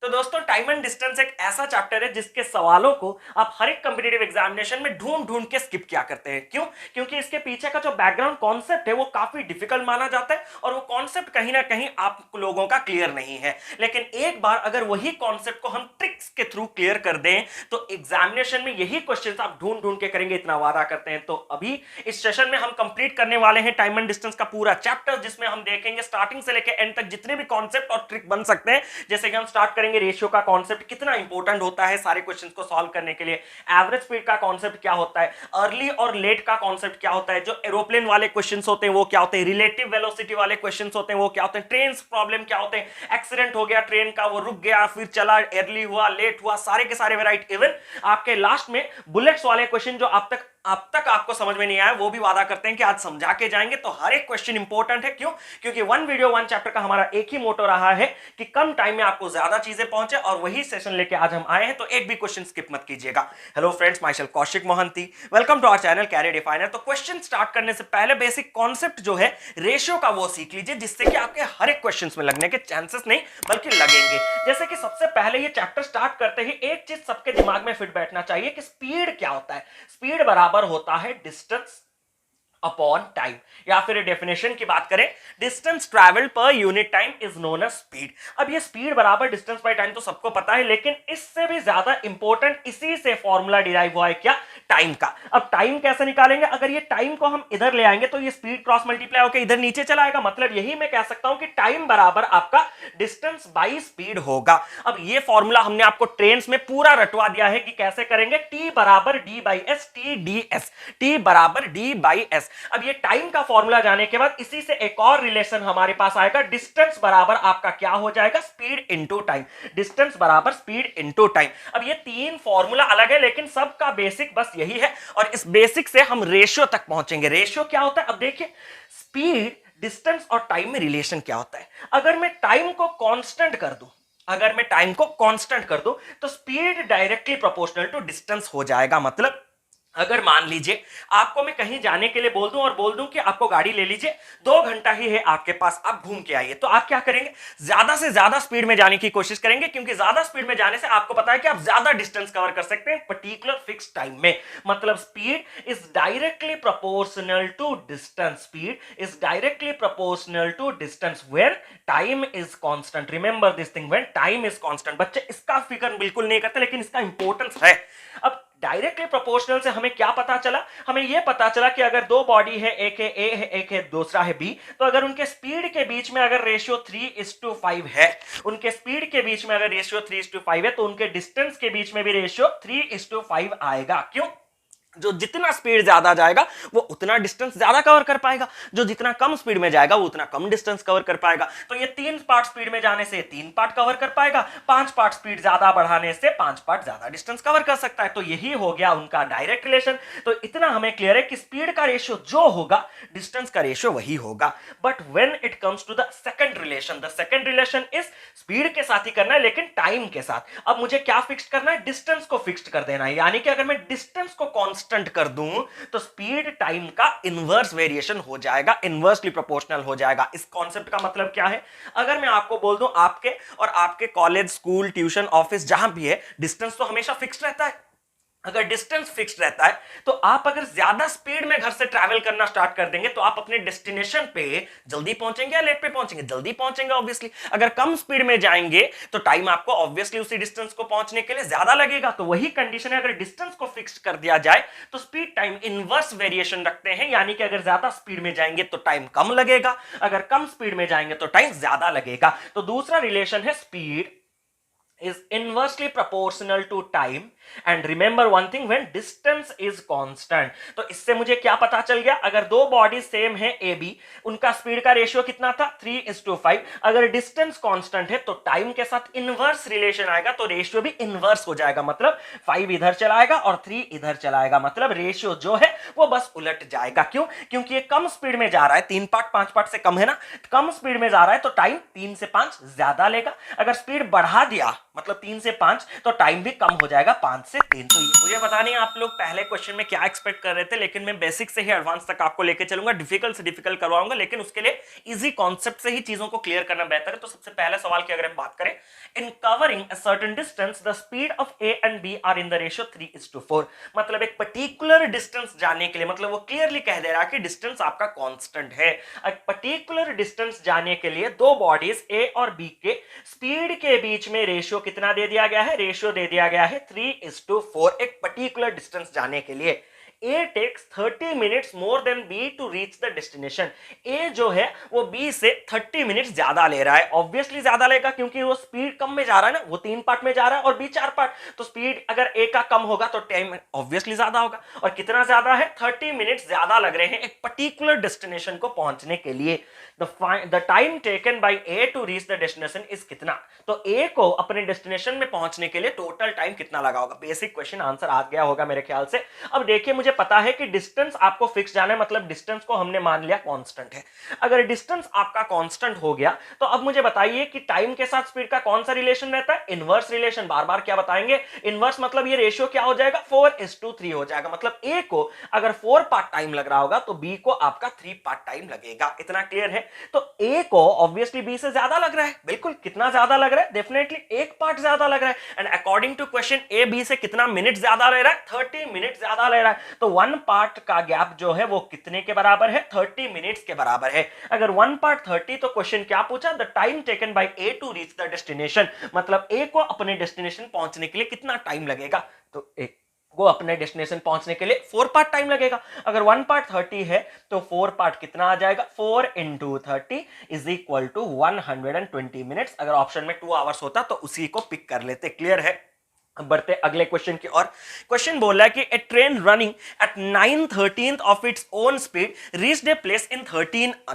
तो दोस्तों time and distance एक ऐसा चैप्टर है जिसके सवालों को आप हर एक कॉम्पिटिटिव एग्जामिनेशन में ढूंढ ढूंढ के स्किप किया करते हैं। क्यों? क्योंकि इसके पीछे का जो बैकग्राउंड कॉन्सेप्ट है वो काफी डिफिकल्ट माना जाता है और वो कॉन्सेप्ट कहीं ना कहीं आप लोगों का क्लियर नहीं है। लेकिन एक बार अगर वही कॉन्सेप्ट को हम ट्रिक्स के थ्रू क्लियर कर दें तो एग्जामिनेशन में यही क्वेश्चन आप ढूंढ ढूंढ के करेंगे, इतना वादा करते हैं। तो अभी इस सेशन में हम कंप्लीट करने वाले हैं टाइम एंड डिस्टेंस का पूरा चैप्टर, जिसमें हम देखेंगे स्टार्टिंग से लेकर एंड तक जितने भी कॉन्सेप्ट और ट्रिक बन सकते हैं। जैसे कि हम स्टार्ट करेंगे रेशियो का कॉन्सेप्ट कितना इंपॉर्टेंट होता है सारे क्वेश्चंस को सॉल्व करने के लिए, एवरेज स्पीड का कॉन्सेप्ट क्या होता है, अर्ली और लेट का कॉन्सेप्ट क्या होता है, जो एरोप्लेन वाले क्वेश्चंस होते हैं वो क्या होते हैं, रिलेटिव वेलोसिटी वाले क्वेश्चंस होते हैं वो क्या होते हैं, ट्रेन प्रॉब्लम क्या होते हैं, एक्सीडेंट हो गया ट्रेन का, वो रुक गया फिर चला, अर्ली हुआ लेट हुआ, सारे के सारे वेराइटी। इवन आपके लास्ट में बुलेट्स वाले क्वेश्चन जो अब तक आपको समझ में नहीं आया वो भी वादा करते हैं कि आज समझा के जाएंगे। तो हर एक क्वेश्चन इंपॉर्टेंट है। क्यों? क्योंकि वन वीडियो वन चैप्टर का हमारा एक ही मोटो रहा है कि कम टाइम में आपको ज्यादा चीजें पहुंचे, और वही सेशन लेके आज हम आए हैं, तो एक भी क्वेश्चन स्किप मत कीजिएगा। Hello friends, myself Kaushik Mohanty, welcome to our channel career definer. तो क्वेश्चन स्टार्ट करने से पहले बेसिक कॉन्सेप्ट जो है रेशियो का वो सीख लीजिए, जिससे कि आपके हर एक क्वेश्चन में लगने के चांसेस नहीं बल्कि लगेंगे। जैसे कि सबसे पहले ये चैप्टर स्टार्ट करते ही एक चीज सबके दिमाग में फिट बैठना चाहिए कि स्पीड क्या होता है। स्पीड बराबर होता है डिस्टेंस अपॉन टाइम, या फिर डेफिनेशन की बात करें, distance travelled per unit time is known as speed. अब ये स्पीड बराबर डिस्टेंस बाय टाइम तो सबको पता है, लेकिन इससे भी ज्यादा इंपॉर्टेंट इसी से फॉर्मूला डिराइव हुआ है, क्या? टाइम का। अब टाइम कैसे निकालेंगे? अगर ये टाइम को हम इधर ले आएंगे तो ये स्पीड क्रॉस मल्टीप्लाई होकर इधर नीचे चला आएगा। मतलब यही मैं कह सकता हूं कि टाइम बराबर आपका डिस्टेंस बाई स्पीड होगा। अब ये फॉर्मूला हमने आपको ट्रेन्स में पूरा रटवा दिया है कि कैसे करेंगे। टी बराबर D by S, T D S, T बराबर डी बाई एस। अब ये टाइम का फॉर्मूला जाने के बाद इसी से एक और रिलेशन हमारे पास आएगा, डिस्टेंस बराबर आपका क्या हो जाएगा? Speed into time. डिस्टेंस बराबर स्पीड इनटू टाइम। अब ये तीन फॉर्मूला अलग है, लेकिन सबका बेसिक बस यही है, और इस बेसिक से हम रेशियो तक पहुंचेंगे। रेशियो क्या होता है? अब देखिए, स्पीड, डिस्टेंस और टाइम में रिलेशन क्या होता है। अगर मैं टाइम को कांस्टेंट कर दूं, तो speed directly proportional to distance हो जाएगा। मतलब अगर मान लीजिए आपको मैं कहीं जाने के लिए बोल दूं और बोल दूं कि आपको गाड़ी ले लीजिए, 2 घंटा ही है आपके पास, आप घूम के आइए, तो आप क्या करेंगे? ज्यादा से ज्यादा स्पीड में जाने की कोशिश करेंगे, क्योंकि ज्यादा स्पीड में जाने से आपको पता है कि आप ज्यादा डिस्टेंस कवर कर सकते हैं पर्टिकुलर फिक्स टाइम में। मतलब speed is directly proportional to distance. Speed is directly proportional to distance where time is constant. Remember this thing, when time is constant. बच्चे इसका फिक्र बिल्कुल नहीं करते, लेकिन इसका इंपॉर्टेंस है। अब डायरेक्टली प्रोपोर्शनल से हमें क्या पता चला? हमें यह पता चला कि अगर दो बॉडी है, एक है ए है, एक है दूसरा है बी, तो अगर उनके स्पीड के बीच में अगर रेशियो 3:5 है, उनके स्पीड के बीच में अगर रेशियो 3:5 है, तो उनके डिस्टेंस के बीच में भी रेशियो 3:5 आएगा। क्यों? जो जितना स्पीड ज्यादा जाएगा वो उतना डिस्टेंस ज्यादा कवर कर पाएगा, जो जितना कम स्पीड में जाएगा वो उतना कम डिस्टेंस कवर कर पाएगा। तो ये 3 पार्ट स्पीड में जाने से 3 पार्ट कवर कर पाएगा, 5 पार्ट स्पीड ज्यादा बढ़ाने से 5 पार्ट ज्यादा डिस्टेंस कवर कर सकता है। तो यही हो गया उनका डायरेक्ट रिलेशन। तो इतना हमें क्लियर है कि स्पीड का रेशियो जो होगा, डिस्टेंस का रेशियो वही होगा। But when it comes to the second relation, the second relation is speed के साथ ही करना है, लेकिन टाइम के साथ। अब मुझे क्या फिक्स करना है? डिस्टेंस को फिक्स कर देना है। यानी कि अगर मैं डिस्टेंस को कांस्टेंट कर दूं तो स्पीड टाइम का इनवर्स वेरिएशन हो जाएगा, इनवर्सली प्रोपोर्शनल हो जाएगा। इस कॉन्सेप्ट का मतलब क्या है? अगर मैं आपको बोल दूं आपके कॉलेज, स्कूल, ट्यूशन, ऑफिस जहां भी है, डिस्टेंस तो हमेशा फिक्स रहता है। अगर डिस्टेंस फिक्स्ड रहता है तो आप अगर ज्यादा स्पीड में घर से ट्रैवल करना स्टार्ट कर देंगे तो आप अपने डेस्टिनेशन पे जल्दी पहुंचेंगे या लेट पे पहुंचेंगे? जल्दी पहुंचेंगे ऑब्वियसली। अगर कम स्पीड में जाएंगे तो टाइम आपको ऑब्वियसली उसी डिस्टेंस को पहुंचने के लिए ज्यादा लगेगा। तो वही कंडीशन है, अगर डिस्टेंस को फिक्स कर दिया जाए तो स्पीड टाइम इनवर्स वेरिएशन रखते हैं। यानी कि अगर ज्यादा स्पीड में जाएंगे तो टाइम कम लगेगा, अगर कम स्पीड में जाएंगे तो टाइम ज्यादा लगेगा। तो दूसरा रिलेशन है, speed is inversely proportional to time, and remember one thing, when distance is constant। तो इससे मुझे क्या पता चल गया? अगर दो बॉडी सेम है ए बी, उनका स्पीड का रेशियो कितना था? 3:5। अगर डिस्टेंस कांस्टेंट है तो टाइम के साथ इनवर्स रिलेशन आएगा, तो रेशियो भी इनवर्स हो जाएगा। मतलब 5 इधर चलाएगा और 3 इधर चलाएगा। मतलब रेशियो जो है वो बस उलट जाएगा। क्यों? क्योंकि ये कम स्पीड में जा रहा है, 3 पार्ट 5 पार्ट से कम है ना, कम स्पीड में जा रहा है तो टाइम 3 से 5 ज्यादा लेगा। अगर स्पीड बढ़ा दिया, मतलब 3 से 5, तो टाइम भी कम हो जाएगा 5 से 3। तो मुझे पता नहीं आप लोग पहले क्वेश्चन में क्या एक्सपेक्ट कर रहे थे, लेकिन मैं बेसिक से ही एडवांस तक आपको लेके चलूंगा, डिफिकल्ट से डिफिकल्ट करवाऊंगा, लेकिन उसके लिए इजी कॉन्सेप्ट से ही चीजों को क्लियर करना बेहतर है। तो सबसे पहले सवाल की अगर हम बात करें, in covering a certain distance the speed of A and B are in the ratio 3:4। मतलब एक पर्टिकुलर डिस्टेंस जाने के लिए, मतलब वो क्लियरली कह दे रहा है कि डिस्टेंस आपका कांस्टेंट है। एक पर्टिकुलर डिस्टेंस जाने के लिए दो बॉडीज ए और बी के स्पीड के बीच में रेशियो कितना दे दिया गया है? रेशियो दे दिया गया है 3:4। एक पर्टिकुलर डिस्टेंस जाने के लिए A takes 30 minutes more than B to reach the destination। A जो है वो B से 30 मिनट्स ज्यादा ले रहा है। ऑब्वियसली ज्यादा लेगा क्योंकि वो स्पीड कम में जा रहा है ना, वो 3 पार्ट में जा रहा है और B 4 पार्ट, तो स्पीड अगर A का कम होगा तो टाइम ऑब्वियसली ज्यादा होगा। और कितना ज्यादा है? 30 मिनट्स ज्यादा लग रहे हैं एक पर्टिकुलर डेस्टिनेशन को पहुंचने के लिए। The time taken by A to reach the destination is कितना? तो A को अपने डेस्टिनेशन में पहुंचने के लिए टोटल टाइम कितना लगा होगा? बेसिक क्वेश्चन, आंसर आ गया होगा मेरे ख्याल से। अब देखिए, मुझे पता है कि डिस्टेंस आपको फिक्स जाना है, मतलब डिस्टेंस को हमने मान लिया कांस्टेंट है। अगर डिस्टेंस आपका कांस्टेंट हो गया तो अब मुझे बताइए कि टाइम के साथ स्पीड का कौन सा रिलेशन रहता है? Inverse relation. बार बार क्या बताएंगे? इनवर्स। मतलब ये रेशियो क्या हो जाएगा? 4:3 हो जाएगा। मतलब ए को अगर 4 पार्ट टाइम लग रहा होगा तो बी को आपका 3 पार्ट टाइम लगेगा। इतना क्लियर है? तो ए को ऑब्वियसली बी से ज्यादा लग रहा है। बिल्कुल, कितना ज्यादा लग रहा है? डेफिनेटली 1 पार्ट ज्यादा लग रहा है। And according to question A B से कितना मिनट ज्यादा ले रहा है? 30 मिनट ज्यादा ले रहा है। तो 1 पार्ट का गैप जो है वो कितने के बराबर है? 30 मिनट्स के बराबर है। अगर 1 पार्ट 30, तो क्वेश्चन क्या पूछा? The time taken by A to reach the destination. मतलब ए को अपने डेस्टिनेशन पहुंचने के लिए कितना टाइम लगेगा? तो एक को अपने डेस्टिनेशन पहुंचने के लिए 4 पार्ट टाइम लगेगा। अगर 1 पार्ट 30 है तो 4 पार्ट कितना आ जाएगा? 4 × 30 इज इक्वल टू 120 मिनट्स। अगर ऑप्शन में 2 आवर्स होता तो उसी को पिक कर लेते। क्लियर है? बढ़ते अगले क्वेश्चन की और। क्वेश्चन बोल रहा है कि a train running at 9/13 of its own speed reached a place in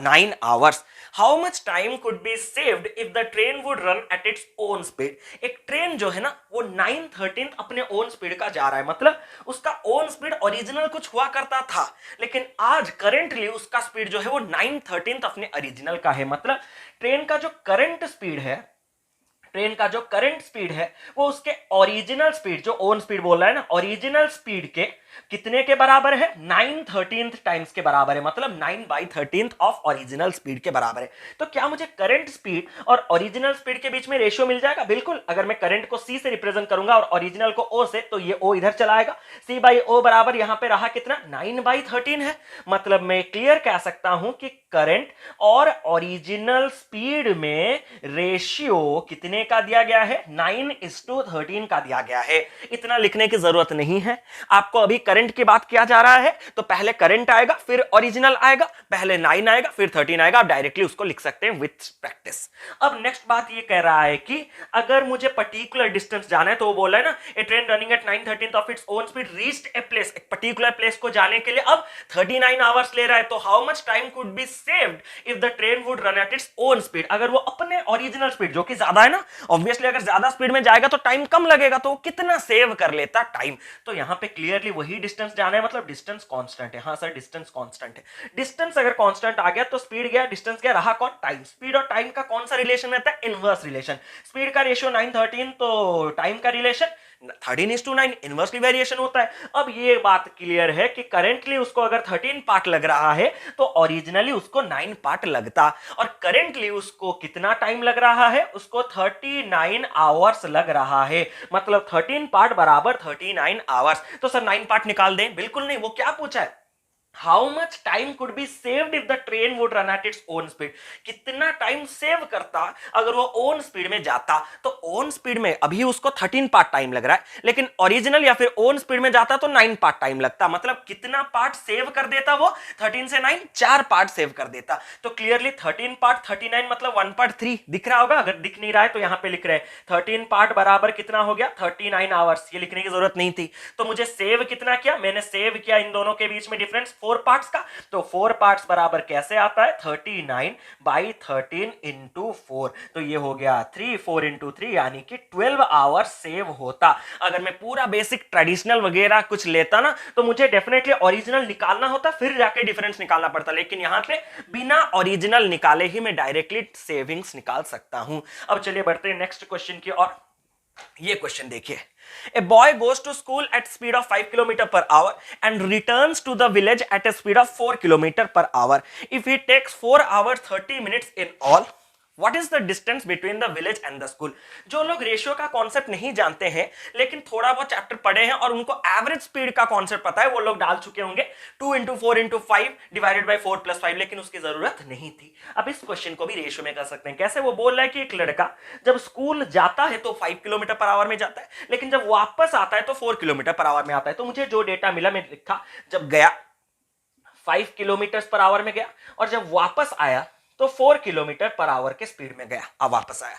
9 hours. How much time could be saved if the train would run at its own speed. एक ट्रेन जो है ना वो 9/13 अपने ओन स्पीड का जा रहा है, मतलब उसका ओन स्पीड ओरिजिनल कुछ हुआ करता था, लेकिन आज करेंटली उसका स्पीड जो है वो 9/13 अपने ओरिजिनल का है। मतलब ट्रेन का जो करंट स्पीड है, ट्रेन का जो करंट स्पीड है वो उसके ओरिजिनल स्पीड, जो ओन स्पीड बोल रहा है ना, ओरिजिनल स्पीड के कितने के बराबर है? 9/13 टाइम्स के बराबर है। मतलब 9/13 ऑफ ओरिजिनल स्पीड के बराबर है। तो क्या मुझे करंट स्पीड और ओरिजिनल स्पीड के बीच में रेशियो मिल जाएगा? बिल्कुल। अगर मैं करंट को C से रिप्रेजेंट करूंगा और ओरिजिनल को O से, तो ये O इधर चला आएगा। C/O बराबर यहां पे रहा कितना? 9/13 है। मतलब मैं क्लियर कह सकता हूं कि करंट और ओरिजिनल स्पीड में रेशियो कितने का दिया गया है? 9:13 का दिया गया है। इतना लिखने की जरूरत नहीं है। आपको अभी करंट की बात किया जा रहा है तो पहले करंट आएगा, फिर ओरिजिनल आएगा, पहले 9 आएगा, फिर 13 आएगा। आप डायरेक्टली उसको लिख सकते हैं विथ प्रैक्टिस। अब नेक्स्ट बात ये कह रहा है कि अगर मुझे पर्टिकुलर डिस्टेंस जाना है, तो वो बोल रहा है ना, a train running at 9/13 of its own speed reached a place. एक पर्टिकुलर प्लेस को जाने के लिए अब 39 आवर्स ले रहा है। तो how much time could be saved if the train would run at its own speed. अगर वो अपने ओरिजिनल स्पीड, जो कि ज्यादा है ना, ऑब्वियसली अगर ज्यादा स्पीड में जाएगा तो टाइम कम लगेगा, तो वो कितना सेव कर लेता टाइम? तो यहां पे क्लियरली वही डिस्टेंस जाना है, मतलब डिस्टेंस कांस्टेंट है। हाँ सर, डिस्टेंस कांस्टेंट है। डिस्टेंस अगर कांस्टेंट आ गया तो स्पीड गया, डिस्टेंस गया, रहा कौन? टाइम। स्पीड और टाइम का कौन सा रिलेशन रहता है? Inverse relation. स्पीड का रेशियो 9/13, तो टाइम का रिलेशन 13:9, इनवर्सली वेरिएशन होता है। अब ये बात क्लियर है कि करेंटली उसको अगर 13 पार्ट लग रहा है तो ओरिजिनली उसको 9 पार्ट लगता, और करेंटली उसको कितना टाइम लग रहा है? उसको 39 आवर्स लग रहा है। मतलब 13 पार्ट बराबर 39 आवर्स। तो सर 9 पार्ट निकाल दें? बिल्कुल नहीं। वो क्या पूछा है? How much time could be saved if the train would run at its own speed. कितना टाइम सेव करता अगर वो ओन स्पीड में जाता? तो ओन स्पीड में अभी उसको 13 पार्ट टाइम लग रहा है, लेकिन ओरिजिनल या फिर ओन स्पीड में जाता तो 9 पार्ट टाइम लगता। मतलब कितना पार्ट सेव कर देता वो? 13 से 9, 4 पार्ट सेव कर देता। तो क्लियरली 13 पार्ट 39 मतलब 1 पार्ट 3 दिख रहा होगा। अगर दिख नहीं रहा है तो यहां पे लिख रहे हैं 13 पार्ट बराबर कितना हो गया? 39 आवर्स। ये लिखने की जरूरत नहीं थी। तो मुझे सेव कितना किया? मैंने सेव किया इन दोनों के बीच में डिफरेंस 4 पार्ट्स का। तो 4 पार्ट्स बराबर कैसे आता है? 39/13 इंटू 4। तो ये हो गया 3, 4 इंटू 3, यानी कि 12 आवर्स सेव होता। अगर मैं पूरा बेसिक ट्रेडिशनल वगैरह कुछ लेता ना तो मुझे डेफिनेटली ओरिजिनल निकालना होता, फिर जाके डिफरेंस निकालना पड़ता। लेकिन यहां पे बिना ओरिजिनल निकाले ही मैं डायरेक्टली सेविंग्स निकाल सकता हूं। अब चलिए बढ़ते हैं नेक्स्ट क्वेश्चन की और। ये क्वेश्चन देखिए, a boy goes to school at speed of 5 kilometre per hour and returns to the village at a speed of 4 kilometre per hour if he takes 4 hours 30 minutes in all, what is the distance between the village and the school. जो लोग ratio का concept नहीं जानते हैं लेकिन थोड़ा बहुत chapter पढ़े हैं और उनको एवरेज स्पीड का कॉन्सेप्ट पता है, वो लोग डाल चुके होंगे 2 into 4 into 5 divided by 4 plus 5, लेकिन उसकी जरूरत नहीं थी। अब इस क्वेश्चन को भी रेशियो में कर सकते हैं। कैसे? वो बोल रहा है कि एक लड़का जब स्कूल जाता है तो 5 किलोमीटर पर आवर में जाता है, लेकिन जब वापस आता है तो 4 किलोमीटर पर आवर में आता है। तो मुझे जो डेटा मिला मैं लिखा, जब गया 5 किलोमीटर पर आवर में गया और जब वापस आया तो 4 किलोमीटर पर आवर के स्पीड में गया, अब वापस आया।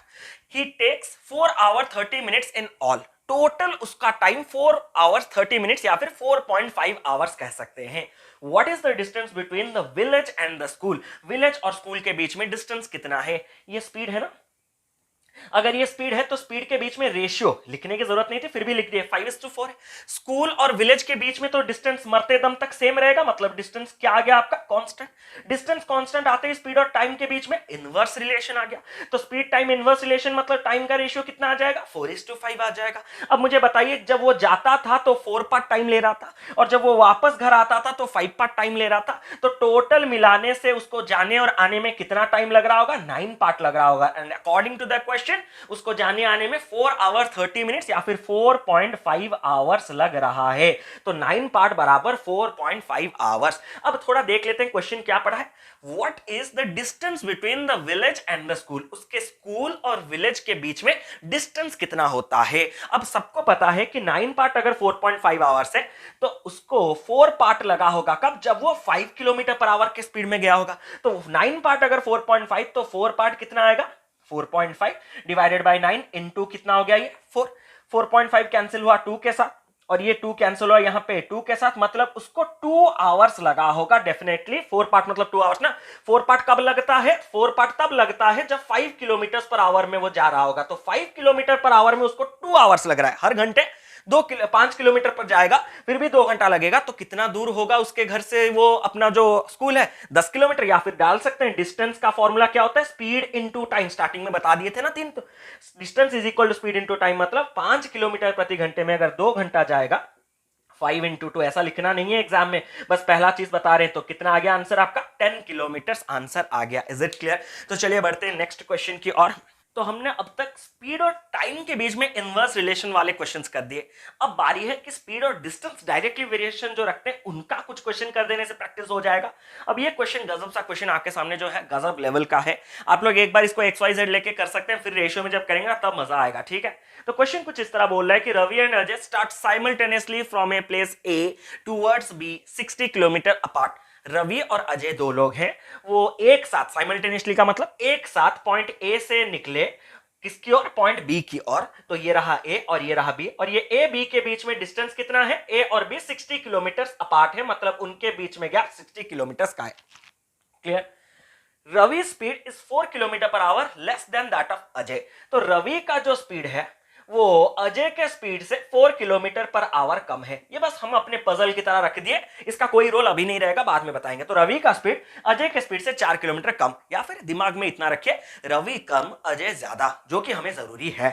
He takes 4 hour 30 minutes in all, total उसका टाइम 4 आवर्स 30 मिनट्स या फिर 4.5 आवर्स कह सकते हैं। What is the distance between the village and the school, village और स्कूल के बीच में डिस्टेंस कितना है। ये स्पीड है ना, अगर ये स्पीड है तो स्पीड के बीच में रेशियो लिखने की जरूरत नहीं थी, फिर भी लिख दिया 5:4 है। स्कूल और विलेज के बीच में तो डिस्टेंस मरते दम तक सेम रहेगा, मतलब डिस्टेंस क्या आ गया आपका? कांस्टेंट। डिस्टेंस कांस्टेंट आते ही स्पीड और टाइम के बीच में इनवर्स रिलेशन आ गया। तो स्पीड टाइम इनवर्स रिलेशन मतलब टाइम का रेशियो कितना आ जाएगा? 4:5 आ जाएगा। अब मुझे बताइए, जब वो जाता था तो 4 पार्ट टाइम ले रहा था और जब वो वापस घर आता था तो 5 पार्ट टाइम ले रहा था, तो टोटल मिलाने से उसको जाने और आने में कितना टाइम लग रहा होगा? 9 पार्ट लग रहा होगा। And according to the question उसको जाने आने में 4 आवर 30 मिनट्स या फिर 4.5 आवर्स लग रहा है। तो 9 पार्ट बराबर 4.5 आवर्स। अब थोड़ा देख लेते हैं क्वेश्चन क्या पढ़ा है। What is the distance between the village and the school, उसके स्कूल और विलेज के बीच में डिस्टेंस कितना होता है। अब सबको पता है कि 9 पार्ट अगर 4.5 आवर्स है तो उसको 4 पार्ट लगा होगा कब? जब वो 5 किलोमीटर पर आवर के स्पीड में गया होगा। तो 9 पार्ट अगर 4.5 तो 4 पार्ट कितना आएगा? 4.5 डिवाइडेड बाय 9 इनटू कितना हो गया ये 4। 4.5 कैंसिल हुआ 2 के साथ और ये 2 कैंसिल हुआ यहां पे 2 के साथ, मतलब उसको 2 आवर्स लगा होगा डेफिनेटली। 4 पार्ट मतलब 2 आवर्स ना। 4 पार्ट कब लगता है? 4 पार्ट तब लगता है जब 5 किलोमीटर पर आवर में वो जा रहा होगा। तो 5 किलोमीटर पर आवर में उसको 2 आवर्स लग रहा है। हर घंटे 5 किलोमीटर पर जाएगा फिर भी 2 घंटा लगेगा। तो कितना दूर होगा उसके घर से वो अपना जो स्कूल है? 10 किलोमीटर। या फिर डाल सकते हैं डिस्टेंस का फॉर्मूला क्या होता है? Speed into time. स्टार्टिंग में बता दिए थे ना 3। तो distance is equal to speed into time, मतलब 5 किलोमीटर प्रति घंटे में अगर 2 घंटा जाएगा 5 इंटू 2, ऐसा लिखना नहीं है एग्जाम में, बस पहला चीज बता रहे हैं। तो कितना आ गया आंसर आपका? 10 किलोमीटर आंसर आ गया। Is it clear? तो चलिए बढ़ते हैं नेक्स्ट क्वेश्चन की ओर। तो हमने अब तक स्पीड और टाइम के बीच में इनवर्स रिलेशन वाले क्वेश्चंस कर दिए। अब बारी है कि स्पीड और डिस्टेंस डायरेक्टली वेरिएशन जो रखते हैं उनका कुछ क्वेश्चन कर देने से प्रैक्टिस हो जाएगा। अब ये क्वेश्चन गजब सा क्वेश्चन आपके सामने जो है गजब लेवल का है। आप लोग एक बार इसको XYZ लेके कर सकते हैं, फिर रेशियो में जब करेंगे ना तब मजा आएगा। ठीक है, तो क्वेश्चन कुछ इस तरह बोल रहा है कि Ravi and Ajay start simultaneously from a place A towards B 60 kilometre apart. Ravi और अजय 2 लोग हैं, वो एक साथ, साइमल्टेनियसली का मतलब एक साथ पॉइंट A से निकले किसकी ओर? पॉइंट B की ओर। तो ये रहा A और ये रहा B, और ये A B के बीच में डिस्टेंस कितना है? A और B 60 किलोमीटर अपार्ट है, मतलब उनके बीच में गैप 60 किलोमीटर का है। Clear? Ravi speed is 4 kilometre per hour less than that of Ajay. तो रवि का जो स्पीड है वो अजय के स्पीड से 4 किलोमीटर पर आवर कम है। ये बस हम अपने पजल की तरह रख दिए, इसका कोई रोल अभी नहीं रहेगा, बाद में बताएंगे। तो रवि का स्पीड अजय के स्पीड से 4 किलोमीटर कम, या फिर दिमाग में इतना रखिए रवि कम अजय ज्यादा, जो कि हमें जरूरी है।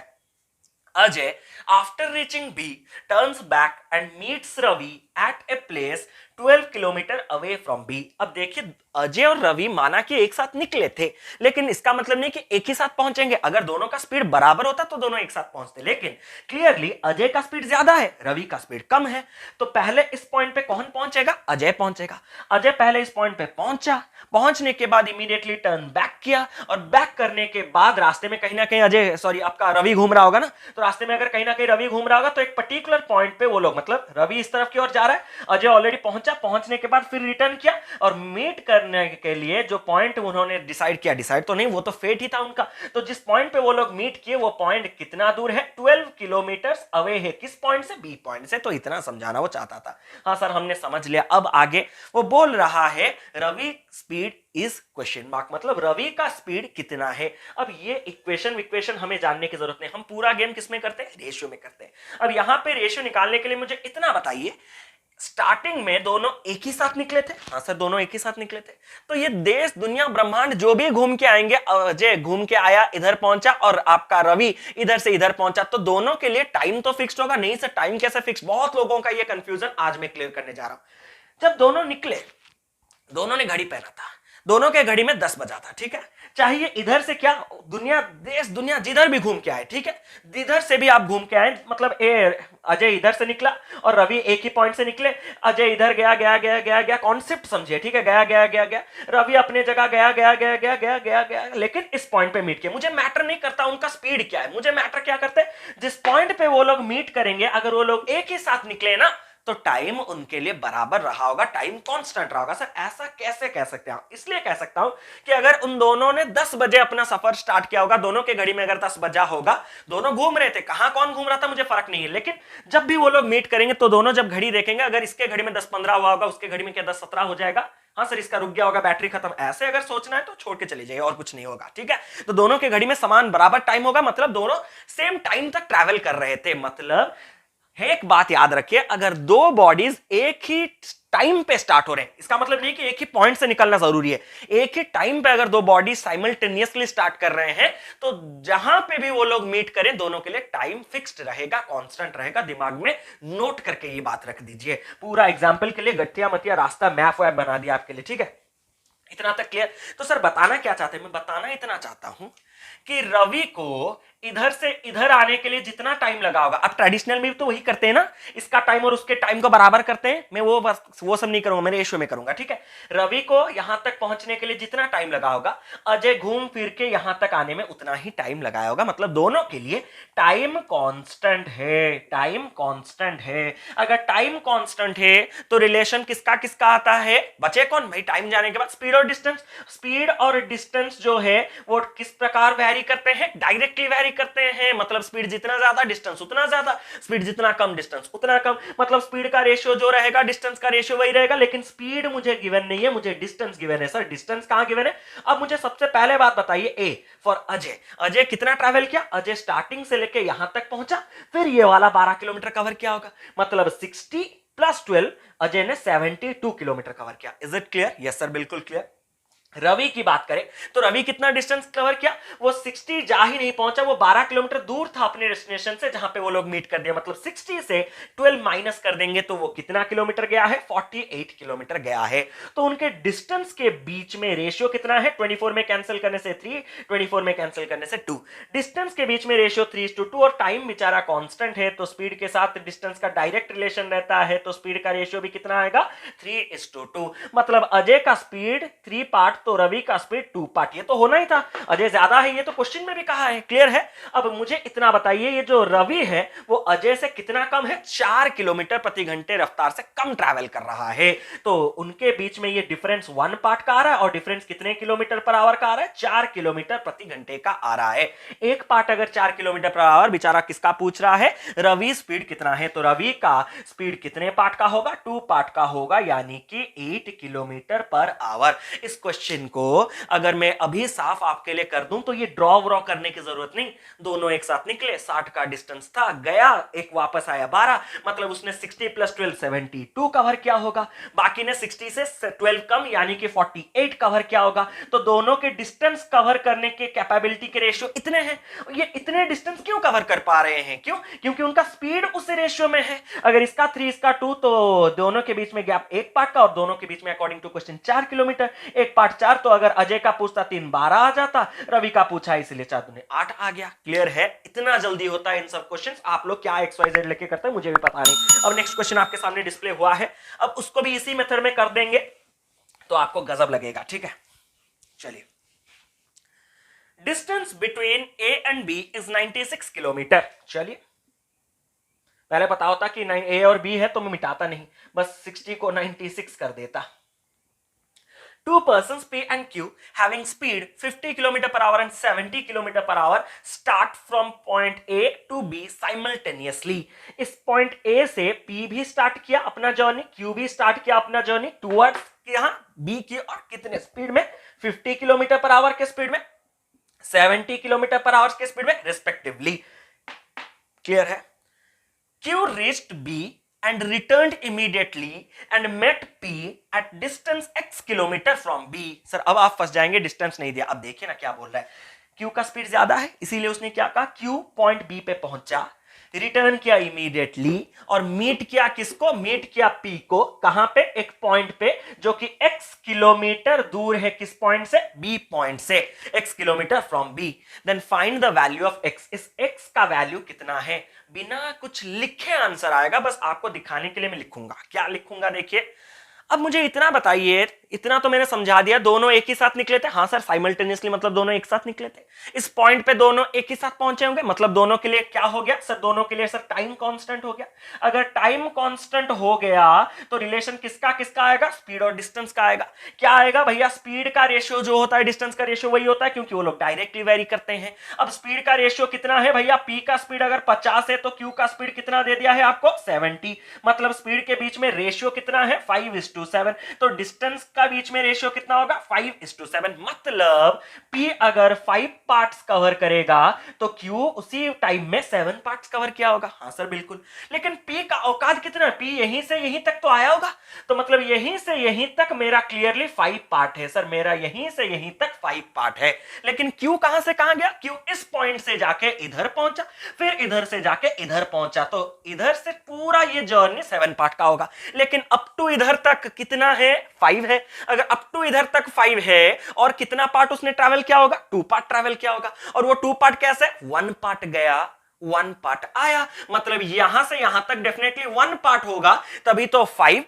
Ajay after reaching B turns back and meets Ravi at a place 12 kilometre away from B। अब देखिए अजय और रवि माना कि एक साथ निकले थे, लेकिन इसका मतलब नहीं कि एक ही साथ पहुंचेंगे। अगर दोनों का स्पीड बराबर होता तो दोनों एक साथ पहुंचते, लेकिन क्लियरली अजय का स्पीड ज्यादा है, रवि का स्पीड कम है। तो पहले इस पॉइंट पे कौन पहुंचेगा? अजय पहुंचेगा। अजय पहले इस पॉइंट पे पहुंचा, पहुंचने के बाद इमीडिएटली टर्न बैक किया, और बैक करने के बाद रास्ते में कहीं ना कहीं अजय आपका रवि घूम रहा होगा ना, तो रास्ते में अगर कहीं ना कहीं रवि घूम रहा होगा तो एक पर्टिकुलर पॉइंट पे वो लोग, मतलब रवि इस तरफ की ओर जा रहा है, अजय ऑलरेडी पहुंचा, पहुंचने के बाद फिर रिटर्न किया और मीट करने के लिए जो पॉइंट उन्होंने डिसाइड किया, डिसाइड तो नहीं, वो तो फेट ही था उनका। तो जिस पॉइंट पे वो लोग मीट किए वो पॉइंट कितना दूर है? 12 किलोमीटर अवे है। किस पॉइंट से? बी पॉइंट से। तो इतना समझाना वो चाहता था। हाँ सर हमने समझ लिया। अब आगे वो बोल रहा है Ravi speed is question mark, मतलब रवि का स्पीड कितना है। अब ये इक्वेशन हमें जानने की जरूरत नहीं, हम पूरा गेम किसमें करते हैं? रेशियो में करते हैं। अब यहां पे रेशियो निकालने के लिए मुझे इतना बताइए, स्टार्टिंग में दोनों एक ही साथ निकले थे। हाँ सर, दोनों एक ही साथ निकले थे। तो ये देश दुनिया ब्रह्मांड जो भी घूम के आएंगे, अजय घूम के आया इधर पहुंचा और आपका रवि इधर से इधर पहुंचा, तो दोनों के लिए टाइम तो फिक्स्ड होगा। नहीं सर, टाइम कैसे फिक्स? बहुत लोगों का ये कंफ्यूजन आज मैं क्लियर करने जा रहा हूं। जब दोनों निकले, दोनों ने घड़ी पहना था, दोनों के घड़ी में 10 बजा था, ठीक है। चाहिए इधर से क्या, दुनिया देश दुनिया जिधर भी घूम के आए, ठीक है, जिधर से भी आप घूम के आए, मतलब अजय इधर से निकला और रवि एक ही पॉइंट से निकले। अजय इधर गया गया गया गया गया, कॉन्सेप्ट समझिए, ठीक है, गया गया गया गया, रवि अपने जगह गया गया गया गया गया गया गया, लेकिन इस पॉइंट पे मीट किया। मुझे मैटर नहीं करता उनका स्पीड क्या है, मुझे मैटर क्या करता है, जिस पॉइंट पे वो लोग मीट करेंगे, अगर वो लोग एक ही साथ निकले ना, तो टाइम उनके लिए बराबर रहा होगा, टाइम कांस्टेंट रहा होगा। सर ऐसा कैसे कह सकते हैं? इसलिए कह सकता हूं कि अगर उन दोनों ने 10 बजे अपना सफर स्टार्ट किया होगा, दोनों के घड़ी में अगर 10 बजा होगा, दोनों घूम रहे थे, कहां कौन घूम रहा था मुझे फर्क नहीं है, लेकिन जब भी वो लोग मीट करेंगे तो दोनों जब घड़ी देखेंगे, अगर इसके घड़ी में 10-15 हुआ होगा, उसके घड़ी में क्या 10-17 हो जाएगा? हाँ सर, इसका रुक गया होगा, बैटरी खत्म। ऐसे अगर सोचना है तो छोड़ के चली जाइए, और कुछ नहीं होगा, ठीक है। तो दोनों के घड़ी में समान बराबर टाइम होगा, मतलब दोनों सेम टाइम तक ट्रैवल कर रहे थे। मतलब एक बात याद रखिए, अगर दो बॉडीज एक ही टाइम पे स्टार्ट हो रहे हैं, इसका मतलब नहीं कि एक ही पॉइंट से निकलना जरूरी है। एक ही टाइम पे अगर दो बॉडी साइमल्टेनियसली स्टार्ट कर रहे हैं, तो जहां पे भी वो लोग मीट करें, दोनों के लिए टाइम फिक्स्ड रहेगा, कांस्टेंट रहेगा। दिमाग में नोट करके ये बात रख दीजिए। पूरा एग्जाम्पल के लिए गट्टिया मतिया रास्ता मैप वैप बना दिया आपके लिए, ठीक है। इतना तक क्लियर? तो सर बताना क्या चाहते हैं? मैं बताना इतना चाहता हूं कि रवि को इधर से इधर आने के लिए जितना टाइम लगा होगा, अब ट्रेडिशनल में तो वही करते हैं ना, इसका टाइम और उसके टाइम को बराबर करते हैं। मैं वो सब नहीं करूंगा, मैं रेशियो में करूंगा, ठीक है। रवि को यहां तक पहुंचने के लिए जितना टाइम लगा होगा, अजय घूम फिर के यहां तक आने में उतना ही टाइम लगाया होगा। मतलब दोनों के लिए टाइम कांस्टेंट है, टाइम कांस्टेंट है। अगर टाइम कांस्टेंट है तो रिलेशन किसका किसका आता है? बचे कौन भाई? टाइम जाने के बाद स्पीड और डिस्टेंस। स्पीड और डिस्टेंस जो है वो किस प्रकार वैरी करते हैं? डायरेक्टली वैरी करते हैं। मतलब स्पीड जितना ज्यादा डिस्टेंस उतना ज्यादा, स्पीड जितना कम डिस्टेंस उतना कम। मतलब स्पीड का रेशियो जो रहेगा डिस्टेंस का रेशियो वही रहेगा, लेकिन स्पीड मुझे गिवन नहीं है, मुझे डिस्टेंस गिवन है। सर डिस्टेंस कहां गिवन है? अब मुझे सबसे पहले बात बताइए, ए फॉर अजय, अजय कितना ट्रैवल किया? अजय स्टार्टिंग से लेके यहां तक पहुंचा, फिर ये वाला 12 किलोमीटर कवर किया होगा, मतलब 60 + 12, अजय ने 72 किलोमीटर कवर किया। Is it clear? Yes sir, बिल्कुल क्लियर। रवि की बात करें तो रवि कितना डिस्टेंस कवर किया? वो 60 जा ही नहीं पहुंचा, वो 12 किलोमीटर दूर था अपने डेस्टिनेशन से जहां पे वो लोग मीट कर दिया। मतलब 60 से 12 माइनस कर देंगे तो वो कितना किलोमीटर गया है? 48 किलोमीटर गया है। तो उनके डिस्टेंस के बीच में रेशियो कितना है? 24 में कैंसिल करने से 3, 24 में कैंसिल करने से 2। डिस्टेंस के बीच में रेशियो 3:2, और टाइम बेचारा कांस्टेंट है, तो स्पीड के साथ डिस्टेंस का डायरेक्ट रिलेशन रहता है, तो स्पीड का रेशियो भी कितना आएगा? 3:2। मतलब अजय का स्पीड 3 पार्ट तो रवि का स्पीड 2 पार्ट। ये तो होना ही था, अजय ज्यादा है, ये तो क्वेश्चन में भी कहा है। क्लियर है? अब मुझे इतना बताइए, ये जो रवि है वो अजय से कितना कम है? 4 किलोमीटर प्रति घंटे रफ्तार से कम ट्रैवल कर रहा है। तो उनके बीच में ये डिफरेंस 1 पार्ट का आ रहा है, और डिफरेंस कितने किलोमीटर पर आवर का आ रहा है? 4 किलोमीटर प्रति घंटे का आ रहा है। एक पार्ट अगर 4 किलोमीटर पर आवर, बेचारा किसका पूछ रहा है? रवि स्पीड कितना है? तो रवि का स्पीड कितने पार्ट का होगा? 2 पार्ट का होगा, यानी कि 8 किलोमीटर पर आवर। इस क्वेश्चन को अगर मैं अभी साफ आपके लिए कर दूं तो ये ड्रॉ करने की जरूरत नहीं। दोनों एक साथ निकले, 60 का डिस्टेंस था, गया, एक वापस आया 12, मतलब उसने 60 + 12 72 कवर किया होगा। बाकी ने 60 से 12 कम, यानी कि 48 कवर किया होगा। तो दोनों के डिस्टेंस कवर करने के कैपेबिलिटी के रेशियो इतने हैं। ये इतने डिस्टेंस क्यों कवर कर पा रहे हैं? क्यों? क्योंकि उनका स्पीड उस रेशियो में है। अगर इसका 3 इसका 2, तो दोनों के बीच में गैप एक पार्ट का, और दोनों के बीच में अकॉर्डिंग टू क्वेश्चन 4 किलोमीटर, एक पार्ट 4। तो अगर अजय का पूछता 3 12 आ जाता, रवि का पूछा इसलिए 4 दूने 8 आ गया। क्लियर है? इतना जल्दी होता है इन सब क्वेश्चंस। आप लोग क्या XYZ लेके करते हैं मुझे भी पता नहीं। अब नेक्स्ट क्वेश्चन आपके सामने डिस्प्ले हुआ है, अब उसको भी इसी मेथड में कर देंगे तो आपको गजब लगेगा, ठीक है। चलिए, distance between A and B is 96 kilometre. चलिए, पहले पता होता कि A और B है तो मैं मिटाता नहीं, बस 60 को 96 कर देता। Two persons P and Q having speed 50 km/h and 70 km/h start from point A to B simultaneously. इस point A से P भी स्टार्ट किया अपना जर्नी, Q भी स्टार्ट किया अपना जर्नी टूवर्ड्स यहां B की, और कितने स्पीड में? 50 km/h के स्पीड में, 70 km/h के स्पीड में रिस्पेक्टिवली। क्लियर है? Q reached B and returned immediately and met P at distance x kilometre from B। Sir अब आप फंस जाएंगे, डिस्टेंस नहीं दिया। अब देखिए ना क्या बोल रहा है, Q का स्पीड ज्यादा है इसीलिए उसने क्या कहा, Q पॉइंट B पे पहुंचा, रिटर्न किया इमीडिएटली और मीट किया किसको, मीट किया P को, कहां पे, एक पॉइंट पे जो कि x किलोमीटर दूर है, किस पॉइंट से, B पॉइंट से, x kilometre from B। Then find the value of x, इस x का वैल्यू कितना है, बिना कुछ लिखे आंसर आएगा, बस आपको दिखाने के लिए मैं लिखूंगा। क्या लिखूंगा देखिए, अब मुझे इतना बताइए, इतना तो मैंने समझा दिया, दोनों एक ही साथ निकले थे, हाँ सर साइमल्टेनियसली मतलब दोनों एक साथ निकले थे, इस पॉइंट पे दोनों एक ही साथ पहुंचे होंगे, मतलब दोनों के लिए क्या हो गया सर, दोनों के लिए सर टाइम कांस्टेंट हो गया। अगर टाइम कांस्टेंट हो गया तो रिलेशन किसका किसका आएगा, स्पीड और डिस्टेंस का आएगा। क्या आएगा भैया, स्पीड का रेशियो जो होता है डिस्टेंस का रेशियो वही होता है, क्योंकि वो लोग डायरेक्टली वेरी करते हैं। अब स्पीड का रेशियो कितना है भैया, पी का स्पीड अगर 50 है तो क्यू का स्पीड कितना दे दिया है आपको, 70, मतलब स्पीड के बीच में रेशियो कितना है, 5:7। तो डिस्टेंस का बीच में रेशियो कितना होगा, 5:7। मतलब P अगर 5 पार्ट्स कवर करेगा तो Q उसी टाइम में 7 पार्ट्स कवर किया होगा। हाँ सर बिल्कुल, लेकिन P का औकात कितना है, P यहीं से यहीं तक तो आया होगा, तो मतलब यहीं से यहीं तक मेरा क्लियरली 5 पार्ट है सर, मेरा यहीं से यहीं तक 5 पार्ट है। लेकिन Q कहां से कहां गया, Q इस पॉइंट से जाके इधर पहुंचा, फिर इधर से जाके इधर पहुंचा, तो इधर से पूरा ये जर्नी 7 पार्ट का होगा। लेकिन अप टू इधर तक कितना है, 5 है। अगर अप टू इधर तक 5 है और कितना पार्ट उसने ट्रैवल किया होगा, 2 पार्ट ट्रैवल किया होगा, और वो 2 पार्ट कैसे, 1 पार्ट गया 1 पार्ट आया, मतलब यहां से यहां तक डेफिनेटली 1 पार्ट होगा, तभी तो 5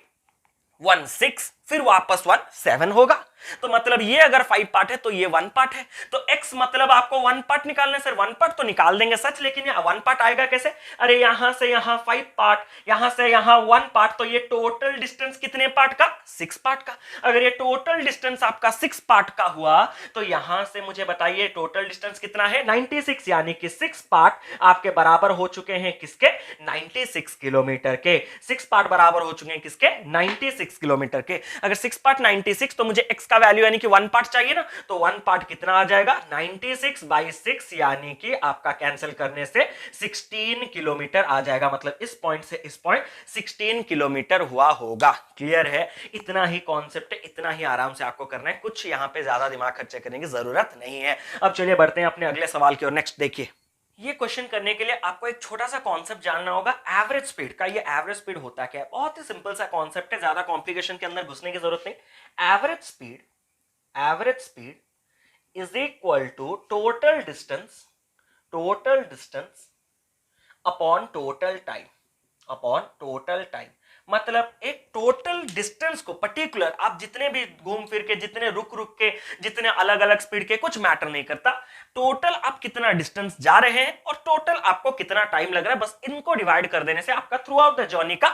1 6 फिर वापस 1 7 होगा। तो मतलब ये अगर 5 पार्ट है तो ये 1 पार्ट है, तो x मतलब आपको 1 पार्ट निकालना है सर, 1 पार्ट तो निकाल देंगे सच, लेकिन ये 1 पार्ट आएगा कैसे, अरे यहां से यहां 5 पार्ट, यहां से यहां 1 पार्ट, तो ये टोटल डिस्टेंस कितने पार्ट का, 6 पार्ट का। अगर ये टोटल डिस्टेंस आपका 6 पार्ट का हुआ तो यहां से मुझे बताइए टोटल डिस्टेंस कितना है, 96, यानी कि 6 पार्ट आपके बराबर हो चुके हैं किसके, 96 किलोमीटर के। 6 पार्ट बराबर हो चुके हैं किसके, 96 किलोमीटर के। अगर 6 पार्ट 96 तो मुझे x का वैल्यू यानी कि 1 पार्ट चाहिए ना, तो 1 पार्ट कितना आ जाएगा, 96/6, यानी कि आपका कैंसिल करने से 16 किलोमीटर आ जाएगा। मतलब इस पॉइंट से इस पॉइंट 16 किलोमीटर हुआ होगा। क्लियर है, इतना ही कॉन्सेप्ट है, इतना ही आराम से आपको करना है, कुछ यहां पे ज्यादा दिमाग खर्चे करने की जरूरत नहीं है। अब चलिए बढ़ते हैं अपने अगले सवाल की ओर। नेक्स्ट देखिए, ये क्वेश्चन करने के लिए आपको एक छोटा सा कॉन्सेप्ट जानना होगा एवरेज स्पीड का। ये एवरेज स्पीड होता क्या है, बहुत ही सिंपल सा कॉन्सेप्ट है, ज्यादा कॉम्प्लिकेशन के अंदर घुसने की जरूरत नहीं। Average speed is equal to total distance upon total time. मतलब एक टोटल डिस्टेंस को पर्टिकुलर, आप जितने भी घूम फिर के, जितने रुक के, जितने अलग अलग स्पीड के, कुछ मैटर नहीं करता, टोटल आप कितना डिस्टेंस जा रहे हैं और टोटल आपको कितना टाइम लग रहा है, बस इनको डिवाइड कर देने से आपका थ्रू आउट द जर्नी का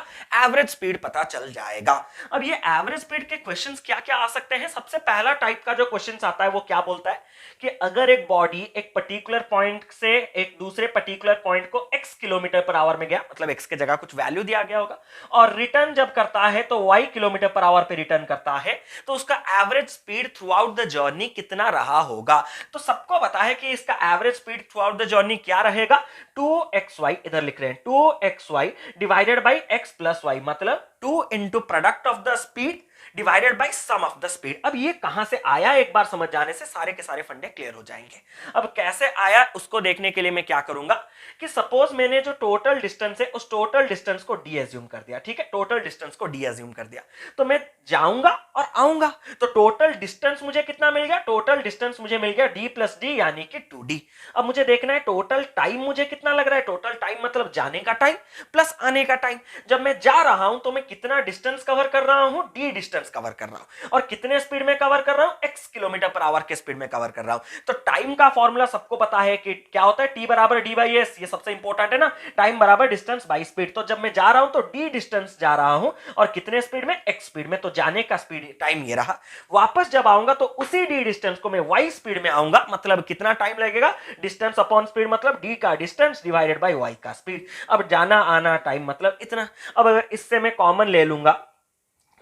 एवरेज स्पीड पता चल जाएगा। अब ये एवरेज स्पीड के क्वेश्चंस क्या क्या आ सकते हैं, सबसे पहला टाइप का जो क्वेश्चन आता है वो क्या बोलता है कि अगर एक बॉडी एक पर्टिकुलर पॉइंट से एक दूसरे पर्टिकुलर पॉइंट को x किलोमीटर पर आवर में गया, मतलब x की जगह कुछ वैल्यू दिया गया होगा, और रिटर्न जब करता है तो y किलोमीटर पर आवर पे रिटर्न करता है, तो उसका average speed throughout the journey कितना रहा होगा। तो सबको पता है कि इसका average speed throughout the journey क्या रहेगा, 2xy, इधर लिख रहे हैं 2xy divided by x plus y, मतलब 2 into product of the speed divided by sum of the speed. अब ये कहां से आया, एक बार समझ जाने से सारे के सारे फंडे क्लियर हो जाएंगे। अब कैसे आया उसको देखने के लिए मैं क्या करूंगा कि सपोज मैंने जो टोटल डिस्टेंस है उस टोटल डिस्टेंस को डी एज्यूम कर दिया, ठीक है, टोटल डिस्टेंस को डी एज्यूम कर दिया, तो मैं जाऊंगा और आऊंगा, तो टोटल डिस्टेंस मुझे कितना मिल गया, टोटल डिस्टेंस मुझे मिल गया d प्लस डी यानी कि 2d। अब मुझे देखना है टोटल टाइम मुझे कितना लग रहा है, टोटल टाइम मतलब जाने का टाइम प्लस आने का टाइम। जब मैं जा रहा हूं तो मैं कितना डिस्टेंस कवर कर रहा हूं, d डिस्टेंस कवर कर रहा हूं, और कितने स्पीड में कवर कर रहा हूं, x किलोमीटर पर आवर के स्पीड में कवर कर रहा हूं। तो टाइम का फॉर्मूला सबको पता है कि क्या होता है, t बराबर d बाई s, ये सबसे इंपॉर्टेंट है ना, टाइम बराबर डिस्टेंस बाई स्पीड। तो जब मैं जा रहा हूं तो d डिस्टेंस जा रहा हूं और कितने स्पीड में, x स्पीड में, तो जाने का स्पीड टाइम ये रहा। वापस जब आऊंगा तो उसी d डिस्टेंस को मैं y स्पीड में आऊंगा, मतलब कितना टाइम लगेगा, डिस्टेंस अपॉन स्पीड मतलब d का डिस्टेंस डिवाइडेड बाय y का स्पीड। अब जाना आना टाइम मतलब इतना। अब अगर इससे मैं कॉमन ले लूंगा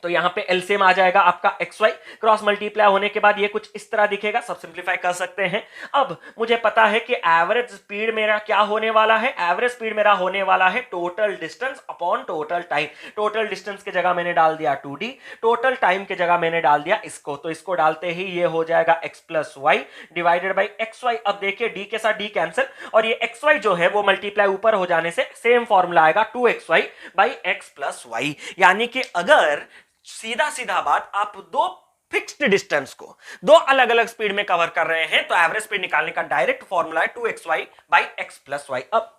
तो यहां पे एलसीएम आ जाएगा आपका एक्स वाई, क्रॉस मल्टीप्लाई होने के बाद ये कुछ इस तरह दिखेगा, सब सिंप्लीफाई कर सकते हैं। अब मुझे पता है कि एवरेज स्पीड मेरा क्या होने वाला है, एवरेज स्पीड मेरा होने वाला है total distance upon total time. Total distance की जगह मैंने डाल दिया 2d, टोटल टाइम की जगह मैंने डाल दिया इसको, तो इसको डालते ही ये हो जाएगा x plus y divided by x y. अब देखिए d के साथ d कैंसिल, और ये एक्स वाई जो है वो मल्टीप्लाई ऊपर हो जाने से सेम फॉर्मूला आएगा 2xy by x plus Y. यानी कि अगर सीधा सीधा बात, आप दो फिक्स्ड डिस्टेंस को दो अलग अलग स्पीड में कवर कर रहे हैं, तो एवरेज स्पीड निकालने का डायरेक्ट फॉर्मूला है 2xy by x plus Y. अब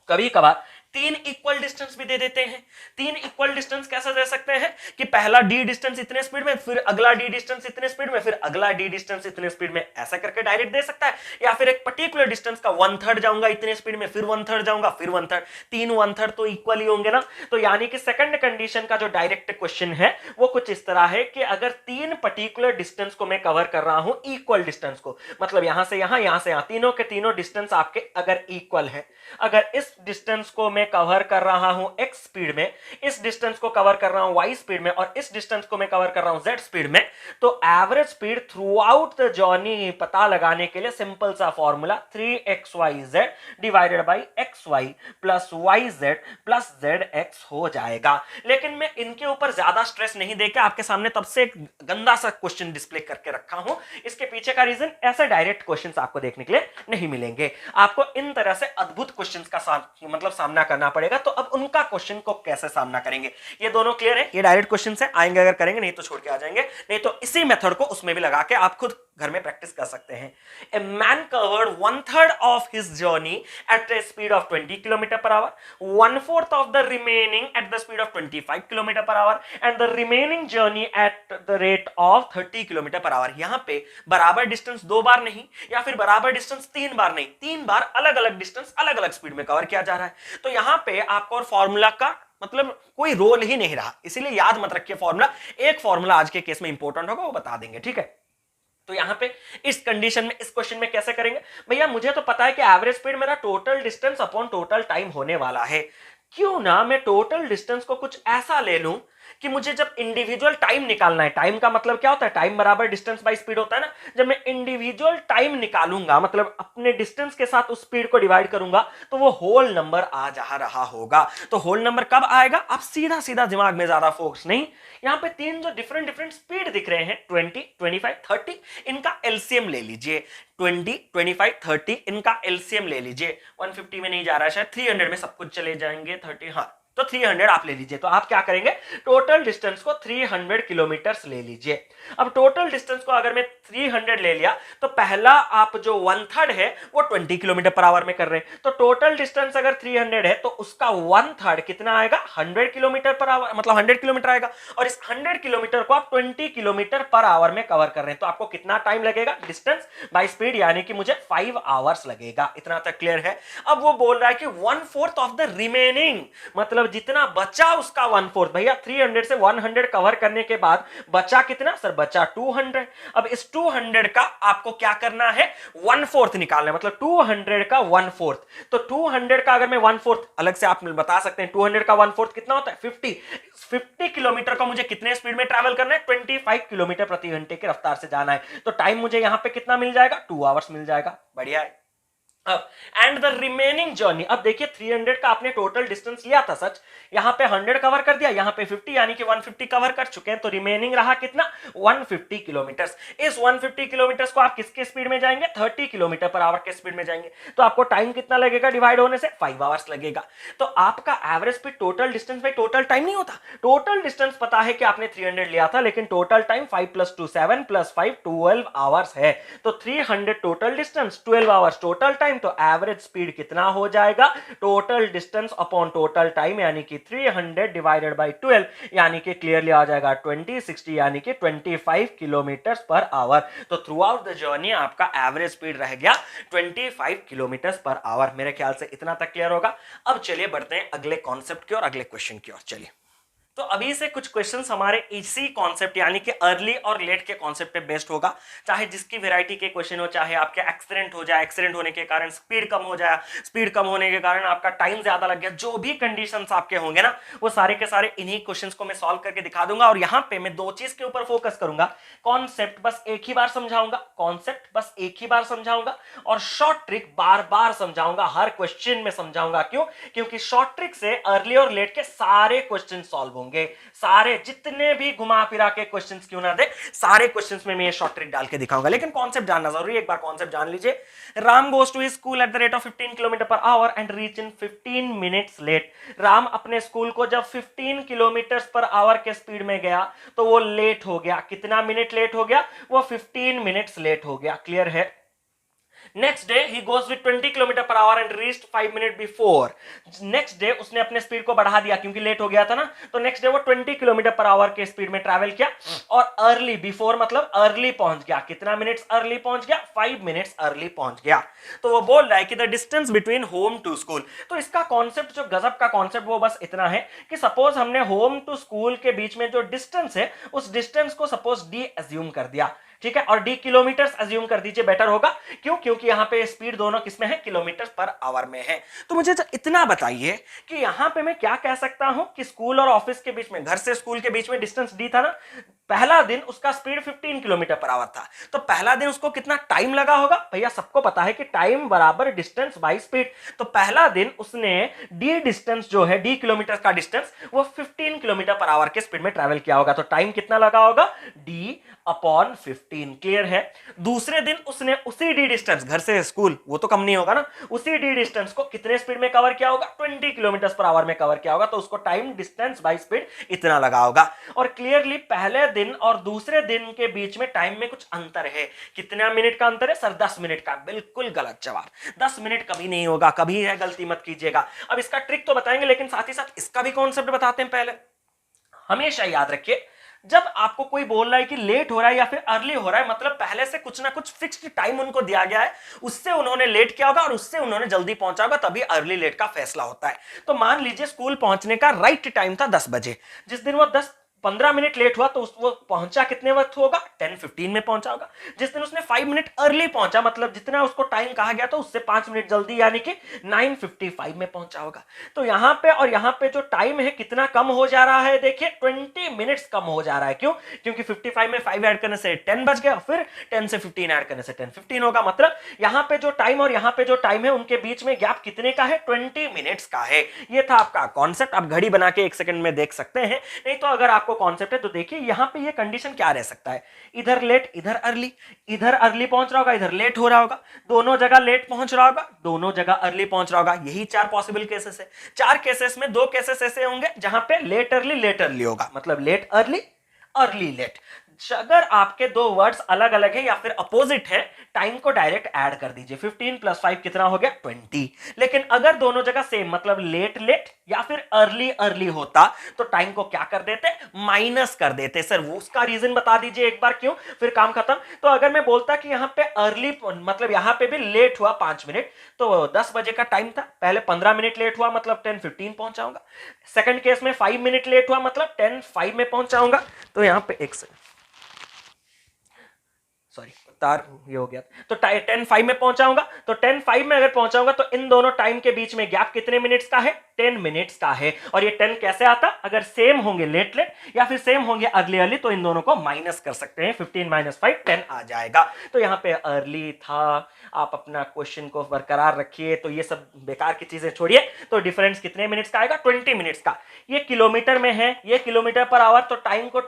कभी कभार तीन इक्वल डिस्टेंस भी दे देते हैं। तीन इक्वल डिस्टेंस कैसे दे सकते हैं कि पहला डी डिस्टेंस इतने स्पीड में, फिर अगला डी डिस्टेंस इतने स्पीड में, फिर अगला डी डिस्टेंस इतने स्पीड में, ऐसा करके डायरेक्ट दे सकता है। या फिर एक पर्टिकुलर डिस्टेंस का 1/3 जाऊंगा इतने स्पीड में, फिर 1/3 जाऊंगा, फिर 1/3, तीन 1/3 तो इक्वल ही होंगे ना। तो यानी कि सेकंड कंडीशन का जो डायरेक्ट क्वेश्चन है वो कुछ इस तरह है कि अगर तीन पर्टिकुलर डिस्टेंस को मैं कवर कर रहा हूं, इक्वल डिस्टेंस को, मतलब यहां से यहां से यहां, तीनों के तीनों डिस्टेंस आपके अगर इक्वल है, अगर इस डिस्टेंस को मैं कवर कर रहा हूं x स्पीड में, इस डिस्टेंस को कवर कर रहा हूं y स्पीड में, और इस डिस्टेंस को मैं कवर कर रहा हूं z स्पीड में, तो average speed throughout the journey पता लगाने के लिए सिंपल सा formula 3xyz divided by xy plus yz plus zx हो जाएगा। लेकिन मैं इनके ऊपर ज्यादा स्ट्रेस नहीं देकर आपके सामने तब से एक गंदा सा क्वेश्चन डिस्प्ले करके रखा हूं। इसके पीछे का रीजन, ऐसे डायरेक्ट क्वेश्चंस आपको देखने के लिए नहीं मिलेंगे, आपको इन तरह से अद्भुत क्वेश्चंस का मतलब सामना करना पड़ेगा। तो अब उनका क्वेश्चन को कैसे सामना करेंगे, ये दोनों क्लियर है, ये डायरेक्ट क्वेश्चंस है, आएंगे अगर करेंगे, नहीं तो छोड़ के आ जाएंगे। नहीं तो इसी मेथड को उसमें भी लगा के आप खुद घर में प्रैक्टिस कर सकते हैं। A man covered 1/3 of his journey at the speed of 20 kilometre per our, 1/4 of the remaining at the speed of 25 kilometre per hour, and the remaining journey at the rate of 30 kilometre per our. यहां पे बराबर distance दो बार नहीं, या फिर बराबर distance तीन बार नहीं, तीन बार अलग अलग डिस्टेंस अलग अलग स्पीड में कवर किया जा रहा है। तो यहां पे आपको और फॉर्मूला का मतलब कोई रोल ही नहीं रहा, इसीलिए याद मत रखिए फॉर्मूला। एक फॉर्मूला आज के केस में इंपॉर्टेंट होगा, वो बता देंगे, ठीक है। तो यहां पे इस कंडीशन में, इस क्वेश्चन में कैसे करेंगे भैया, मुझे तो पता है कि एवरेज स्पीड मेरा total distance upon total time होने वाला है, क्यों ना मैं टोटल डिस्टेंस को कुछ ऐसा ले लूं कि मुझे जब इंडिविजुअल टाइम निकालना है, टाइम का मतलब क्या होता है, टाइम बराबर डिस्टेंस बाय स्पीड होता है ना, जब मैं इंडिविजुअल टाइम निकालूंगा, मतलब अपने डिस्टेंस के साथ उस स्पीड को डिवाइड करूंगा, तो वो होल नंबर आ जा रहा होगा। तो होल नंबर कब आएगा, आप सीधा सीधा दिमाग में ज्यादा फोकस नहीं, यहां पे तीन जो डिफरेंट डिफरेंट स्पीड दिख रहे हैं 20, 25, 30, इनका एलसीएम ले लीजिए। 20, 25, 30 इनका एलसीएम ले लीजिए। 150 में नहीं जा रहा है, शायद 300 में सब कुछ चले जाएंगे, 30, हाँ तो 300 आप ले लीजिए। तो आप क्या करेंगे, टोटल डिस्टेंस को 300 किलोमीटर्स ले लीजिए। अब टोटल डिस्टेंस को अगर मैं 300 ले लिया, तो पहला आप जो 1/3 है वो 20 किलोमीटर पर आवर में कर रहे हैं, तो टोटल डिस्टेंस अगर 300 है तो उसका 1/3 कितना आएगा, 100 किलोमीटर पर आवर, मतलब 100 किलोमीटर आएगा। और इस 100 किलोमीटर को आप 20 किलोमीटर पर आवर में कवर कर रहे हैं, तो आपको कितना टाइम लगेगा, डिस्टेंस बाय स्पीड, यानी कि मुझे 5 आवर्स लगेगा। इतना तक क्लियर है। अब वो बोल रहा है कि 1/4 ऑफ द रिमेनिंग, मतलब जितना बचा उसका 1/4। भैया 300 से 100 कवर करने के बाद बचा कितना सर, बचा 200। अब इस 200 का आपको क्या करना है, 1/4 निकालना है, मतलब 200 का 1/4। तो 200 का अगर मैं 1/4 अलग से आप बता सकते हैं, 200 का 1/4 कितना होता है, 50 किलोमीटर का मुझे कितने स्पीड में ट्रैवल करना है, 25 किलोमीटर प्रति घंटे की रफ्तार से जाना है। तो टाइम मुझे यहां पे कितना मिल जाएगा, 2 आवर्स मिल जाएगा। बढ़िया है। अब एंड द रिमेनिंग जर्नी, अब देखिए 300 का आपने टोटल डिस्टेंस लिया था सच, यहां पे 100 कवर कर दिया, यहां पे 50 यानी कि 150 कवर कर चुके हैं, तो रिमेनिंग रहा कितना, 150 किलोमीटर। इस 150 किलोमीटर को आप किसके स्पीड में जाएंगे, 30 किलोमीटर पर आवर के स्पीड में जाएंगे। तो आपको टाइम कितना लगेगा डिवाइड होने से, 5 आवर्स लगेगा। तो आपका average speed total distance by total time नहीं होता, टोटल डिस्टेंस पता है कि आपने 300 लिया था, लेकिन टोटल टाइम 5 + 2 7 + 5 12 आवर्स है। तो 300 total distance, 12 hours total time, तो एवरेज स्पीड कितना हो जाएगा, total distance upon total time, यानी कि 300 डिवाइडेड बाय 12, यानी कि क्लियरली आ जाएगा 20/60, यानी कि 25 किलोमीटर पर आवर। तो थ्रू आउट द जर्नी आपका एवरेज स्पीड रह गया 25 किलोमीटर पर आवर। मेरे ख्याल से इतना तक क्लियर होगा। अब चलिए बढ़ते हैं अगले कॉन्सेप्ट की और अगले क्वेश्चन की ओर। चलिए, तो अभी से कुछ क्वेश्चंस हमारे इसी कॉन्सेप्ट यानी कि अर्ली और लेट के कॉन्सेप्ट पे बेस्ड होगा, चाहे जिसकी वैरायटी के क्वेश्चन हो, चाहे आपके एक्सीडेंट हो जाए, एक्सीडेंट होने के कारण स्पीड कम हो जाए, स्पीड कम होने के कारण आपका टाइम ज्यादा लग गया, जो भी कंडीशंस आपके होंगे ना वो सारे के सारे इन्हीं क्वेश्चंस को मैं सॉल्व करके दिखा दूंगा। और यहां पे मैं दो चीज के ऊपर फोकस करूंगा, कॉन्सेप्ट बस एक ही बार समझाऊंगा, कॉन्सेप्ट बस एक ही बार समझाऊंगा, और शॉर्ट ट्रिक बार बार समझाऊंगा, हर क्वेश्चन में समझाऊंगा। क्यों? क्योंकि शॉर्ट ट्रिक से अर्ली और लेट के सारे क्वेश्चन सॉल्व होंगे, सारे जितने भी घुमा फिरा के क्वेश्चंस क्यों ना दे, सारे क्वेश्चंस में मैं ये शॉर्ट ट्रिक डाल के दिखाऊंगा। लेकिन कॉन्सेप्ट जानना जरूरी है, एक बार कॉन्सेप्ट जान लीजिए। Ram goes to his school at the rate of 15 kilometre per hour and reach in 15 minutes late. Ram अपने स्कूल को जब 15 किलोमीटर पर आवर के स्पीड में गया तो वो लेट हो गया। कितना मिनट लेट हो गया? वो 15 मिनट्स लेट हो गया। क्लियर है? Next day he goes with 20 kilometre per hour and reached 5 minute before. Next day उसने अपने स्पीड को बढ़ा दिया क्योंकि लेट हो गया था ना, तो नेक्स्ट डे वो 20 किलोमीटर पर आवर के स्पीड में ट्रैवल किया और अर्ली, बिफोर मतलब अर्ली पहुंच गया। कितना मिनट्स अर्ली पहुंच गया? 5 मिनट्स अर्ली पहुंच गया। तो वो बोल रहा है कि the distance between home to school. तो इसका कॉन्सेप्ट, जो गजब का कॉन्सेप्ट, वो बस इतना है कि सपोज हमने होम टू स्कूल के बीच में जो डिस्टेंस है उस डिस्टेंस को सपोज डी एज्यूम कर दिया, ठीक है, और डी किलोमीटर्स अज्यूम कर दीजिए, बेटर होगा। क्यों? क्योंकि यहां पे स्पीड दोनों किसमें है? किलोमीटर्स पर आवर में है। तो मुझे इतना बताइए कि यहां पे मैं क्या कह सकता हूं कि स्कूल और ऑफिस के बीच में, घर से स्कूल के बीच में डिस्टेंस डी था ना, पहला दिन उसका स्पीड 15 किलोमीटर पर आवर था, तो पहला दिन उसको कितना टाइम लगा होगा? भैया सबको पता है कि टाइम बराबर डिस्टेंस बाई स्पीड। तो पहला दिन उसने डी डिस्टेंस जो है, डी किलोमीटर का डिस्टेंस, वो 15 किलोमीटर पर आवर के स्पीड में ट्रैवल किया होगा। तो टाइम कितना लगा होगा? D upon 15। क्लियर है? दूसरे दिन उसने उसी डी डिस्टेंस, घर से स्कूल, वो तो कम नहीं होगा ना, उसी डी डिस्टेंस को कितने स्पीड में कवर किया होगा? 20 किलोमीटर पर आवर में कवर किया होगा। तो उसको टाइम डिस्टेंस बाई स्पीड इतना लगा होगा। और क्लियरली पहले दिन और दूसरे दिन के बीच में टाइम में कुछ अंतर है। कितना मिनट का अंतर है सर? 10 मिनट का। बिल्कुल गलत जवाब। 10 मिनट कभी नहीं होगा, कभी है, गलती मत कीजिएगा। अब इसका ट्रिक तो बताएंगे, लेकिन साथ ही साथ इसका भी कॉन्सेप्ट बताते हैं। पहले हमेशा याद रखिए, जब आपको कोई बोल रहा है कि लेट हो रहा है या फिर अर्ली हो रहा है, मतलब पहले से कुछ ना कुछ फिक्स्ड टाइम उनको दिया गया है, उससे उन्होंने लेट किया होगा और उससे उन्होंने जल्दी पहुंचा होगा, तभी अर्ली लेट का फैसला होता है। तो मान लीजिए स्कूल पहुंचने का राइट टाइम था 10 बजे। जिस दिन वो 15 मिनट लेट हुआ तो वो पहुंचा कितने वक्त होगा? 10:15 में पहुंचा होगा। जिस दिन उसने 5 मिनट अर्ली पहुंचा, मतलब जितना उसको टाइम कहा गया था उससे 5 मिनट जल्दी, यानी कि 9:55 में पहुंचा होगा। तो यहां पे और यहां पे जो टाइम है कितना कम हो जा रहा है? देखिए 20 मिनट्स कम हो जा रहा है। क्यों? क्योंकि 55 में 5 ऐड करने से 10 बच गया, फिर 10 से 15 ऐड करने से 10:15 होगा। मतलब यहां पे जो टाइम और यहां पे जो टाइम है उनके बीच में गैप कितने का है? 20 मिनट्स का है। ये था आपका कॉन्सेप्ट। आप घड़ी बना के 1 सेकंड में देख सकते हैं, नहीं तो अगर आपको कॉन्सेप्ट है तो देखिए यहां पे ये कंडीशन क्या रह सकता है? इधर लेट, इधर अर्ली। इधर अर्ली पहुंच रहा होगा, इधर लेट हो रहा होगा। दोनों जगह लेट पहुंच रहा होगा, दोनों जगह अर्ली पहुंच रहा होगा। यही 4 पॉसिबल केसेस है। 4 केसेस में 2 केसेस ऐसे होंगे जहां पे लेट अर्ली होगा, मतलब लेट अर्ली, अर्ली लेट। अगर आपके दो वर्ड्स अलग अलग है या फिर अपोजिट है, टाइम को डायरेक्ट ऐड कर दीजिए। 15 + 5 कितना हो गया? 20। लेकिन अगर दोनों जगह सेम, मतलब लेट लेट या फिर अर्ली अर्ली होता, तो टाइम को क्या कर देते? माइनस कर देते। सर वो उसका रीजन बता दीजिए एक बार, क्यों? फिर काम खत्म। तो अगर मैं बोलता कि यहां पे अर्ली, मतलब यहां पे भी लेट हुआ 5 मिनट, तो 10 बजे का टाइम था, पहले 15 मिनट लेट हुआ, मतलब 10:15 पहुंचाऊंगा। सेकंड केस में 5 मिनट लेट हुआ, मतलब 10:05 में पहुंचाऊंगा। तो यहां पे एक सेकंड, सॉरी तार ये हो गया, तो 10:05 में पहुंचाऊंगा। तो 10:05 में अगर पहुंचाऊंगा तो इन दोनों टाइम के बीच में गैप कितने मिनट्स का है? 10 मिनट्स का है। और ये 10 कैसे आता? अगर सेम होंगे लेट लेट या फिर सेम होंगे अर्ली अर्ली, तो इन दोनों को माइनस कर सकते हैं। 15 - 5 10 आ जाएगा। तो यहां पे अर्ली था। आप अपना क्वेश्चन को बरकरार रखिए, तो ये सब बेकार की चीजें छोड़िए। तो डिफरेंस कितने मिनट्स का आएगा? 20 मिनट्स का। ये किलोमीटर में है, ये किलोमीटर पर आवर, तो टाइम को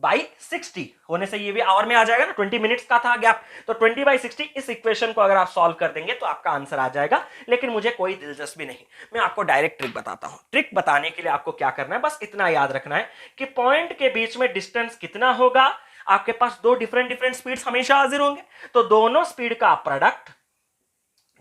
20/60 होने से ये भी आवर में आ जाएगा ना, 20 मिनट्स का था गैप, तो 20/60। इस इक्वेशन को अगर आप सॉल्व कर देंगे तो आपका आंसर आ जाएगा। लेकिन मुझे कोई दिलचस्पी नहीं, मैं आपको डायरेक्ट ट्रिक बताता हूं। ट्रिक बताने के लिए आपको क्या करना है, बस इतना याद रखना है कि पॉइंट के बीच में डिस्टेंस कितना होगा। आपके पास दो डिफरेंट स्पीड्स हमेशा हाजिर होंगे, तो दोनों स्पीड का प्रोडक्ट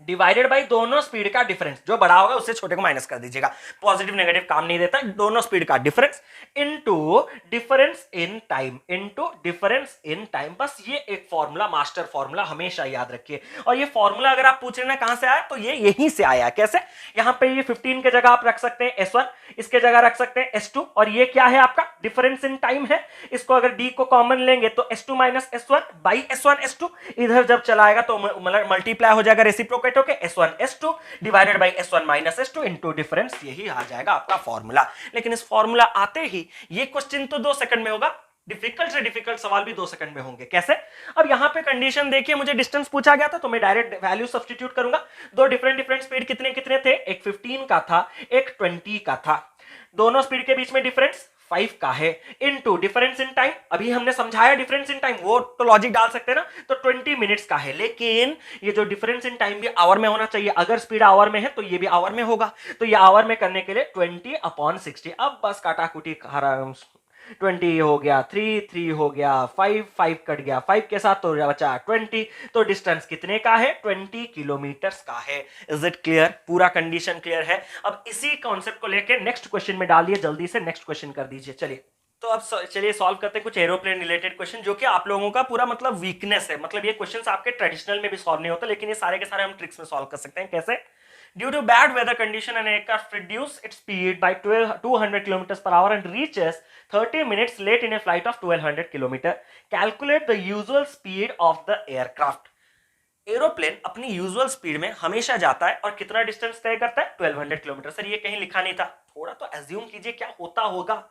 डिवाइडेड बाई दोनों स्पीड का डिफरेंस, जो बड़ा होगा उससे छोटे को माइनस कर दीजिएगा, पॉजिटिव नेगेटिव काम नहीं देता, दोनों स्पीड का difference into difference in time, into difference in time. बस ये एक फॉर्मूला, मास्टर फॉर्मूला हमेशा याद रखिए। और ये फॉर्मूला अगर आप पूछ रहे हैं कहां से आया, तो ये यहीं से आया। कैसे? यहां पे ये 15 के जगह आप रख सकते हैं S1, इसके जगह रख सकते हैं S2, और ये क्या है आपका डिफरेंस इन टाइम है। इसको अगर D को कॉमन लेंगे तो S2 minus S1 by S1 S2, इधर जब चलाएगा तो मल्टीप्लाई हो जाएगा रेसिप्रोकेट होके S1 S2 divided by S1 minus S2 into difference, यही आ जाएगा आपका फॉर्मूला। लेकिन इस फॉर्मूला आते ही ये क्वेश्चन तो 2 सेकंड में होगा, डिफिकल्ट से डिफिकल्ट सवाल भी 2 सेकंड में होंगे। कैसे? अब यहां पे कंडीशन देखिए, मुझे डिस्टेंस पूछा गया था तो मैं डायरेक्ट वैल्यू सब्स्टिट्यूट करूंगा। दो डिफरेंट स्पीड कितने कितने थे, एक 15 का था, एक 20 का था। दोनों स्पीड के बीच में डिफरेंस 5 का है, इनटू डिफरेंस इन टाइम, अभी हमने समझाया डिफरेंस इन टाइम, वो तो लॉजिक डाल सकते हैं ना, तो 20 मिनट्स का है। लेकिन ये जो डिफरेंस इन टाइम भी आवर में होना चाहिए, अगर स्पीड आवर में है तो ये भी आवर में होगा, तो ये आवर में करने के लिए 20/60। अब बस काटाकुटी 20 हो गया, 3 हो गया, 5 कट गया, 5 के साथ तो बचा 20, तो डिस्टेंस कितने का है, 20 किलोमीटर का है। Is it clear? पूरा कंडीशन क्लियर है। अब इसी कॉन्सेप्ट को लेकर नेक्स्ट क्वेश्चन में डालिए, जल्दी से नेक्स्ट क्वेश्चन कर दीजिए। चलिए, तो अब चलिए सॉल्व करते हैं कुछ एरोप्लेन रिलेटेड क्वेश्चन, जो कि आप लोगों का पूरा मतलब वीकनेस है। मतलब ये क्वेश्चंस आपके ट्रेडिशनल में भी सॉल्व नहीं होते, लेकिन ये सारे के सारे हम ट्रिक्स में सॉल्व कर सकते हैं। कैसे? Due to bad weather condition, an aircraft reduces its speed by 200 km per hour and reaches 30 minutes late in a flight of 1200 km. Calculate the usual speed of the aircraft. Aeroplane अपनी usual speed में हमेशा जाता है और कितना distance तय करता है, 1200 किलोमीटर। सर ये कहीं लिखा नहीं था, थोड़ा तो एज्यूम कीजिए क्या होता होगा।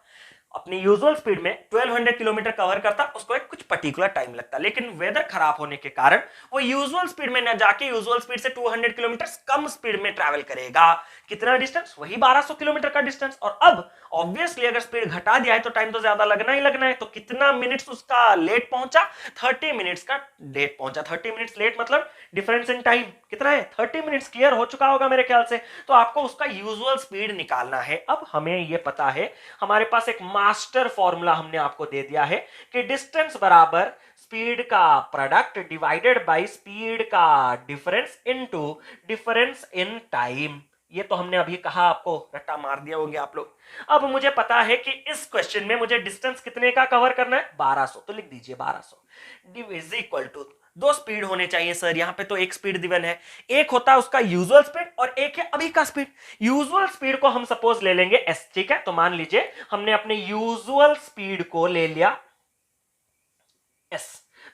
अपनी यूजुअल स्पीड में 1200 किलोमीटर कवर करता, उसको एक कुछ पर्टिकुलर टाइम लगता, लेकिन वेदर खराब होने के कारण वो यूजुअल स्पीड में न जाके यूजुअल स्पीड से 200 किलोमीटर कम स्पीड में ट्रैवल करेगा। कितना डिस्टेंस? वही 1200 किलोमीटर का डिस्टेंस। और अब ऑब्वियसली अगर स्पीड घटा दिया है तो टाइम तो ज्यादा लगना ही लगना है। तो कितना मिनट्स उसका लेट पहुंचा, 30 मिनट्स का लेट पहुंचा। 30 मिनट्स लेट मतलब डिफरेंस इन टाइम कितना है, 30 मिनट्स। क्लियर हो चुका होगा मेरे ख्याल से। तो आपको उसका यूजुअल स्पीड निकालना है। अब हमें ये पता है, हमारे पास एक मास्टर फॉर्मूला हमने आपको दे दिया है कि डिस्टेंस बराबर स्पीड का प्रोडक्ट डिवाइडेड बाय स्पीड का difference into difference in time. ये तो हमने अभी कहा, आपको रट्टा मार दिया होंगे आप लोग। अब मुझे पता है कि इस क्वेश्चन में मुझे डिस्टेंस कितने का कवर करना है, 1200, तो लिख दीजिए 1200 इज इक्वल टू, दो स्पीड होने चाहिए सर, यहां पे तो एक स्पीड गिवन है। एक होता है उसका यूजुअल स्पीड और एक है अभी का स्पीड। यूजुअल स्पीड को हम सपोज ले लेंगे s, ठीक है। तो मान लीजिए हमने अपने यूजुअल स्पीड को ले लिया s।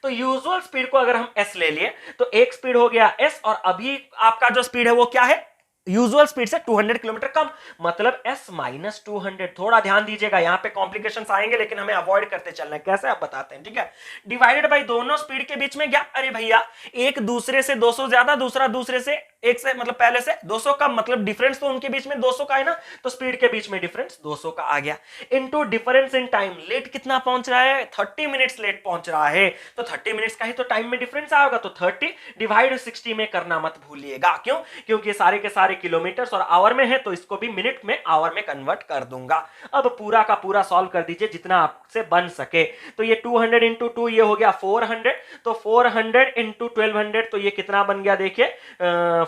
तो यूजुअल स्पीड को अगर हम s ले लिए तो एक स्पीड हो गया s, और अभी आपका जो स्पीड है वो क्या है, यूजुअल स्पीड से 200 किलोमीटर कम, मतलब s माइनस 200। थोड़ा ध्यान दीजिएगा, यहां पे कॉम्प्लिकेशंस आएंगे लेकिन हमें अवॉइड करते चलना है। कैसे आप बताते हैं, ठीक है। डिवाइडेड बाय दोनों स्पीड के बीच में गैप। अरे भैया, एक दूसरे से 200 ज्यादा, दूसरा दूसरे से एक से मतलब पहले से 200 कम, मतलब डिफरेंस तो उनके बीच में 200 का है ना, तो स्पीड के बीच में डिफरेंस 200 का आ गया। Into difference in time, late कितना पहुंच रहा है, 30 मिनट्स लेट पहुंच रहा है, तो 30 मिनट्स का ही तो टाइम में डिफरेंस आएगा, तो 30 डिवाइड 60 में करना मत भूलिएगा। क्यों? क्योंकि सारे के सारे किलोमीटर्स और आवर में है, तो इसको भी मिनट में आवर में कन्वर्ट कर दूंगा। अब पूरा का पूरा सॉल्व कर दीजिए जितना आपसे बन सके। तो ये 200 इंटू 2 ये हो गया 400, तो 400 इंटू 1200 तो ये कितना बन गया देखिए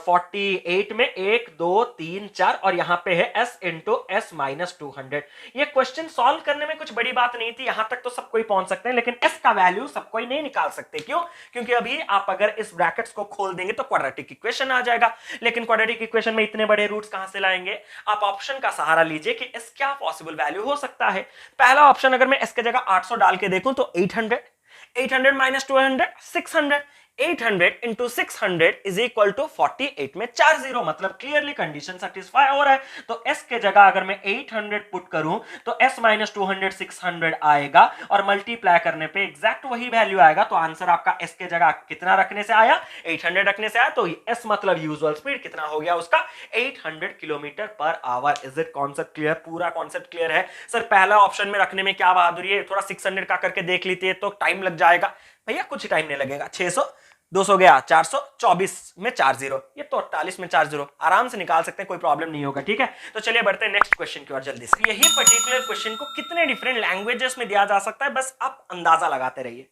48 में 1 2 3 4, और यहां पे है s इंटू s माइनस 200। ये क्वेश्चन सॉल्व करने में कुछ बड़ी बात नहीं थी, यहां तक तो सब कोई पहुंच सकते हैं, लेकिन s का वैल्यू सब कोई नहीं निकाल सकते। क्यों? क्योंकि अभी आप अगर इस ब्रैकेट्स को खोल देंगे तो क्वाड्रेटिक इक्वेशन आ जाएगा, लेकिन क्वाड्रेटिक इक्वेशन में इतने बड़े रूट्स कहां से लाएंगे। आप ऑप्शन का सहारा लीजिए कि s क्या पॉसिबल वैल्यू हो सकता है। पहला ऑप्शन, अगर मैं s के जगह 800 डाल के देखूं तो 800 minus 200 600, 800 into 600 is equal to 48 में 40, मतलब क्लियरली कंडीशन सेटिस्फाई हो रहा है। तो s के जगह अगर मैं 800 पुट करूं तो s माइनस 200 600 आएगा, और मल्टीप्लाई करने पे एग्जैक्ट वही वैल्यू आएगा। तो आंसर आपका s के जगह कितना रखने से आया, 800 रखने से आया, तो s मतलब यूजुअल स्पीड कितना हो गया उसका, 800 kilometre per our. Is it concept clear? पूरा कॉन्सेप्ट क्लियर है सर। पहला ऑप्शन में रखने में क्या बहादुरी है, थोड़ा 600 का करके देख लीजिए तो टाइम लग जाएगा। भैया कुछ टाइम नहीं लगेगा, 600 200 गया 424 में 40, ये तो 48 में 40 आराम से निकाल सकते हैं, कोई प्रॉब्लम नहीं होगा, ठीक है। तो चलिए बढ़ते हैं नेक्स्ट क्वेश्चन की ओर जल्दी से। यही पर्टिकुलर क्वेश्चन को कितने डिफरेंट लैंग्वेजेस में दिया जा सकता है, बस आप अंदाजा लगाते रहिए।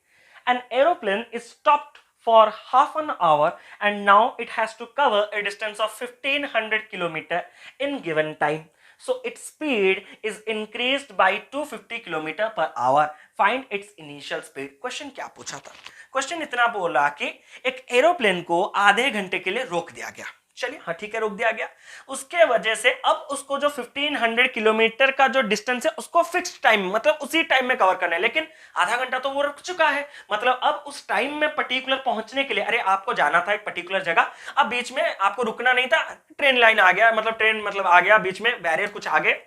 An aeroplane is stopped for half an hour and now it has to cover a distance of 1500 kilometer in given time. So its speed is increased by 250 kilometer per hour. Find its initial speed. Question क्या पूछा था? Question इतना बोला कि एक aeroplane को आधे घंटे के लिए रोक दिया गया। चलिए, हाँ ठीक है, रोक दिया गया। उसके वजह से अब उसको जो 1500 किलोमीटर का जो डिस्टेंस है उसको फिक्स्ड टाइम, मतलब उसी टाइम में कवर करना है, लेकिन आधा घंटा तो वो रुक चुका है। मतलब अब उस टाइम में पर्टिकुलर पहुंचने के लिए, अरे आपको जाना था एक पर्टिकुलर जगह, अब बीच में आपको रुकना नहीं था, ट्रेन लाइन आ गया, मतलब ट्रेन मतलब आ गया बीच में, बैरियर कुछ आगे,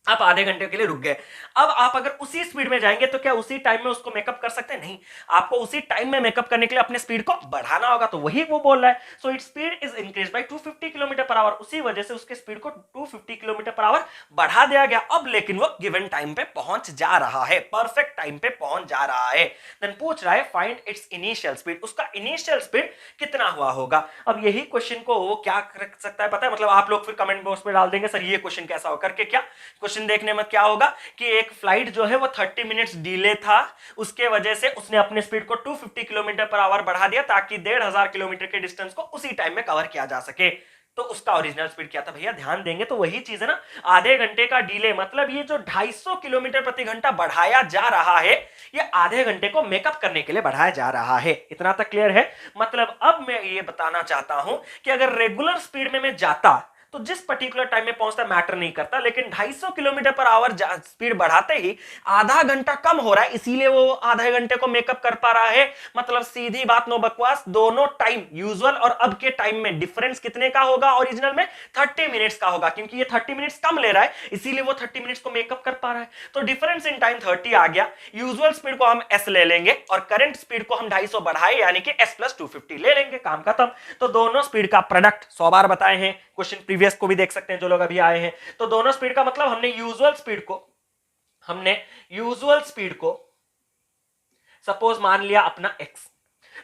आप आधे घंटे के लिए रुक गए। अब आप अगर उसी स्पीड में जाएंगे तो क्या उसी टाइम में उसको मेकअप कर सकते हैं? नहीं, आपको उसी टाइम में मेकअप करने के लिए अपने स्पीड को बढ़ाना होगा। तो वही वो बोल रहा है, so its speed is increase by 250 kilometre per our. उसी वजह से उसके स्पीड को 250 किलोमीटर पर आवर बढ़ा दिया गया। अब लेकिन वो गिवन टाइम पे पहुंच जा रहा है, परफेक्ट टाइम पे पहुंच जा रहा है। देन पूछ रहा है फाइंड इट्स इनिशियल स्पीड, उसका इनिशियल स्पीड कितना हुआ होगा। अब यही क्वेश्चन को वो क्या कर सकता है पता है, मतलब आप लोग फिर कमेंट बॉक्स में डाल देंगे सर ये क्वेश्चन कैसा हो करके। क्या क्वेश्चन देखने में क्या होगा कि एक फ्लाइट जो है वो 30 मिनट्स डिले था, उसके वजह से उसने अपने स्पीड को 250 किलोमीटर पर आवर बढ़ा दिया ताकि 1500 किलोमीटर के डिस्टेंस को उसी टाइम में कवर किया जा सके। तो उसका ओरिजिनल स्पीड क्या था भैया? ध्यान देंगे तो वही चीज है ना, आधे घंटे का डिले, मतलब ये जो 250 किलोमीटर प्रति घंटा बढ़ाया जा रहा है, ये आधे घंटे को मेकअप करने के लिए बढ़ाया जा रहा है। इतना तक क्लियर है? मतलब अब मैं ये बताना चाहता हूं कि अगर रेगुलर स्पीड में मैं जाता तो जिस पर्टिकुलर टाइम में पहुंचता मैटर नहीं करता, लेकिन 250 किलोमीटर पर आवर स्पीड बढ़ाते ही आधा घंटा कम हो रहा है, इसीलिए वो आधे घंटे को मेकअप कर पा रहा है। मतलब सीधी बात, नो बकवास, दोनों टाइम यूजुअल और अब के टाइम में डिफरेंस कितने का होगा? ओरिजिनल में 30 मिनट्स का होगा, क्योंकि ये 30 मिनट्स कम ले रहा है, इसीलिए वो 30 मिनट्स को मेकअप कर पा रहा है। तो डिफरेंस इन टाइम 30 आ गया। यूजुअल स्पीड को हम s ले लेंगे और करंट स्पीड को हम 250 बढ़ाए यानी कि s प्लस 250 ले लेंगे, काम खत्म। तो दोनों स्पीड का प्रोडक्ट 100 बार बताए हैं, क्वेश्चन प्रीवियस को भी देख सकते हैं जो लोग अभी आए हैं। तो दोनों स्पीड का मतलब हमने यूजुअल स्पीड को सपोज मान लिया अपना x,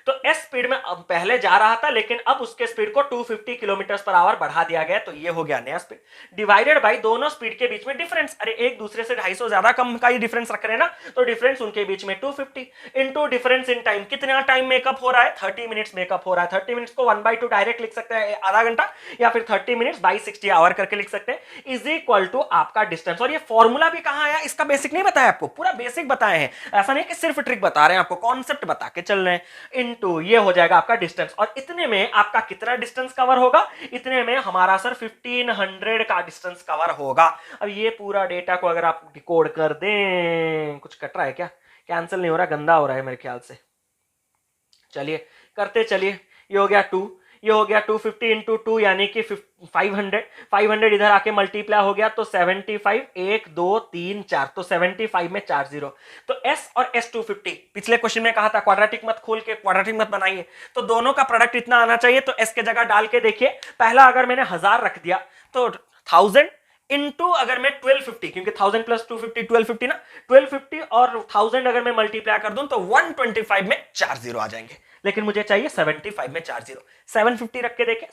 तो s स्पीड में अब पहले जा रहा था, लेकिन अब उसके स्पीड को 250 किलोमीटर पर आवर बढ़ा दिया गया, तो ये हो गया नया स्पीड, डिवाइडेड बाय दोनों स्पीड के बीच में डिफरेंस। अरे एक दूसरे से 250 ज्यादा कम का ही डिफरेंस रख रहे हैं ना, तो डिफरेंस उनके बीच में 250 इनटू डिफरेंस इन टाइम। कितना टाइम मेकअप हो रहा है? 30 मिनट्स मेकअप हो रहा है। 30 मिनट्स को 1/2 डायरेक्ट लिख सकते हैं, आधा घंटा, या फिर 30 मिनट्स बाई 60 आवर करके लिख सकते हैं, इज इक्वल टू आपका डिस्टेंस। और ये फॉर्मूला भी कहां आया, इसका बेसिक नहीं बताया आपको, पूरा बेसिक बताए हैं, ऐसा नहीं कि सिर्फ ट्रिक बता रहे हैं आपको, कॉन्सेप्ट बता के चल रहे हैं। इनटू ये हो जाएगा आपका डिस्टेंस, और इतने में आपका कितना डिस्टेंस कवर होगा? इतने में हमारा सर 1500 का डिस्टेंस कवर होगा। अब ये पूरा डेटा को अगर आप डिकोड कर दें, कुछ कट रहा है क्या? कैंसिल नहीं हो रहा, गंदा हो रहा है मेरे ख्याल से। चलिए करते चलिए, ये हो गया 2, ये हो गया 250 इंटू 2 यानी कि 500 इधर आके मल्टीप्लाई हो गया, तो 75, 1 2 3 4, तो 75 में 4 0। तो s और s 250, पिछले क्वेश्चन में कहा था क्वाड्रेटिक मत खोल के क्वाड्रेटिक मत बनाइए, तो दोनों का प्रोडक्ट इतना आना चाहिए। तो s के जगह डाल के देखिए, पहला अगर मैंने 1000 रख दिया तो 1000 इनटू अगर मैं 1250, क्योंकि 1000 प्लस 250 1250 ना, 1250 और 1000 अगर मैं मल्टीप्लाई कर दूं तो 125 में 4 0 आ जाएंगे, लेकिन मुझे चाहिए 75 में 4 0। 750 रख के देखें,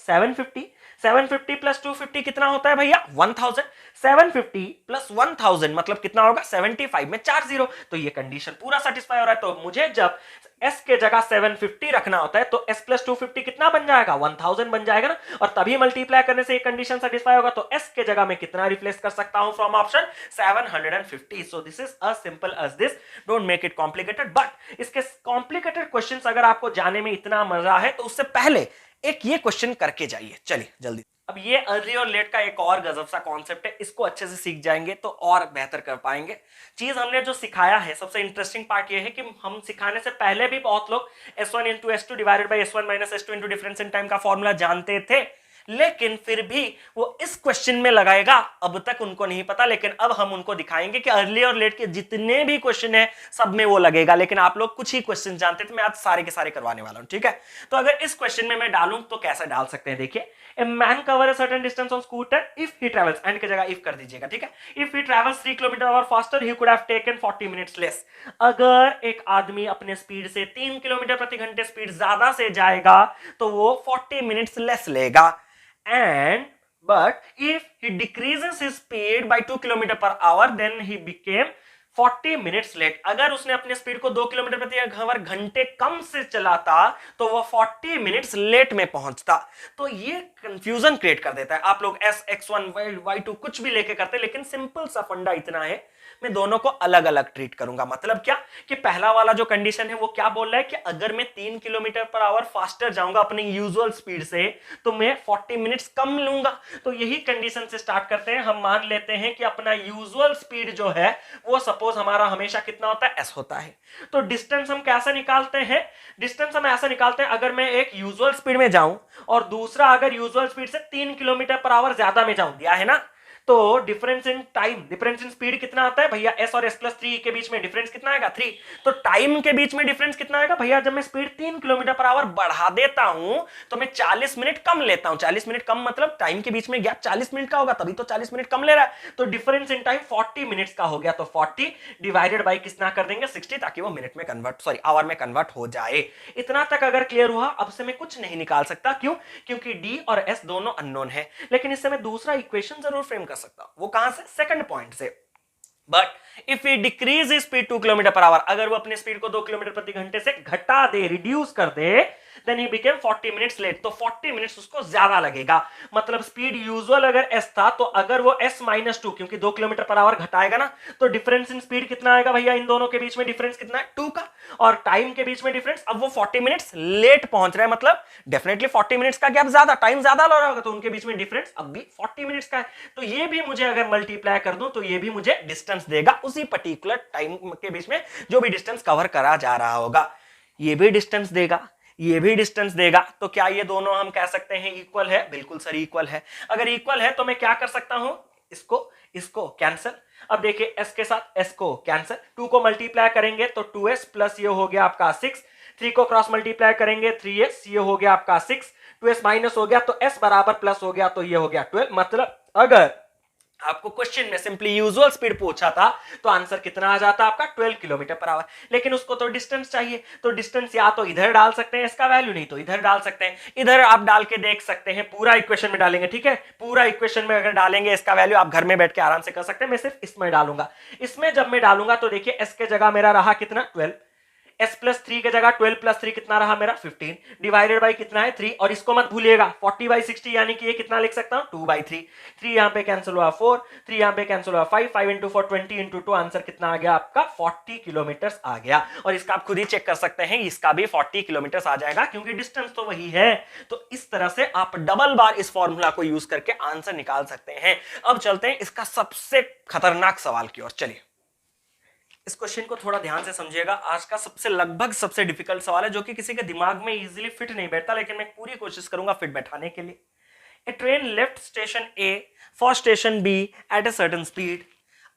750 प्लस 250 कितना होता है भैया? 1000। 750 प्लस 1000 मतलब कितना होगा? 75 में 4 0। तो ये कंडीशन पूरा सेटिस्फाई हो रहा है। तो मुझे जब s के जगह 750 रखना होता है तो s प्लस 250 कितना बन जाएगा? 1000 बन जाएगा ना, और तभी मल्टीप्लाई करने से ये कंडीशन सेटिस्फाई होगा। तो s के जगह मैं कितना रिप्लेस कर सकता हूं from option? 750। So this is a simple as this, don't make it complicated. But इसके कॉम्प्लिकेटेड क्वेश्चंस अगर आपको जाने में इतना मजा है तो उससे पहले एक ये क्वेश्चन करके जाइए। चलिए जल्दी। अब ये अर्ली और लेट का एक और गजब सा कॉन्सेप्ट है, इसको अच्छे से सीख जाएंगे तो और बेहतर कर पाएंगे। चीज हमने जो सिखाया है, सबसे इंटरेस्टिंग पार्ट ये है कि हम सिखाने से पहले भी बहुत लोग s1 into s2 divided by s1 minus s2 into difference in time का फॉर्मूला जानते थे, लेकिन फिर भी वो इस क्वेश्चन में लगाएगा, अब तक उनको नहीं पता। लेकिन अब हम उनको दिखाएंगे कि अर्ली और लेट के जितने भी क्वेश्चन है सब में वो लगेगा, लेकिन आप लोग कुछ ही क्वेश्चन जानते थे, मैं आज सारे के सारे करवाने वाला हूं, ठीक है। तो अगर इस क्वेश्चन में मैं डालूं तो कैसे डाल सकते हैं, देखिए, a man cover a certain distance on scooter if he travels, and की जगह इफ कर दीजिएगा, ठीक है। If he travels 3 kilometre our faster he could have taken 40 minutes less. अगर एक आदमी अपने स्पीड से 3 किलोमीटर प्रति घंटे स्पीड ज्यादा से जाएगा तो वो 40 मिनट्स लेस लेगा। And but if he decreases his speed by 2 km per hour then he became 40 minutes late. अगर उसने अपने स्पीड को 2 किलोमीटर प्रति आवर घंटे कम से चलाता तो वो 40 मिनट्स लेट में पहुंचता। तो ये कंफ्यूजन क्रिएट कर देता है। आप लोग एस x1 y2 कुछ भी लेके करते, लेकिन सिंपल सा फंडा इतना है, मैं दोनों को अलग अलग ट्रीट करूंगा। मतलब क्या कि पहला वाला जो कंडीशन है वो क्या बोल रहा है कि अगर मैं 3 किलोमीटर पर आवर फास्टर जाऊंगा अपनी यूजुअल स्पीड से तो मैं 40 मिनट्स कम लूंगा। तो यही कंडीशन से स्टार्ट करते हैं। हम मान लेते हैं कि अपना यूजुअल स्पीड जो है वो सपोज हमारा हमेशा कितना होता है, एस होता है। तो डिस्टेंस हम कैसे निकालते हैं? डिस्टेंस हम ऐसा निकालते हैं, अगर मैं एक यूजुअल स्पीड में जाऊं और दूसरा अगर यूजुअल स्पीड से 3 किलोमीटर पर आवर ज्यादा में जाऊं, दिया है ना, तो difference in time, difference in speed कितना आता है भैया? एस और एस प्लस 3 के बीच में डिफरेंस कितना आएगा? 3। तो टाइम के बीच में डिफरेंस कितना आएगा भैया? जब मैं स्पीड 3 किलोमीटर पर आवर बढ़ा देता हूं तो मैं 40 मिनट कम लेता हूं। 40 मिनट कम मतलब टाइम के बीच में गैप 40 मिनट का होगा, तभी तो 40 मिनट कम ले रहा है। तो डिफरेंस इन टाइम 40 मिनट्स का हो गया। तो 40 डिवाइडेड बाई कितना कर देंगे? 60, ताकि वो मिनट में कन्वर्ट, सॉरी आवर में कन्वर्ट हो जाए। इतना तक अगर क्लियर हुआ, अब से मैं कुछ नहीं निकाल सकता। क्यों? क्योंकि डी और एस दोनों अननोन है। लेकिन इससे मैं दूसरा इक्वेशन जरूर फ्रेम कर सकता हूं। वो कहां से? सेकंड पॉइंट से। But if we decrease speed 2 kilometre per hour, अगर वो अपने स्पीड को 2 किलोमीटर प्रति घंटे से घटा दे, रिड्यूस कर दे, then he became 40 minutes late. तो 40 मिनट्स उसको ज्यादा लगेगा। मतलब स्पीड यूजुअल अगर एस था, तो अगर वो एस माइनस 2, क्योंकि 2 किलोमीटर पर आवर घटाएगा ना, तो डिफरेंस इन स्पीड कितना आएगा भैया? इन दोनों के बीच में डिफरेंस कितना है? 2 का। और टाइम के बीच में डिफरेंस, अब वो 40 मिनट्स लेट पहुंच रहा है, मतलब डेफिनेटली 40 मिनट्स का गैप ज्यादा, टाइम ज्यादा लग रहा होगा, तो उनके बीच में डिफरेंस अब भी 40 मिनट्स का है। तो ये भी मुझे अगर मल्टीप्लाई कर दूं तो ये भी मुझे डिस्टेंस देगा, उसी पर्टिकुलर टाइम के बीच में जो भी डिस्टेंस कवर करा जा रहा होगा। ये भी डिस्टेंस देगा, ये भी डिस्टेंस देगा। तो क्या ये दोनों हम कह सकते हैं इक्वल है? बिल्कुल सर इक्वल है। अगर इक्वल है तो मैं क्या कर सकता हूं? इसको कैंसिल। अब देखिए s के साथ s को कैंसिल, 2 को मल्टीप्लाई करेंगे तो 2s प्लस ये हो गया आपका 6, 3 को क्रॉस मल्टीप्लाई करेंगे 3s, ये हो गया आपका 6, 2s माइनस हो गया तो s बराबर प्लस हो गया, तो ये हो गया 12। मतलब अगर आपको क्वेश्चन में सिंपली यूजुअल स्पीड पूछा था तो आंसर कितना आ जाता आपका? 12 किलोमीटर पर आवर। लेकिन उसको तो डिस्टेंस चाहिए, तो डिस्टेंस या तो इधर डाल सकते हैं इसका वैल्यू, नहीं तो इधर डाल सकते हैं। इधर आप डाल के देख सकते हैं, पूरा इक्वेशन में डालेंगे, ठीक है? पूरा इक्वेशन में अगर डालेंगे इसका वैल्यू, आप घर में बैठ के आराम से कर सकते हैं। मैं सिर्फ इसमें डालूंगा। इसमें जब मैं डालूंगा तो देखिए एस के जगह मेरा रहा कितना? 12। s प्लस 3 के जगह 12 प्लस 3 कितना रहा मेरा? 15 डिवाइडेड बाई कितना है? 3। और इसको मत भूलिएगा 40 बाई 60, यानी कि ये कितना लिख सकता हूं? 2 बाई 3। 3 यहां पे कैंसिल हुआ 4, 3 यहां पे कैंसिल हुआ 5, 5 इंटू 4 20 इंटू 2, आंसर कितना आ गया आपका? 40 किलोमीटर आ गया। और इसका आप खुद ही चेक कर सकते हैं, इसका भी 40 किलोमीटर आ जाएगा, क्योंकि डिस्टेंस तो वही है। तो इस तरह से आप डबल बार इस फॉर्मूला को यूज करके आंसर निकाल सकते हैं। अब चलते हैं इसका सबसे खतरनाक सवाल की ओर। चलिए इस क्वेश्चन को थोड़ा ध्यान से समझिएगा। आज का लगभग सबसे डिफिकल्ट सवाल है, जो कि किसी के दिमाग में इजीली फिट नहीं बैठता, लेकिन मैं पूरी कोशिश करूंगा फिट बैठाने के लिए। A train left station A for station B at a certain speed.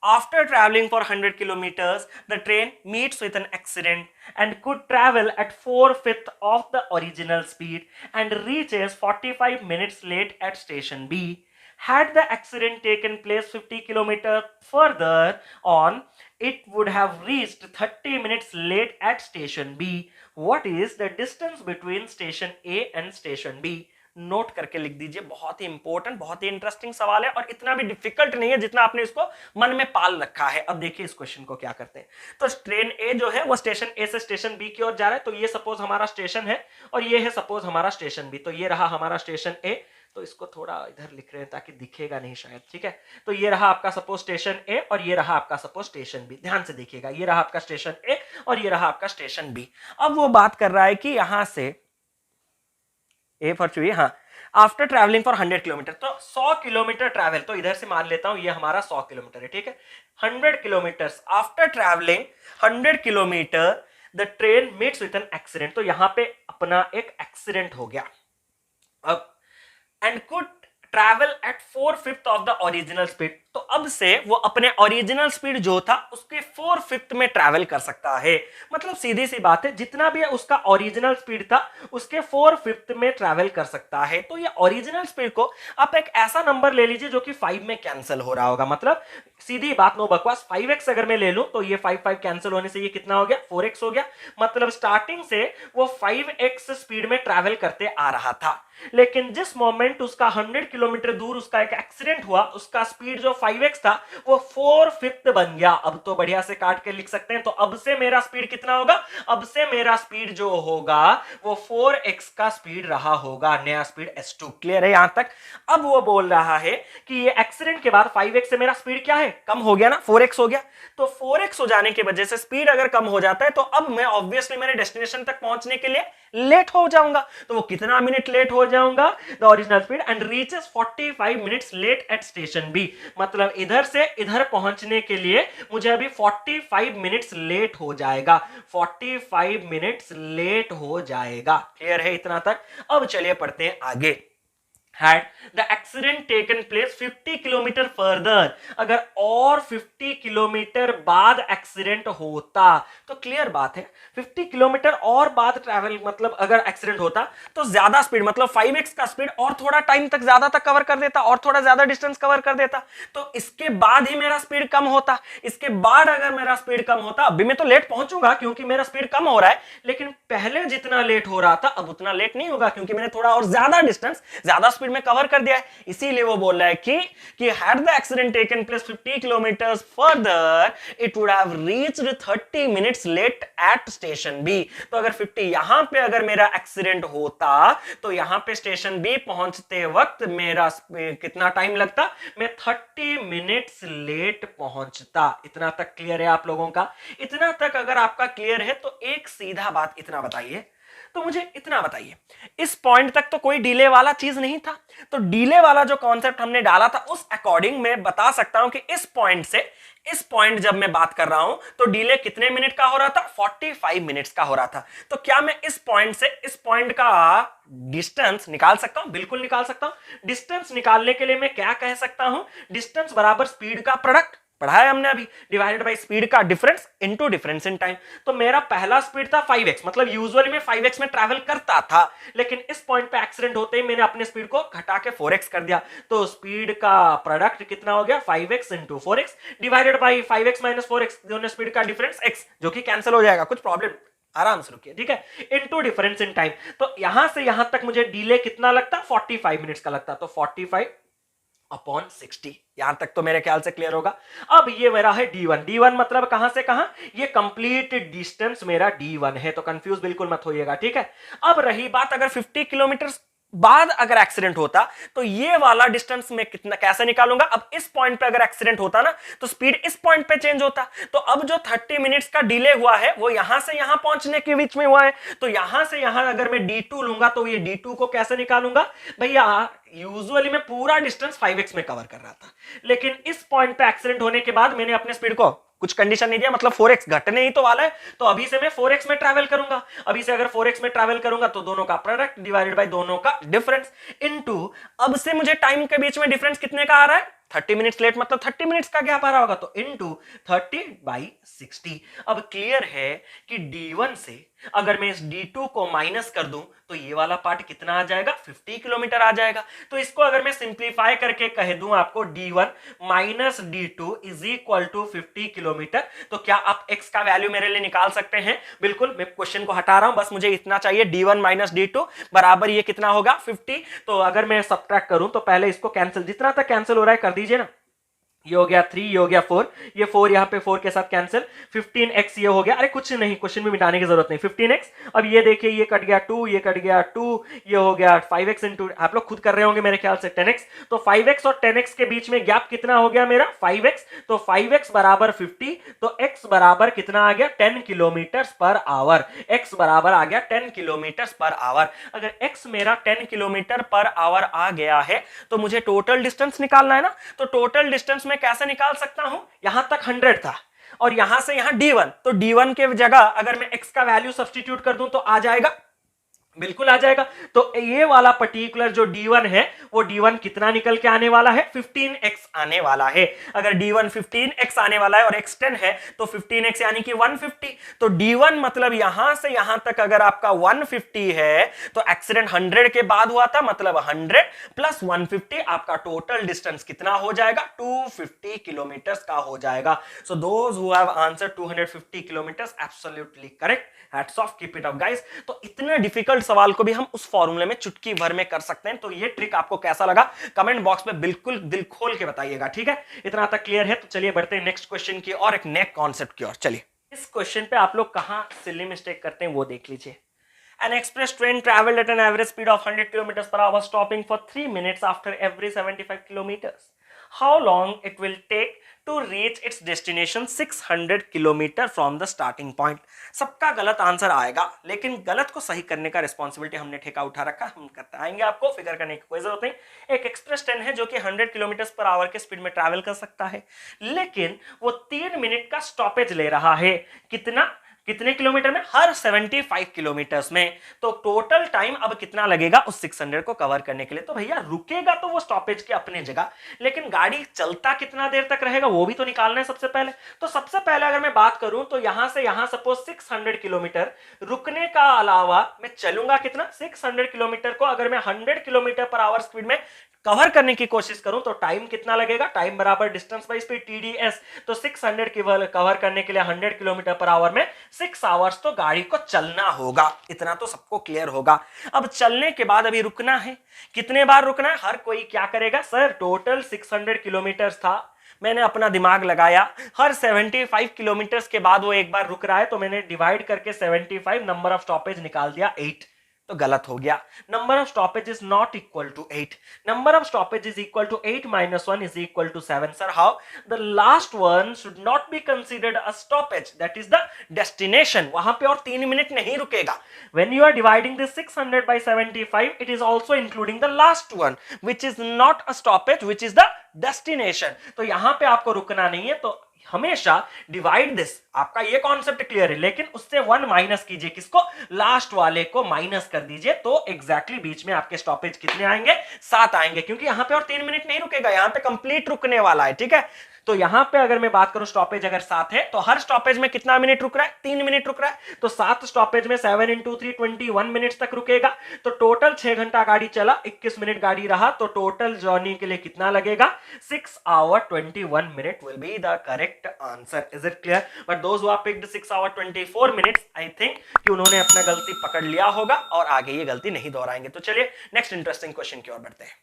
After traveling for 100 kilometers, the train meets with an accident and could travel at 4/5 of the original speed and reaches 45 minutes late at station B. Had the accident taken place 50 kilometers further on, it would have reached 30 minutes late at station B. What is the distance between station A and station B? Note करके लिख दीजिए। बहुत ही important, बहुत ही interesting सवाल है, और इतना भी डिफिकल्ट नहीं है जितना आपने इसको मन में पाल रखा है। अब देखिए इस क्वेश्चन को क्या करते हैं। तो ट्रेन ए जो है वो स्टेशन ए से स्टेशन बी की ओर जा रहा है। तो ये सपोज हमारा स्टेशन है और ये है सपोज हमारा स्टेशन बी। तो ये रहा हमारा स्टेशन ए, तो इसको थोड़ा इधर लिख रहे हैं ताकि दिखेगा नहीं शायद, ठीक है? तो ये रहा आपका सपोज स्टेशन ए और ये रहा आपका सपोज स्टेशन बी। ध्यान से देखिएगा, ये रहा आपका स्टेशन ए और ये रहा आपका स्टेशन बी। अब वो बात कर रहा है कि यहां से ए फॉर चुई, हाँ, आफ्टर ट्रैवलिंग फॉर 100 किलोमीटर, तो 100 किलोमीटर ट्रैवल, तो इधर से मान लेता हूं ये हमारा 100 किलोमीटर है, ठीक है? 100 kilometre after travelling 100 kilometre the train meets with an accident. तो यहां पे अपना एक एक्सीडेंट हो गया। अब and could travel at 4/5 of the original speed, तो अब से वो अपने ओरिजिनल स्पीड जो था उसके 4/5 में ट्रैवल कर सकता है। मतलब सीधी सी बात है, जितना भी उसका ओरिजिनल स्पीड था उसके 4/5 में ट्रैवल कर सकता है। तो ये ओरिजिनल स्पीड को आप एक ऐसा नंबर ले लीजिए जो कि 5 में कैंसिल हो रहा होगा। मतलब सीधी बात, नो बकवास, 5x अगर मैं ले लूं तो ये 5 कैंसिल होने से ये कितना हो गया? 4x हो गया। मतलब स्टार्टिंग से वो 5x स्पीड में ट्रैवल करते आ रहा था, लेकिन जिस मोमेंट उसका 100 किलोमीटर दूर उसका एक एक्सीडेंट हुआ, उसका स्पीड जो 5x था वो 4/5 बन गया। अब तो बढ़िया से काट के लिख सकते हैं। तो अब से मेरा स्पीड कितना होगा? अब से मेरा स्पीड जो होगा वो 4x का स्पीड रहा होगा, नया स्पीड s2। क्लियर है यहां तक? अब वो बोल रहा है कि ये एक्सीडेंट के बाद 5x से मेरा स्पीड क्या है? कम हो गया ना, 4x हो गया। तो 4x हो जाने की वजह से स्पीड अगर कम हो जाता है तो अब मैं ऑब्वियसली मेरे डेस्टिनेशन तक पहुंचने के लिए लेट हो जाऊंगा। तो वो कितना मिनट लेट हो जाऊंगा? The original speed and reaches 45 minutes late at station B. मतलब इधर से इधर पहुंचने के लिए मुझे अभी 45 मिनट्स लेट हो जाएगा, 45 मिनट्स लेट हो जाएगा। क्लियर है इतना तक? अब चलिए पढ़ते हैं आगे। Had the accident taken place 50 kilometre further, अगर और 50 किलोमीटर बाद एक्सीडेंट होता तो क्लियर बात है 50 किलोमीटर और बाद ट्रैवल मतलब अगर एक्सीडेंट होता तो ज्यादा स्पीड मतलब 5x का स्पीड और थोड़ा टाइम तक ज्यादा तक कवर कर देता और थोड़ा ज्यादा डिस्टेंस कवर कर देता। तो इसके बाद ही मेरा स्पीड कम होता। इसके बाद अगर मेरा स्पीड कम होता, अभी मैं तो लेट पहुंचूंगा क्योंकि मेरा स्पीड कम हो रहा है, लेकिन पहले जितना लेट हो रहा था अब उतना लेट नहीं होगा क्योंकि मैंने थोड़ा और ज्यादा डिस्टेंस ज्यादा स्पीड में कवर कर दिया है। इसीलिए वो बोल रहा है कि had the accident taken place 50 kilometers further it would have reached 30 minutes late at station B। तो अगर 50 यहां पे अगर मेरा एक्सीडेंट होता तो यहां पे स्टेशन बी पहुंचते वक्त मेरा कितना टाइम लगता? मैं 30 मिनट्स लेट पहुंचता। इतना तक क्लियर है आप लोगों का? इतना तक अगर आपका क्लियर है तो एक सीधा बात इतना बताइए, तो मुझे इतना बताइए, इस पॉइंट तक तो कोई डिले वाला चीज नहीं था। तो डिले वाला जो कॉन्सेप्ट हमने डाला था उस अकॉर्डिंग मैं बता सकता हूं कि इस पॉइंट से इस पॉइंट जब मैं बात कर रहा हूं तो डिले कितने मिनट का हो रहा था? 45 मिनट्स का हो रहा था। तो क्या मैं इस पॉइंट से इस पॉइंट का डिस्टेंस निकाल सकता हूं? बिल्कुल निकाल सकता हूं। डिस्टेंस निकालने के लिए मैं क्या कह सकता हूं? डिस्टेंस बराबर स्पीड का प्रोडक्ट, पढ़ा है हमने अभी, डिवाइडेड बाय स्पीड का difference into difference in time. तो मेरा पहला स्पीड था 5x, मतलब यूजुअली मैं 5x में ट्रैवल करता था, लेकिन इस पॉइंट पे एक्सीडेंट होते ही मैंने अपने स्पीड को घटा के 4x कर दिया। तो स्पीड का प्रोडक्ट कितना हो गया? 5x into 4x divided by 5x minus 4x, दोनों स्पीड का डिफरेंस x, जो कि कैंसिल हो जाएगा। कुछ प्रॉब्लम? आराम से रुकिए, ठीक है। Into difference in time. तो यहां से यहां तक मुझे डिले कितना लगता? 45 मिनट्स का लगता। तो 45 अपॉन 60। यहां तक तो मेरे ख्याल से क्लियर होगा। अब ये मेरा है D1। D1 मतलब कहां से कहां? ये कंप्लीट डिस्टेंस मेरा D1 है। तो कंफ्यूज बिल्कुल मत होइएगा, ठीक है। अब रही बात अगर 50 किलोमीटर बाद अगर एक्सीडेंट होता तो ये वाला डिस्टेंस में कितना कैसे निकालूंगा? अब इस पॉइंट पे अगर एक्सीडेंट होता ना तो स्पीड इस पॉइंट पे चेंज होता। तो अब जो 30 मिनट्स का डिले हुआ है वो यहां से यहां पहुंचने के बीच में हुआ है। तो यहां से यहां अगर मैं D2 लूंगा तो ये D2 को कैसे निकालूंगा? भैया यूजुअली मैं पूरा डिस्टेंस 5x में कवर कर रहा था, लेकिन इस पॉइंट पे एक्सीडेंट होने के बाद मैंने अपने स्पीड को कुछ कंडीशन नहीं दिया, मतलब 4x घटने ही तो वाला है। तो अभी से मैं 4x में ट्रैवल करूंगा। अभी से अगर 4x में ट्रैवल करूंगा तो दोनों का प्रोडक्ट डिवाइडेड बाय दोनों का डिफरेंस इनटू, अब से मुझे टाइम के बीच में डिफरेंस कितने का आ रहा है? 30 मिनट्स लेट, मतलब 30 मिनट्स का गैप आ रहा होगा। तो इनटू 30/60। अब क्लियर है कि D1 से अगर मैं इस D2 को माइनस कर दूं तो ये वाला पार्ट कितना आ जाएगा? 50 किलोमीटर आ जाएगा। तो इसको अगर मैं सिंप्लीफाई करके कह दूं आपको D1 minus D2 is equal to 50 kilometre, तो क्या आप x का वैल्यू मेरे लिए निकाल सकते हैं? बिल्कुल। मैं क्वेश्चन को हटा रहा हूं, बस मुझे इतना चाहिए। D1 माइनस D2 बराबर ये कितना होगा? 50। तो अगर मैं सब्ट्रैक्ट करूं तो पहले इसको कैंसिल, जितना तक कैंसिल हो रहा है कर दीजिए ना। ये हो गया 3, ये हो गया 4, ये 4 यहाँ पे 4 के साथ कैंसिल, 15x ये हो गया। अरे कुछ नहीं, क्वेश्चन में मिटाने की जरूरत नहीं, 15x। अब ये देखिए ये कट गया 2, ये कट गया 2, ये हो गया 5x इंटू, आप लोग खुद कर रहे होंगे मेरे ख्याल से 10x। तो 5x और 10x के बीच में गैप कितना हो गया मेरा? 5x। तो 5x बराबर 50, तो x बराबर कितना आ गया? 10 किलोमीटर पर आवर। x बराबर आ गया 10 किलोमीटर पर आवर। अगर x मेरा 10 किलोमीटर पर आवर आ गया है तो मुझे टोटल डिस्टेंस निकालना है ना। तो टोटल डिस्टेंस में कैसे निकाल सकता हूं? यहां तक 100 था और यहां से यहां D1, तो D1 के जगह अगर मैं x का वैल्यू सब्स्टिट्यूट कर दूं तो आ जाएगा, बिल्कुल आ जाएगा। तो ये वाला पर्टिकुलर जो D1 है वो D1 कितना निकल के आने वाला है? 15x आने वाला है। अगर D1 15x आने वाला है और x 10 है तो 15x यानी कि 150। तो D1 मतलब यहां से यहां तक अगर आपका 150 है तो एक्सीडेंट 100 के बाद हुआ था, मतलब 100 प्लस 150 आपका टोटल डिस्टेंस कितना हो जाएगा? 250 किलोमीटर का हो जाएगा। So those who have answered 250 kilometre absolutely correct. Hats off, keep it up guys. तो इतने डिफिकल्ट सवाल को भी हम उस फॉर्मूले में चुटकी भर में कर सकते हैं। तो ये ट्रिक आपको कैसा लगा कमेंट बॉक्स में बिल्कुल दिल खोल के बताइएगा, ठीक है। इतना तक क्लियर है तो चलिए बढ़ते हैं नेक्स्ट क्वेश्चन की और एक नए कॉन्सेप्ट की ओर। चलिए इस क्वेश्चन पे आप लोग कहां सिली मिस्टेक करते हैं वो देख लीजिए। An express train traveled at an average speed of 100 kilometers per hour, stopping for 3 minutes after every 75 kilometers. How long it will take to reach its destination 600 kilometer from the starting point? सबका गलत answer आएगा, लेकिन गलत को सही करने का responsibility हमने ठेका उठा रखा, हम बताएंगे आपको, फिगर करने की कोई जरूरत नहीं। एक एक्सप्रेस ट्रेन है जो कि 100 किलोमीटर पर आवर के स्पीड में ट्रैवल कर सकता है, लेकिन वो 3 मिनट का स्टॉपेज ले रहा है। कितने किलोमीटर में? हर 75 किलोमीटर्स में। तो टोटल टाइम अब कितना लगेगा उस 600 को कवर करने के लिए? तो भैया रुकेगा तो वो स्टॉपेज के अपने जगह, लेकिन गाड़ी चलता कितना देर तक रहेगा वो भी तो निकालना है सबसे पहले। तो सबसे पहले अगर मैं बात करूं तो यहां से यहां सपोज 600 किलोमीटर रुकने का अलावा मैं चलूंगा कितना? 600 किलोमीटर को अगर मैं 100 किलोमीटर पर आवर स्पीड में कवर करने की कोशिश करूं तो टाइम कितना लगेगा? टाइम बराबर डिस्टेंस बाय स्पीड TDS। तो 600 की कवर करने के लिए 100 किलोमीटर पर आवर में 6 आवर्स तो गाड़ी को चलना होगा। इतना तो सबको क्लियर होगा। अब चलने के बाद अभी रुकना है, कितने बार रुकना है? हर कोई क्या करेगा सर, टोटल 600 किलोमीटर था, मैंने अपना दिमाग लगाया, हर 75 किलोमीटर के बाद वो एक बार रुक रहा है, तो मैंने डिवाइड करके 75 नंबर ऑफ स्टॉपेज निकाल दिया 8। तो गलत हो गया। Number of stoppage is not equal to 8। Number of stoppage is equal to 8 minus 1 is equal to 7. Sir, how? The last one should not be considered a stoppage. That is the destination. वहां पे और 3 minute नहीं रुकेगा। When you are dividing this 600 by 75, it is also including the last one, which is not a stoppage, which is the destination. तो यहां पे आपको रुकना नहीं है, तो हमेशा डिवाइड दिस। आपका ये कॉन्सेप्ट क्लियर है, लेकिन उससे 1 माइनस कीजिए, किसको? लास्ट वाले को माइनस कर दीजिए। तो एग्जैक्टली बीच में आपके स्टॉपेज कितने आएंगे? 7 आएंगे, क्योंकि यहां पे और 3 मिनट नहीं रुकेगा, यहां पे कंप्लीट रुकने वाला है, ठीक है। तो यहां पे अगर मैं बात करूं स्टॉपेज अगर 7 है तो हर स्टॉपेज में कितना मिनट रुक रहा है? 3 मिनट रुक रहा है। तो 7 स्टॉपेज में 7 × 3 21 मिनट्स तक रुकेगा। तो टोटल 6 घंटा गाड़ी चला, 21 मिनट गाड़ी रहा, तो टोटल जर्नी के लिए कितना लगेगा? 6 hour 21 minute will be the correct answer. Is it clear? But those who have picked 6 hour 24 minutes, I think कि उन्होंने अपना गलती पकड़ लिया होगा और आगे ये गलती नहीं दोहराएंगे। तो चलिए नेक्स्ट इंटरेस्टिंग क्वेश्चन की ओर बढ़ते हैं।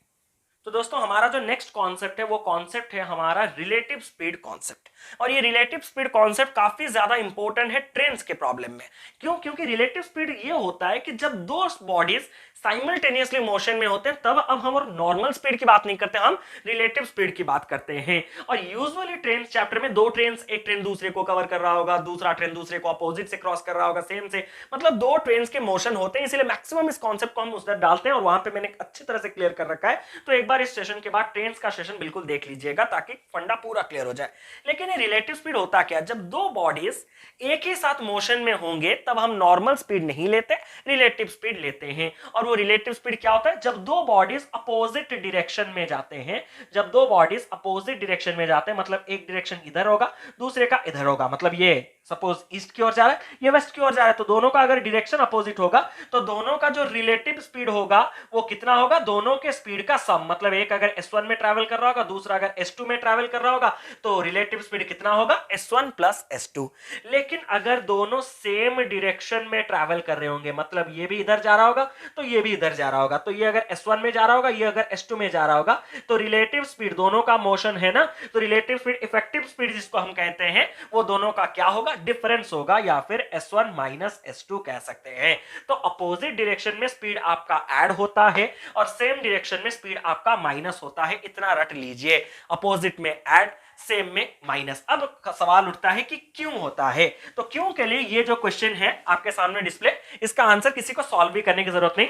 तो दोस्तों हमारा जो नेक्स्ट कॉन्सेप्ट है वो कॉन्सेप्ट है हमारा रिलेटिव स्पीड कॉन्सेप्ट। और ये रिलेटिव स्पीड कॉन्सेप्ट काफी ज्यादा इंपॉर्टेंट है ट्रेन्स के प्रॉब्लम में। क्यों? क्योंकि रिलेटिव स्पीड ये होता है कि जब दो बॉडीज साइमल्टेनियसली मोशन में होते हैं, तब अब हम और नॉर्मल स्पीड की बात नहीं करते, हम रिलेटिव स्पीड की बात करते हैं। और यूजुअली ट्रेन चैप्टर में दो ट्रेन, एक ट्रेन दूसरे को कवर कर रहा होगा, दूसरा ट्रेन दूसरे को अपोजिट से क्रॉस कर रहा होगा, सेम से, मतलब दो ट्रेन के मोशन होते हैं, इसलिए मैक्सिमम इस कॉन्सेप्ट को हम उधर डालते हैं। और वहां पे मैंने अच्छी तरह से क्लियर कर रखा है, तो एक बार इस सेशन के बाद ट्रेन का सेशन बिल्कुल देख लीजिएगा ताकि फंडा पूरा क्लियर हो जाए। लेकिन ये रिलेटिव स्पीड होता क्या? जब दो बॉडीज एक ही साथ मोशन में होंगे तब हम नॉर्मल स्पीड नहीं लेते, रिलेटिव स्पीड लेते हैं। और वो रिलेटिव स्पीड क्या होता है? जब दो बॉडीज अपोजिट डायरेक्शन में जाते हैं। जब दो बॉडीज अपोजिट डायरेक्शन में जाते हैं, मतलब एक डायरेक्शन इधर होगा, दूसरे का इधर होगा, मतलब ये सपोज ईस्ट की ओर जा रहा है, ये वेस्ट की ओर जा रहा है, तो दोनों का अगर डायरेक्शन अपोजिट होगा तो दोनों का जो रिलेटिव स्पीड होगा वो कितना होगा? दोनों के स्पीड का सम। मतलब एक अगर S1 में ट्रैवल कर रहा होगा, दूसरा अगर S2 में ट्रैवल कर रहा होगा, तो रिलेटिव स्पीड कितना होगा? S1 plus S2। लेकिन अगर दोनों सेम डायरेक्शन में ट्रैवल कर रहे होंगे, मतलब ये भी इधर जा रहा होगा तो ये भी इधर जा रहा होगा, तो ये अगर S1 में जा रहा होगा, ये अगर S2 में जा रहा होगा, तो रिलेटिव स्पीड दोनों का मोशन है ना, तो रिलेटिव स्पीड, इफेक्टिव स्पीड जिसको हम कहते हैं, वो दोनों का क्या होगा? डिफरेंस होगा, या फिर S1 माइनस S2 कह सकते हैं। तो अपोजिट डायरेक्शन में स्पीड आपका ऐड होता है और सेम डायरेक्शन में स्पीड आपका माइनस होता है। इतना रट लीजिए, अपोजिट में ऐड, सेम में माइनस। अब सवाल उठता है कि क्यों होता है? तो क्यों के लिए ये जो क्वेश्चन है आपके सामने डिस्प्ले, इसका आंसर किसी को सॉल्व भी करने की जरूरत नहीं,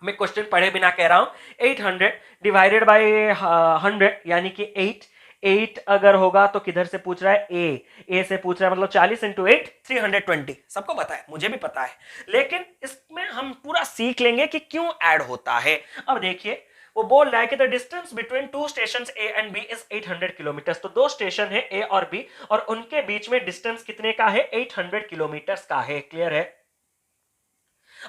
मैं क्वेश्चन पढ़े बिना कह रहा हूं। 800 डिवाइडेड बाय 100 यानी कि 8 अगर होगा तो किधर से पूछ रहा है? ए से पूछ रहा है, मतलब 40 × 8 320। सबको पता है, मुझे भी पता है, लेकिन इसमें हम पूरा सीख लेंगे कि क्यों ऐड होता है। अब देखिए वो बोल रहा है कि the distance between two station A and B is 800 kilometre. तो दो स्टेशन है ए और बी, और उनके बीच में डिस्टेंस कितने का है? 800 किलोमीटर का है। क्लियर है?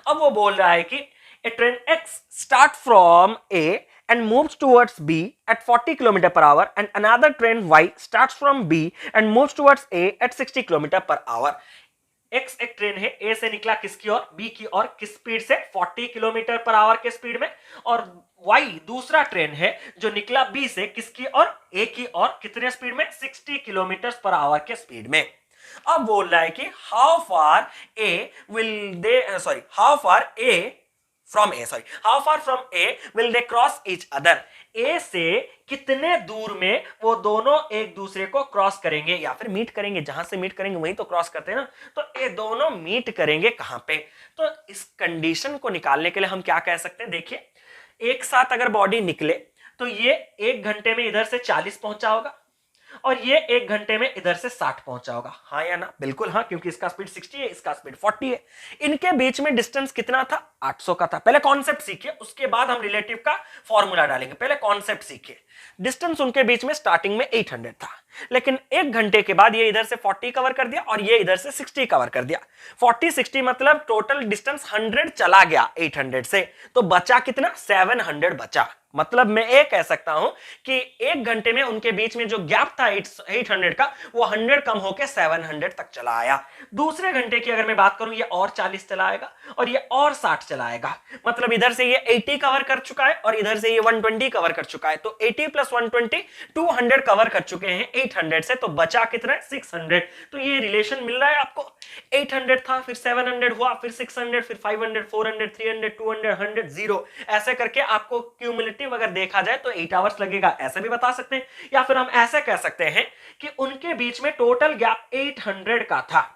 अब वो बोल रहा है कि a train X start from A and moves towards B at 40 km per hour, and another train Y starts from B and moves towards A at 60 km per hour. X एक train है, ए से निकला किसकी ओर, B की ओर, किस speed से, 40 kilometre per our के speed में, और वाई दूसरा ट्रेन है जो निकला बी से किसकी ओर, ए की ओर, कितने स्पीड में, 60 किलोमीटर पर आवर के स्पीड में। अब बोल रहा है कि how far A will they, sorry how far A from A, sorry how far from A will they cross each other, A से कितने दूर में वो दोनों एक दूसरे को क्रॉस करेंगे या फिर मीट करेंगे, जहां से मीट करेंगे वहीं तो क्रॉस करते हैं ना, तो ये दोनों मीट करेंगे कहां पे। तो इस कंडीशन को निकालने के लिए हम क्या कह सकते हैं, देखिए एक साथ अगर बॉडी निकले तो ये 1 घंटे में इधर से 40 पहुंचा होगा और ये 1 घंटे में इधर से 60 पहुंचा होगा, हाँ या ना, बिल्कुल हाँ, क्योंकि इसका स्पीड 60 है, इसका स्पीड 40 है। इनके बीच में डिस्टेंस कितना था, 800 का था। पहले कॉन्सेप्ट सीखिए, उसके बाद हम रिलेटिव का फॉर्मूला डालेंगे। पहले कॉन्सेप्ट सीखिए। डिस्टेंस उनके बीच में स्टार्टिंग में 800 था, लेकिन 1 घंटे के बाद ये इधर से 40 कवर कर दिया और ये इधर से 60 कवर कर दिया। 40-60 मतलब टोटल डिस्टेंस 100 चला गया 800 से, तो बचा कितना, 700 बचा। मतलब मैं ये कह सकता हूं कि 1 घंटे में उनके बीच में जो गैप था 800 का, वो 100 कम होकर 700 तक चला आया। दूसरे घंटे की अगर मैं बात करूं, ये और 40 चला आएगा और ये और 60 चला आएगा। मतलब इधर से ये 80 कवर कर चुका है और इधर से ये 120 कवर कर चुका है, तो 80 + 120 200 कवर कर चुके हैं 800 से, तो बचा कितना है, 600। तो ये रिलेशन मिल रहा है आपको, 800 था, फिर 700 हुआ, फिर 600, फिर 500, 400, 300, 200, 100, 0, ऐसे करके आपको क्यूमुलेटिव अगर देखा जाए तो 8 आवर्स लगेगा, ऐसे भी बता सकते हैं। या फिर हम ऐसे कह सकते हैं कि उनके बीच में टोटल गैप 800 का था।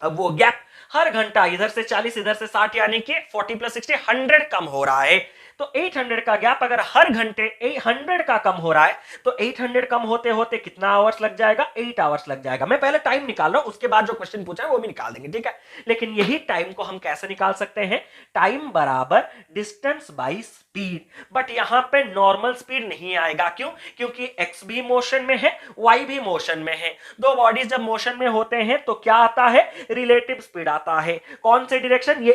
अब वो गैप हर घंटा इधर से 40 इधर से 60 यानी कि 40 + 60 100 कम हो रहा है। तो 800 का गैप अगर हर घंटे 100 का कम हो रहा है तो 800 कम होते होते कितना आवर्स लग जाएगा, 8 आवर्स लग जाएगा। मैं पहले टाइम निकाल रहा हूं, उसके बाद जो क्वेश्चन पूछा है वो भी निकाल देंगे, ठीक है। लेकिन यही टाइम को हम कैसे निकाल सकते हैं, टाइम बराबर डिस्टेंस बाई स्पीड। बट यहां पे नॉर्मल स्पीड नहीं आएगा, क्यों, क्योंकि एक्स भी मोशन में है, वाई भी मोशन में है। दो बॉडीज जब मोशन में होते हैं तो क्या आता है, रिलेटिव स्पीड आता है। कौन से डायरेक्शन, ये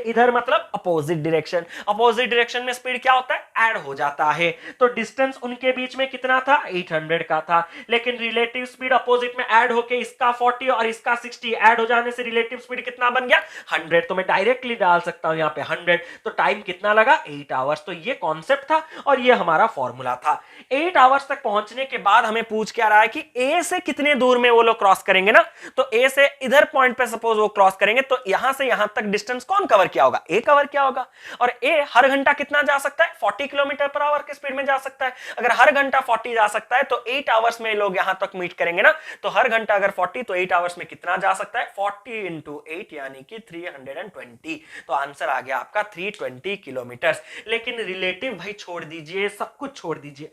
इधर मतलब अपोजिट डायरेक्शन। अपोजिट डायरेक्शन में स्पीड क्या होता है, ऐड हो जाता है। तो डिस्टेंस उनके बीच में कितना था, 800 का था, लेकिन रिलेटिव स्पीड अपोजिट में ऐड होके इसका 40 और इसका 60 ऐड हो जाने से रिलेटिव स्पीड कितना बन गया, 100। तो मैं डायरेक्टली डाल सकता हूं यहां पे 100। तो टाइम कितना लगा, 8 आवर्स। तो ये कॉन्सेप्ट था और ये हमारा फॉर्मूला था। 8 आवर्स तक पहुंचने के बाद हमें पूछ क्या रहा है कि ए से कितने दूर में वो लोग क्रॉस करेंगे ना, तो ए से इधर पॉइंट पे सपोज वो क्रॉस करेंगे तो यहां से यहां तक डिस्टेंस कौन कवर किया होगा, ए कवर किया होगा। और ए हर घंटा कितना जा सकता है, 40 किलोमीटर पर आवर के स्पीड में जा सकता है। अगर हर घंटा 40 जा सकता है तो 8 आवर्स में लोग यहां तक मीट करेंगे ना, तो हर घंटा अगर 40 तो 8 आवर्स में कितना जा सकता है, 40 × 8 यानी कि 320। तो आंसर आ गया आपका 320 किलोमीटर। लेकिन रिलेटिव भाई छोड़ दीजिए, सब कुछ छोड़ दीजिए,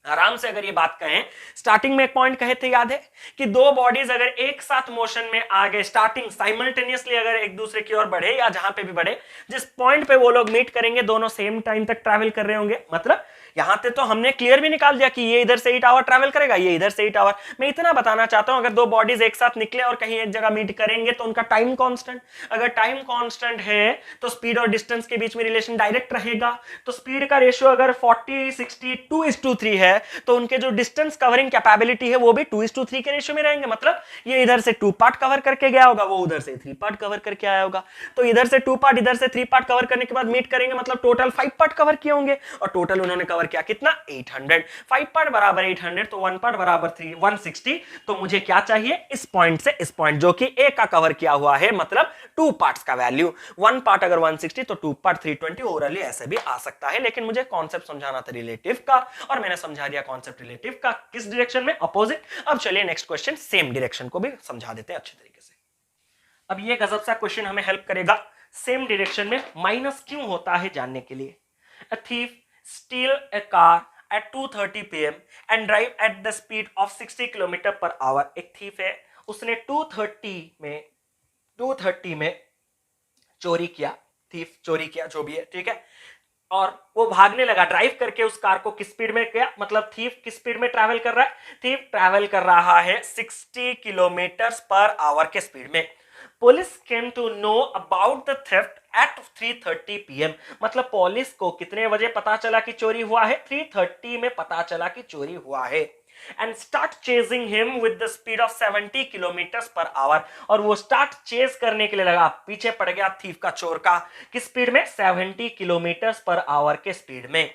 आराम से अगर ये बात कहें, स्टार्टिंग में एक पॉइंट कहे थे, याद है कि दो बॉडीज अगर एक साथ मोशन में आ गए, स्टार्टिंग साइमल्टेनियसली अगर एक दूसरे की ओर बढ़े या जहां पे भी बढ़े, जिस पॉइंट पे वो लोग मीट करेंगे दोनों सेम टाइम तक ट्रैवल कर रहे होंगे। मतलब यहां पे तो हमने क्लियर भी निकाल दिया कि ये इधर से 8 आवर ट्रैवल करेगा, ये इधर से 8 आवर। मैं इतना बताना चाहता हूं, अगर दो बॉडीज एक साथ निकले और कहीं एक जगह मीट करेंगे तो उनका टाइम कांस्टेंट, अगर टाइम कांस्टेंट है तो स्पीड और डिस्टेंस के बीच में रिलेशन डायरेक्ट रहेगा। तो स्पीड का रेशियो अगर 40-60 2:3 है तो उनके जो डिस्टेंस कवरिंग कैपेबिलिटी है वो भी 2:3 के रेशियो में रहेंगे। मतलब ये इधर से 2 पार्ट कवर करके गया होगा, वो उधर से 3 पार्ट कवर करके आया होगा। तो इधर से 2 पार्ट इधर से 3 पार्ट कवर करने के बाद मीट करेंगे, मतलब टोटल 5 पार्ट कवर किए होंगे और टोटल उन्होंने कवर किया कितना, 800। 5 पार्ट बराबर 800 तो 1 पार्ट बराबर 160। तो मुझे क्या चाहिए, इस पॉइंट से इस पॉइंट जो कि ए का कवर किया हुआ है, मतलब 2 पार्ट्स का वैल्यू। 1 पार्ट अगर 160 तो 2 पार्ट 320, ओवरऑली ऐसे भी आ सकता है। लेकिन मुझे कॉन्सेप्ट समझाना था रिलेटिव का और मैंने समझा दिया कॉन्सेप्ट रिलेटिव का, किस डायरेक्शन में, अपोजिट। अब चलिए नेक्स्ट क्वेश्चन, सेम डायरेक्शन को भी समझा देते हैं अच्छे तरीके से। अब ये गजब सा क्वेश्चन हमें हेल्प करेगा सेम डायरेक्शन में माइनस क्यों होता है जानने के लिए। A thief steal a car at 2:30 PM and drive at the speed of 60 kilometre per our. एक thief है, उसने 2:30 में चोरी किया, thief चोरी किया, जो भी है, ठीक है, और वो भागने लगा ड्राइव करके उस कार को। किस स्पीड में किया, मतलब थीफ किस स्पीड में ट्रैवल कर रहा है, थीफ ट्रैवल कर रहा है 60 किलोमीटर पर आवर के स्पीड में। Police came to know about the theft at 3:30 PM। मतलब पुलिस को कितने बजे पता चला कि चोरी हुआ है, 3:30 में पता चला कि चोरी हुआ है। And start chasing him with the speed of 70 kilometre per our. और वो स्टार्ट चेज करने के लिए लगा, पीछे पड़ गया थीफ का, चोर का, किस स्पीड में? 70 किलोमीटर पर आवर के स्पीड में।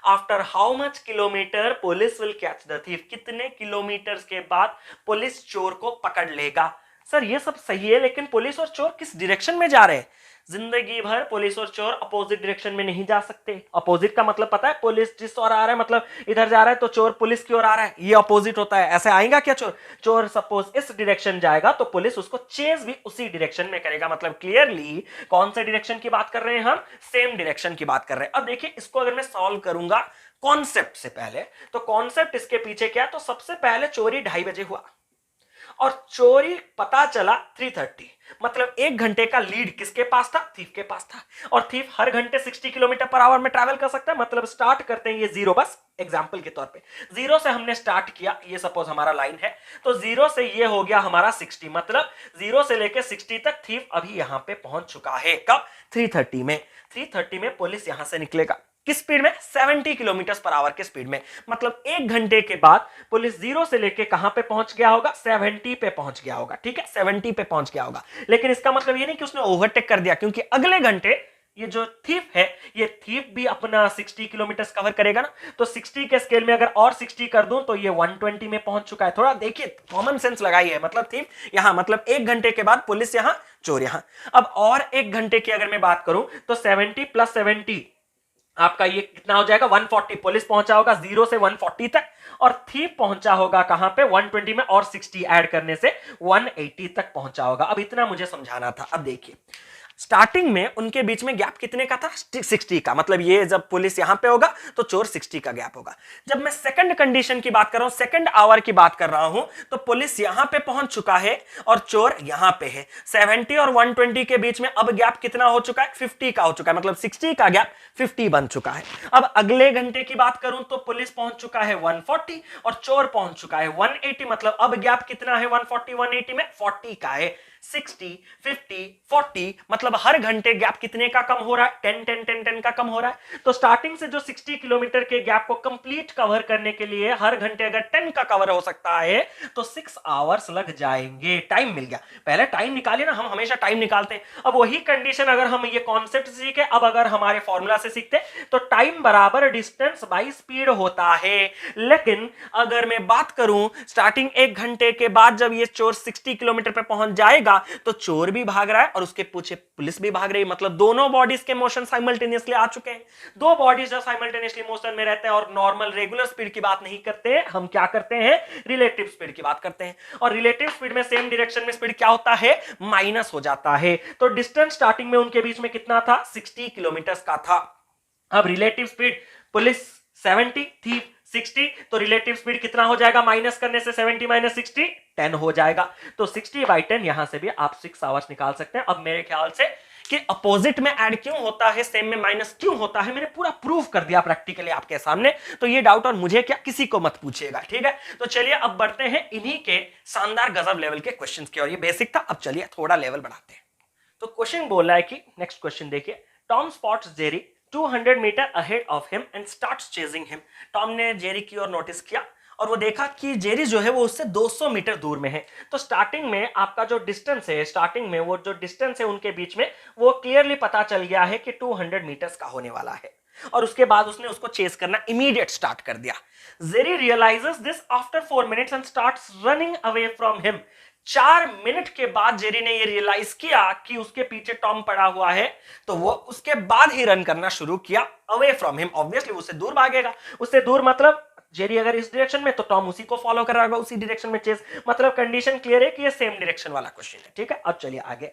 After how much kilometre police will catch the thief? कितने किलोमीटर के बाद पुलिस चोर को पकड़ लेगा? सर ये सब सही है, लेकिन पुलिस और चोर किस डायरेक्शन में जा रहे हैं? जिंदगी भर पुलिस और चोर अपोजिट डायरेक्शन में नहीं जा सकते। अपोजिट का मतलब पता है? पुलिस जिस ओर आ रहा है, मतलब इधर जा रहा है तो चोर पुलिस की ओर आ रहा है, ये अपोजिट होता है। ऐसे आएगा क्या चोर? चोर सपोज इस डायरेक्शन जाएगा तो पुलिस उसको चेज भी उसी डायरेक्शन में करेगा। मतलब क्लियरली कौन से डायरेक्शन की बात कर रहे हैं हम? सेम डायरेक्शन की बात कर रहे हैं। अब देखिए इसको अगर मैं सॉल्व करूंगा कॉन्सेप्ट से पहले, तो कॉन्सेप्ट इसके पीछे क्या? तो सबसे पहले चोरी 2:30 बजे हुआ और चोरी पता चला 3:30, मतलब 1 घंटे का लीड किसके पास था? थीफ के पास था। और थीफ हर घंटे 60 किलोमीटर पर आवर में ट्रैवल कर सकता है। मतलब स्टार्ट करते हैं ये 0, बस एग्जांपल के तौर पे 0 से हमने स्टार्ट किया, ये सपोज हमारा लाइन है, तो 0 से ये हो गया हमारा 60, मतलब 0 से लेके 60 तक थीफ अभी यहां पे पहुंच चुका है। कब? 3:30 में। 3:30 में पुलिस यहां से निकलेगा, किस स्पीड में? 70 किलोमीटर पर आवर के स्पीड में। मतलब 1 घंटे के बाद पुलिस 0 से लेके कहां पे पहुंच गया होगा? 70 पे पहुंच गया होगा। ठीक है, 70 पे पहुंच गया होगा। लेकिन इसका मतलब ये नहीं कि उसने ओवरटेक कर दिया, क्योंकि अगले घंटे ये जो थीफ है, ये थीफ भी अपना 60 किलोमीटर कवर करेगा ना। तो 60 के स्केल में अगर और 60 कर दूं तो ये 120 में पहुंच चुका है। थोड़ा देखिए, कॉमन सेंस लगाई है। मतलब थीफ यहां, मतलब 1 घंटे के बाद पुलिस यहां, चोर यहां। अब और 1 घंटे की अगर मैं बात करूं तो 70 + 70 आपका ये कितना हो जाएगा? 140। पुलिस पहुंचा होगा 0 से 140 तक और थीफ पहुंचा होगा कहां पे? 120 में, और 60 ऐड करने से 180 तक पहुंचा होगा। अब इतना मुझे समझाना था। अब देखिए स्टार्टिंग में उनके बीच में गैप कितने का था? 60 का। मतलब ये जब पुलिस यहां पे होगा तो चोर 60 का गैप होगा। जब मैं सेकंड कंडीशन की बात कर रहा हूं, सेकंड आवर की बात कर रहा हूं, तो पुलिस यहां पे पहुंच चुका है और चोर यहां पे है। 70 और 120 के बीच में अब गैप कितना हो चुका है? 50 का हो चुका है। मतलब 60 का गैप 50 बन चुका है। अब अगले घंटे की बात करूं तो पुलिस पहुंच चुका है 140 और चोर पहुंच चुका है 180। मतलब अब गैप कितना है 140 180 में? 40 का है। 60 50 40, मतलब हर घंटे गैप कितने का कम हो रहा है? 10 10 10 10 का कम हो रहा है। तो स्टार्टिंग से जो 60 किलोमीटर के गैप को कंप्लीट कवर करने के लिए हर घंटे अगर 10 का कवर हो सकता है तो 6 आवर्स लग जाएंगे। टाइम मिल गया। पहले टाइम निकालिए ना, हम हमेशा टाइम निकालते हैं। अब वही कंडीशन अगर हम ये कॉन्सेप्ट सीखे, अब अगर हमारे फॉर्मूला से सीखते तो टाइम बराबर डिस्टेंस बाई स्पीड होता है। लेकिन अगर मैं बात करूं स्टार्टिंग 1 घंटे के बाद जब ये चोर 60 किलोमीटर पे पहुंच जाएगा तो चोर भी भाग रहा है और उसके पीछे पुलिस भी भाग रही है। मतलब दोनों बॉडीज के मोशन साइमल्टेनियसली आ चुके हैं। दो बॉडीज जो साइमल्टेनियसली मोशन में रहते हैं और नॉर्मल रेगुलर स्पीड की बात नहीं करते हैं, हम क्या करते हैं? रिलेटिव स्पीड की बात करते हैं। और रिलेटिव स्पीड में सेम डायरेक्शन में स्पीड क्या होता है? माइनस हो जाता है। तो डिस्टेंस स्टार्टिंग में उनके बीच में कितना था? 60 किलोमीटर का था। अब रिलेटिव स्पीड पुलिस 70 थी 60, तो रिलेटिव स्पीड कितना हो जाएगा? माइनस करने से 70 - 60 10 हो जाएगा। तो 60/10 यहां से भी आप 6 आवर्स निकाल सकते हैं। अब मेरे ख्याल से कि अपोजिट में ऐड क्यों होता है, सेम में माइनस क्यों होता है, मैंने पूरा प्रूफ कर दिया प्रैक्टिकली आपके सामने। तो ये डाउट और मुझे क्या, किसी को मत पूछिएगा। ठीक है, तो चलिए अब बढ़ते हैं इन्हीं के शानदार गजब लेवल के क्वेश्चंस की ओर। ये बेसिक था, अब चलिए थोड़ा लेवल बढ़ाते हैं। तो क्वेश्चन बोल रहा है कि नेक्स्ट क्वेश्चन देखिए, Tom spots Jerry 200 metre ahead of him and starts chasing him. Tom ने जेरी की ओर नोटिस किया और वो देखा कि जेरी जो है वो उससे 200 मीटर दूर में है। तो स्टार्टिंग में आपका जो डिस्टेंस है, स्टार्टिंग में वो जो डिस्टेंस है उनके बीच में, वो क्लियरली पता चल गया है कि 200 मीटर्स का होने वाला है। और उसके बाद उसने उसको चेस करना इमीडिएट स्टार्ट कर दिया। Jerry realises this after 4 minutes and starts running away from him. 4 minute के बाद जेरी ने ये रियलाइज किया कि उसके पीछे टॉम पड़ा हुआ है, तो वो उसके बाद ही रन करना शुरू किया अवे फ्रॉम हिम। ऑब्वियसली उससे दूर भागेगा। उससे दूर मतलब जेरी अगर इस डायरेक्शन में तो टॉम उसी को फॉलो कर रहा होगा, उसी डायरेक्शन में चेस। मतलब कंडीशन क्लियर है कि ये सेम डायरेक्शन वाला क्वेश्चन है। ठीक है, अब चलिए आगे।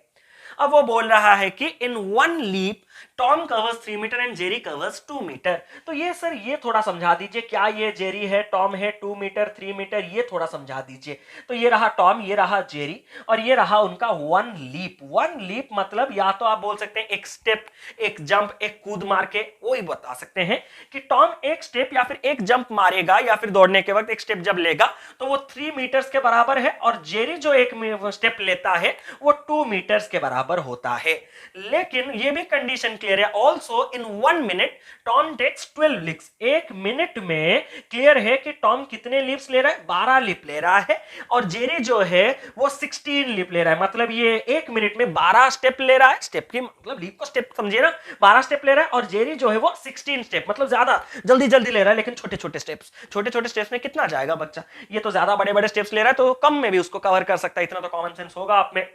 अब वो बोल रहा है कि in 1 leap Tom covers 3 metre and Jerry covers 2 metre. तो ये सर ये थोड़ा समझा दीजिए, क्या ये जेरी है, टॉम है, 2 मीटर 3 मीटर, ये थोड़ा समझा दीजिए। तो ये रहा टॉम, ये रहा जेरी और ये रहा उनका 1 लीप। 1 लीप मतलब या तो आप बोल सकते हैं एक स्टेप, एक जंप, एक कूद मार के, वो ही बता सकते हैं कि टॉम एक स्टेप या फिर एक जंप मारेगा या फिर दौड़ने के वक्त एक स्टेप जब लेगा तो वो 3 मीटर्स के बराबर है और जेरी जो एक स्टेप लेता है वो 2 मीटर्स के बराबर होता है। लेकिन ये भी कंडीशन क्वेश्चन क्लियर है। Also in 1 minute Tom takes 12 leaps. 1 minute में क्लियर है कि टॉम कितने लीप्स ले रहा है, 12 लीप ले रहा है, और जेरी जो है वो 16 लीप ले रहा है। मतलब ये 1 मिनट में 12 स्टेप ले रहा है, स्टेप की मतलब लीप को स्टेप समझिए ना, 12 स्टेप ले रहा है, और जेरी जो है वो 16 स्टेप, मतलब ज्यादा जल्दी जल्दी ले रहा है, लेकिन छोटे छोटे स्टेप्स। छोटे छोटे स्टेप्स में कितना जाएगा बच्चा, ये तो ज्यादा बड़े बड़े स्टेप्स ले रहा है, तो कम में भी उसको कवर कर सकता है, इतना तो कॉमन सेंस होगा आप में।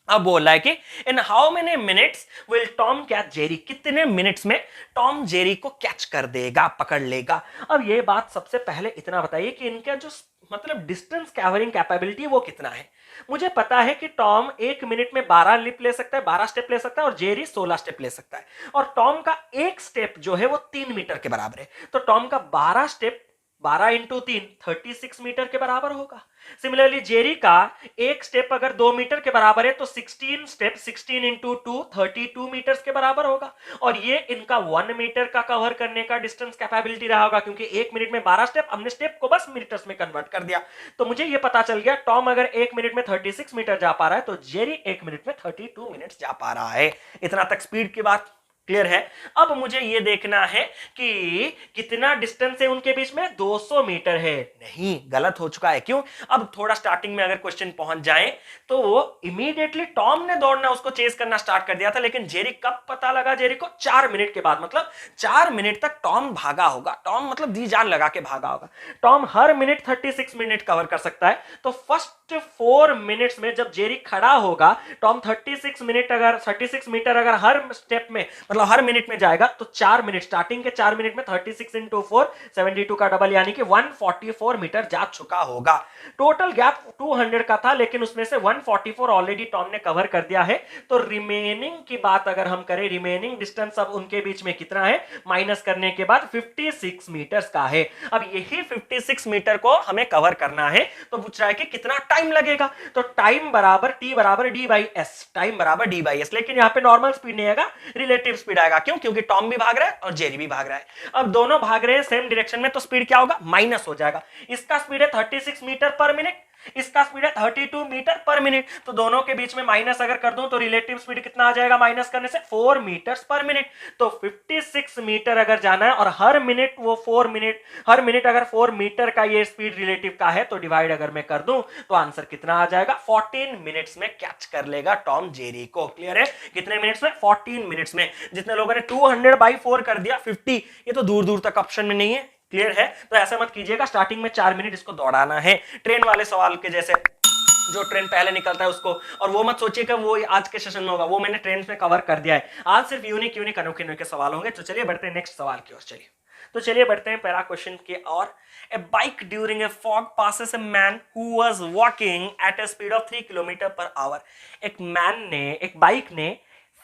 अब बोल रहा है कि in how many minutes will Tom catch Jerry, कितने मिनट्स में टॉम जेरी को कैच कर देगा, पकड़ लेगा। अब ये बात सबसे पहले इतना बताइए कि इनका जो मतलब डिस्टेंस कवरिंग कैपेबिलिटी वो कितना है। मुझे पता है कि टॉम 1 मिनट में 12 लिप ले सकता है, 12 स्टेप ले सकता है, और जेरी 16 स्टेप ले सकता है, और टॉम का एक स्टेप जो है वो 3 मीटर के बराबर है, तो टॉम का 12 स्टेप 12 इंटू 3 36 मीटर के बराबर होगा। सिमिलरली जेरी का एक स्टेप अगर 2 मीटर के बराबर है तो 16 स्टेप 16 इंटू 2 32 मीटर के बराबर होगा, और ये इनका 1 मीटर का कवर करने का डिस्टेंस कैपेबिलिटी रहा होगा, क्योंकि 1 मिनट में 12 स्टेप, हमने स्टेप को बस मीटर्स में कन्वर्ट कर दिया। तो मुझे ये पता चल गया टॉम अगर 1 मिनट में 36 मीटर जा पा रहा है तो जेरी 1 मिनट में 32 मिनट जा पा रहा है। इतना तक स्पीड की बात क्लियर है। अब मुझे ये देखना है कि कितना डिस्टेंस है उनके बीच में, 200 मीटर है। नहीं, गलत हो चुका है। क्यों? अब थोड़ा स्टार्टिंग में अगर क्वेश्चन पहुंच जाए तो वो इमीडिएटली टॉम ने दौड़ना, उसको चेस करना स्टार्ट कर दिया था, लेकिन जेरी कब पता लगा जेरी को? 4 मिनट के बाद, मतलब 4 मिनट तक टॉम भागा होगा। टॉम मतलब दी जान लगा के भागा होगा। टॉम हर मिनट 36 मिनट कवर कर सकता है, तो फर्स्ट 4 मिनट्स में जब जेरी खड़ा होगा, टॉम 36 मीटर अगर हर स्टेप में मतलब हर मिनट में जाएगा, तो 4 मिनट, स्टार्टिंग के 4 मिनट में 36 इंटू 4 72 का डबल, यानी कि 144 मीटर जा चुका होगा। टोटल गैप 200 का था, लेकिन उसमें से 144 ऑलरेडी टॉम ने कवर कर दिया है। तो रिमेनिंग की बात अगर हम करें, रिमेनिंग डिस्टेंस अब उनके बीच में कितना है, माइनस करने के बाद 56 मीटर का है। अब यही 56 मीटर को हमें कवर करना है, तो पूछ रहा है कि कितना टाइम लगेगा। तो टाइम बराबर टी बराबर डी बाई एस, टाइम बराबर डी बाई एस, लेकिन यहां पे नॉर्मल स्पीड नहीं आएगा, रिलेटिव स्पीड आएगा। क्यों? क्योंकि टॉम भी भाग रहा है और जेरी भी भाग रहा है। अब दोनों भाग रहे हैं सेम डायरेक्शन में, तो स्पीड क्या होगा? माइनस हो जाएगा। इसका स्पीड है 36 मीटर पर मिनट, इसका स्पीड है 32 मीटर पर मिनट, तो दोनों के बीच में माइनस अगर कर दूं तो रिलेटिव स्पीड कितना आ जाएगा माइनस करने से? 4 मीटर पर मिनट। तो 56 मीटर अगर जाना है, और हर मिनट वो 4 मिनट, हर मिनट अगर 4 मीटर का ये स्पीड रिलेटिव का है, तो डिवाइड अगर मैं कर दूं तो आंसर कितना आ जाएगा? 14 मिनट्स में कैच कर लेगा टॉम जेरी को। क्लियर है? कितने मिनट्स में? 14 मिनट्स में। जितने लोगों ने 200/4 कर दिया 50, ये तो दूर दूर तक ऑप्शन में नहीं है। क्लियर है? तो ऐसा मत कीजिएगा, स्टार्टिंग में 4 मिनट इसको दौड़ाना है, ट्रेन वाले सवाल के जैसे, जो ट्रेन पहले निकलता है उसको। और वो मत सोचिए कि वो आज के सेशन में होगा, वो मैंने ट्रेन में कवर कर दिया है। आज सिर्फ यूनिक अनोखे के सवाल होंगे। तो चलिए बढ़ते हैं नेक्स्ट सवाल की ओर। चलिए बढ़ते हैं पहला क्वेश्चन की ओर। A bike during a fog passes a man who was walking at a speed of 3 km/h. एक बाइक ने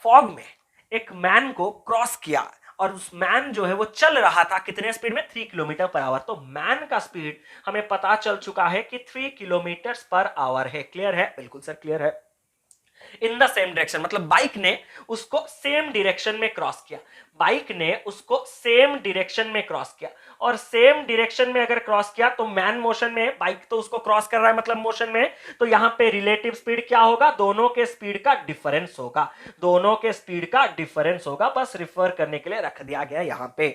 फॉग में एक मैन को क्रॉस किया, और उस मैन जो है वो चल रहा था कितने स्पीड में? 3 km/h। तो मैन का स्पीड हमें पता चल चुका है कि 3 km/h है। क्लियर है? बिल्कुल सर क्लियर है। इन द सेम डायरेक्शन, मतलब बाइक ने उसको सेम डायरेक्शन में क्रॉस किया, बाइक ने उसको सेम डायरेक्शन में क्रॉस किया, और सेम डायरेक्शन में अगर क्रॉस किया तो मैन मोशन में, बाइक तो उसको क्रॉस कर रहा है मतलब मोशन में, तो यहां पे रिलेटिव स्पीड क्या होगा? दोनों के स्पीड का डिफरेंस होगा, दोनों के स्पीड का डिफरेंस होगा, बस रिफर करने के लिए रख दिया गया यहां पे।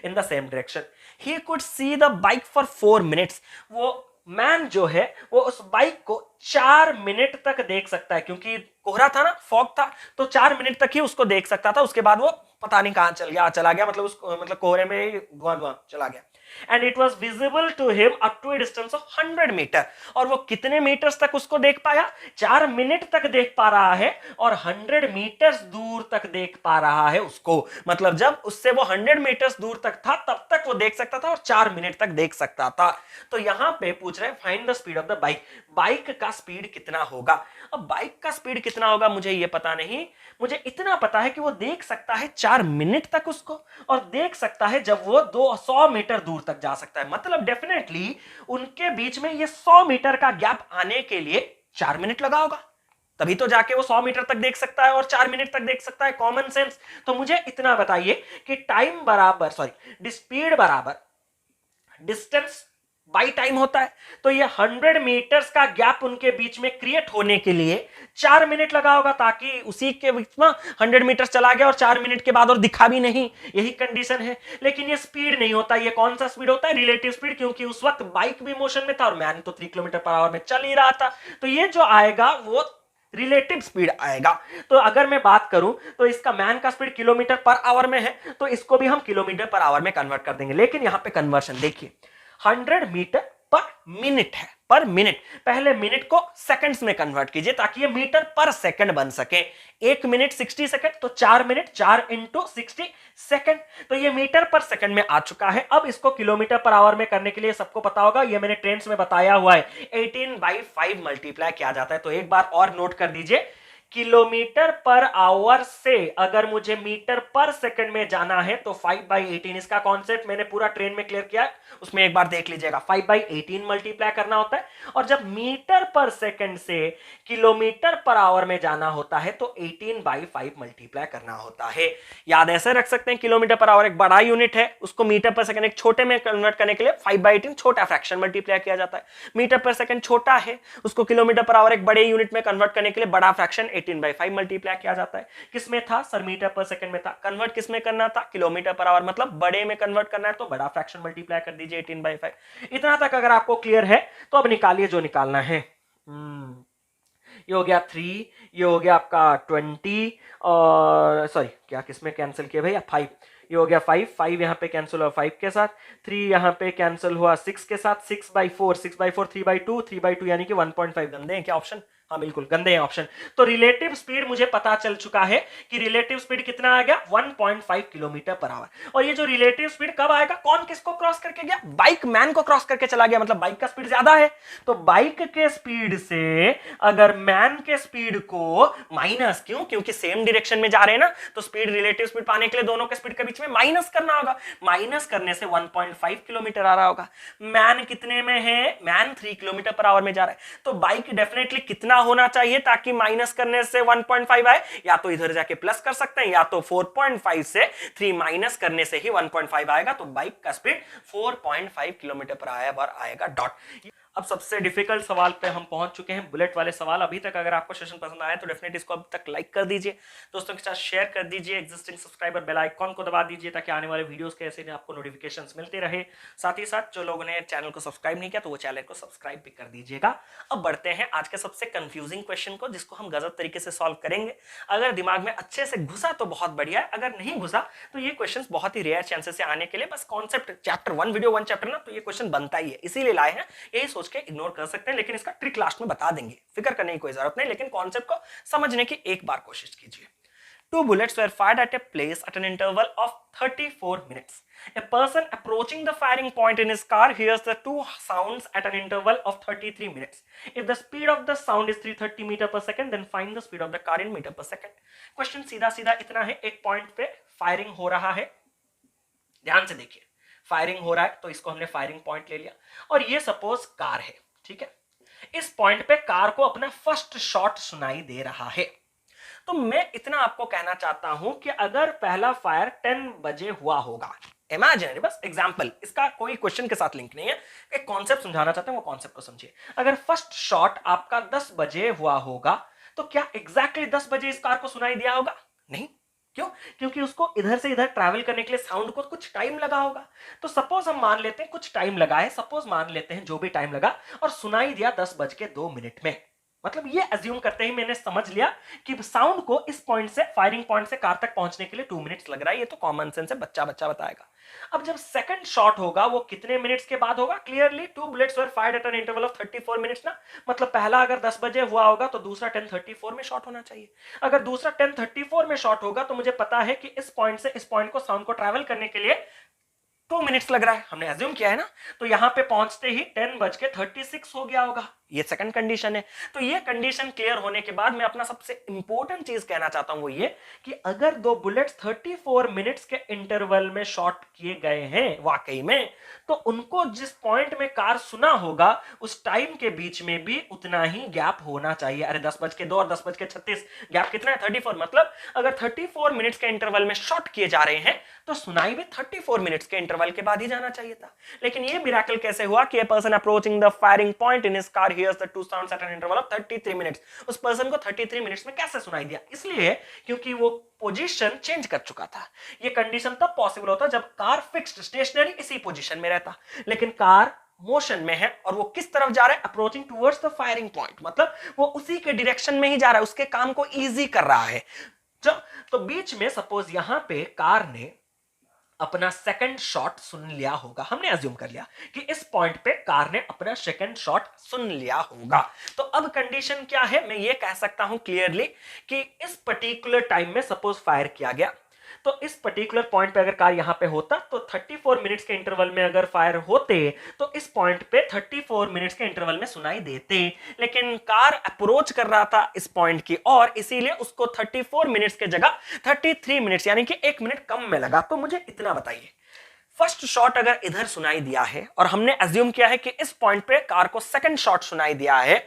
In the same direction he could see the bike for 4 minutes. वो मैन जो है वो उस बाइक को 4 मिनट तक देख सकता है, क्योंकि कोहरा था ना, फॉग था, तो 4 मिनट तक ही उसको देख सकता था। उसके बाद वो पता नहीं कहां चला गया, मतलब उसको मतलब कोहरे में धुआं चला गया। And it was visible to him up to a distance of 100 metre. और वो कितने मीटर्स तक उसको देख पाया? 4 मिनट तक देख पा रहा है, और 100 मीटर्स दूर तक देख पा रहा है उसको। मतलब जब उससे वो 100 मीटर्स दूर तक था तब तक वो देख सकता था, और 4 मिनट तक देख सकता था। तो यहां पे पूछ रहे हैं find the speed of the bike, bike का स्पीड कितना होगा। अब बाइक का स्पीड कितना होगा मुझे ये पता नहीं, मुझे इतना पता है कि वो देख सकता है 4 मिनट तक उसको, और देख सकता है जब वो 200 मीटर दूर तक जा सकता है। मतलब डेफिनेटली उनके बीच में ये 100 मीटर का गैप आने के लिए 4 मिनट लगा होगा, तभी तो जाके वो 100 मीटर तक देख सकता है और 4 मिनट तक देख सकता है। Common sense. तो मुझे इतना बताइए कि टाइम बराबर, स्पीड बराबर डिस्टेंस बाई टाइम होता है। तो ये 100 मीटर्स का गैप उनके बीच में क्रिएट होने के लिए 4 मिनट लगा होगा, ताकि उसी के बीच में 100 मीटर चला गया और 4 मिनट के बाद और दिखा भी नहीं, यही कंडीशन है। लेकिन ये स्पीड नहीं होता, ये कौन सा स्पीड होता है? रिलेटिव स्पीड, क्योंकि उस वक्त बाइक भी मोशन में था और मैन तो 3 किलोमीटर पर आवर में चल ही रहा था। तो ये जो आएगा वो रिलेटिव स्पीड आएगा। तो अगर मैं बात करूं तो इसका मैन का स्पीड किलोमीटर पर आवर में है, तो इसको भी हम किलोमीटर पर आवर में कन्वर्ट कर देंगे। लेकिन यहां पे कन्वर्शन देखिए, 100 मीटर पर मिनट है, पर मिनट। पहले मिनट को सेकंड्स में कन्वर्ट कीजिए ताकि ये मीटर पर सेकंड बन सके। 1 मिनट 60 सेकंड, तो 4 मिनट 4 इंटू 60 सेकंड, तो ये मीटर पर सेकंड में आ चुका है। अब इसको किलोमीटर पर आवर में करने के लिए सबको पता होगा, ये मैंने ट्रेंड्स में बताया हुआ है, 18/5 मल्टीप्लाई किया जाता है। तो एक बार और नोट कर दीजिए, किलोमीटर पर आवर से अगर मुझे मीटर पर सेकंड में जाना है तो 5/18, इसका कॉन्सेप्ट मैंने पूरा ट्रेन में क्लियर किया है, उसमें एक बार देख लीजिएगा। 5/18 मल्टीप्लाई करना होता है, और जब मीटर पर सेकंड से किलोमीटर पर आवर में जाना होता है तो 18/5 मल्टीप्लाई करना होता है। याद ऐसे रख सकते हैं, किलोमीटर पर आवर एक बड़ा यूनिट है, उसको मीटर पर सेकंड एक छोटे में कन्वर्ट करने के लिए 5/18 छोटा फ्रैक्शन मल्टीप्लाई किया जाता है। मीटर पर सेकंड छोटा है, उसको किलोमीटर पर आवर एक बड़े यूनिट में कन्वर्ट करने के लिए बड़ा फ्रैक्शन 18/5 मल्टीप्लाई किया जाता है। किसमें था सर? मीटर पर सेकंड में था। कन्वर्ट किसमें करना था? किलोमीटर पर आवर, मतलब बड़े में कन्वर्ट करना है तो बड़ा फ्रैक्शन मल्टीप्लाई कर दीजिए 18/5। इतना तक अगर आपको क्लियर है तो अब निकालिए जो निकालना है। ये हो गया 3, ये हो गया आपका 20, और सॉरी क्या किसमें कैंसिल किया भैया? 5। ये हो गया 5 यहाँ पे कैंसिल हुआ 5 के साथ, 3 यहाँ पे कैंसिल हुआ 6 के साथ, 6/4 3/2 3/2 यानी कि 1.5। गंदे हैं क्या ऑप्शन? हाँ बिल्कुल गंदे हैं ऑप्शन। तो रिलेटिव स्पीड मुझे पता चल चुका है कि रिलेटिव स्पीड कितना आ गया? 1.5 किलोमीटर पर आवर। और ये जो रिलेटिव स्पीड कब आएगा? कौन किसको क्रॉस करके गया? बाइक मैन को क्रॉस करके चला गया, मतलब बाइक का स्पीड ज्यादा है। तो बाइक के स्पीड से अगर मैन के स्पीड को माइनस, क्योंकि सेम डायरेक्शन में जा रहे हैं ना, तो स्पीड, रिलेटिव स्पीड पाने के लिए दोनों के स्पीड के बीच में माइनस करना होगा। माइनस करने से 1.5 किलोमीटर आ रहा होगा। मैन कितने में है? मैन 3 किलोमीटर पर आवर में जा रहा है, तो बाइक डेफिनेटली कितना होना चाहिए ताकि माइनस करने से 1.5 आए? या तो इधर जाके प्लस कर सकते हैं, या तो 4.5 से 3 माइनस करने से ही 1.5 आएगा। तो बाइक का स्पीड 4.5 किलोमीटर पर आएगा डॉट। अब सबसे डिफिकल्ट सवाल पे हम पहुंच चुके हैं, बुलेट वाले सवाल। अभी तक अगर आपको सेशन पसंद आया तो डेफिनेटली इसको अब तक लाइक कर दीजिए, दोस्तों के साथ शेयर कर दीजिए, एग्जिस्टिंग सब्सक्राइबर बेल आइकॉन को दबा दीजिए ताकि आने वाले वीडियोस के ऐसे आपको नोटिफिकेशंस मिलते रहे। साथ ही साथ जो लोगों ने चैनल को सब्सक्राइब नहीं किया तो वो चैनल को सब्सक्राइब भी कर दीजिएगा। अब बढ़ते हैं आज के सबसे कंफ्यूजिंग क्वेश्चन को, जिसको हम गजब तरीके से सॉल्व करेंगे। अगर दिमाग में अच्छे से घुसा तो बहुत बढ़िया है, अगर नहीं घुसा तो ये क्वेश्चन बहुत ही रेयर चांसेस से आने के लिए, बस कॉन्सेप्ट चैप्टर 1 वीडियो 1 चैप्टर ना, तो ये क्वेश्चन बनता ही है, इसीलिए लाए हैं। यही सोच के इग्नोर कर सकते हैं, लेकिन इसका ट्रिक लास्ट में बता देंगे, फिक्र करने की कोई जरूरत नहीं, लेकिन कॉन्सेप्ट को समझने की एक बार कोशिश कीजिए। 2 bullets were fired at a place at an interval of 34 minutes. A person approaching the firing point in his car hears the 2 sounds at an interval of 33 minutes. If the speed of the sound is 330 meter per second, then find the speed of the car in meter per second. Question सीधा सीधा इतना है, एक point पे firing हो रहा है, ध्यान से देखिए, फायरिंग हो रहा है तो इसको हमने फायरिंग पॉइंट ले लिया, और ये सपोज कार है, ठीक है। इस पॉइंट पे कार को अपना फर्स्ट शॉट सुनाई दे रहा है। तो मैं इतना आपको कहना चाहता हूं कि अगर पहला फायर 10 बजे हुआ होगा, इमेजिनरी, बस एग्जांपल, इसका कोई क्वेश्चन के साथ लिंक नहीं है, एक कॉन्सेप्ट समझाना चाहता हूं, वो कॉन्सेप्ट को समझिए। अगर फर्स्ट शॉट आपका 10 बजे हुआ होगा तो क्या एग्जैक्टली 10 बजे इस कार को सुनाई दिया होगा? नहीं। क्यों? क्योंकि उसको इधर से इधर ट्रैवल करने के लिए साउंड को कुछ टाइम लगा होगा। तो सपोज हम मान लेते हैं कुछ टाइम लगा है, सपोज मान लेते हैं जो भी टाइम लगा, और सुनाई दिया 10:02 में। मतलब ये अज्यूम करते ही मैंने समझ लिया कि साउंड को इस पॉइंट से, फायरिंग पॉइंट से कार तक पहुंचने के लिए 2 मिनट्स लग रहा है। ये तो कॉमन सेंस है, बच्चा बताएगा। अब जब सेकंड शॉट होगा वो कितने मिनट्स के बाद होगा? Clearly 2 bullets were fired at an interval of 34 minutes ना, मतलब पहला अगर 10 बजे हुआ होगा तो दूसरा 10:34 में शॉट होना चाहिए। अगर दूसरा 10:34 में शॉट होगा तो मुझे पता है कि इस पॉइंट से इस पॉइंट को साउंड को ट्रैवल करने के लिए 2 मिनट्स लग रहा है, हमने अज्यूम किया है ना। तो यहां पे पहुंचते ही 10:36 हो गया होगा, ये सेकंड कंडीशन है। तो ये कंडीशन क्लियर होने के बाद मैं अपना सबसे इंपॉर्टेंट चीज कहना चाहता हूं, वो ये कि अगर 2 बुलेट्स 34 मिनट्स के इंटरवल में शॉट किए गए हैं वाकई में, तो उनको जिस पॉइंट में कार सुना होगा उस टाइम के बीच में भी उतना ही गैप होना चाहिए। अरे 10:02 और 10:36 गैप कितना है? 34। मतलब अगर 34 मिनट्स के इंटरवल में शॉट किए जा रहे हैं तो सुनाई भी 34 मिनट्स के इंटरवल इंटरवल के बाद ही जाना चाहिए था। लेकिन ये मिरेकल कैसे हुआ कि a person approaching the firing point in his car hears the two sounds at an interval of 33 minutes. उस पर्सन को 33 मिनट्स में कैसे सुनाई दिया? इसलिए क्योंकि वो पोजीशन चेंज कर चुका था। ये कंडीशन तब पॉसिबल होता जब कार फिक्स्ड स्टेशनरी इसी पोजीशन में रहता, लेकिन कार मोशन में है और वो किस तरफ जा रहा है? Approaching towards the firing point, मतलब वो उसी के डायरेक्शन में ही जा रहा है, उसके काम को इजी कर रहा है। तो बीच में सपोज यहां पे कार ने अपना सेकंड शॉट सुन लिया होगा, हमने अज्यूम कर लिया कि इस पॉइंट पे कार ने अपना सेकंड शॉट सुन लिया होगा। तो अब कंडीशन क्या है? मैं ये कह सकता हूं क्लियरली कि इस पर्टिकुलर टाइम में सपोज फायर किया गया, तो इस पर्टिकुलर पॉइंट पे अगर कार यहां पे होता तो 34 मिनट्स के इंटरवल में अगर फायर होते तो इस पॉइंट पे 34 मिनट्स के इंटरवल में सुनाई देते। लेकिन कार अप्रोच कर रहा था इस पॉइंट की और इसीलिए उसको 34 मिनट्स के जगह 33 मिनट्स यानी कि 1 मिनट कम में लगा। तो मुझे इतना बताइए, फर्स्ट शॉट अगर इधर सुनाई दिया है और हमने अज्यूम किया है कि इस पॉइंट पे कार को सेकंड शॉट सुनाई दिया है,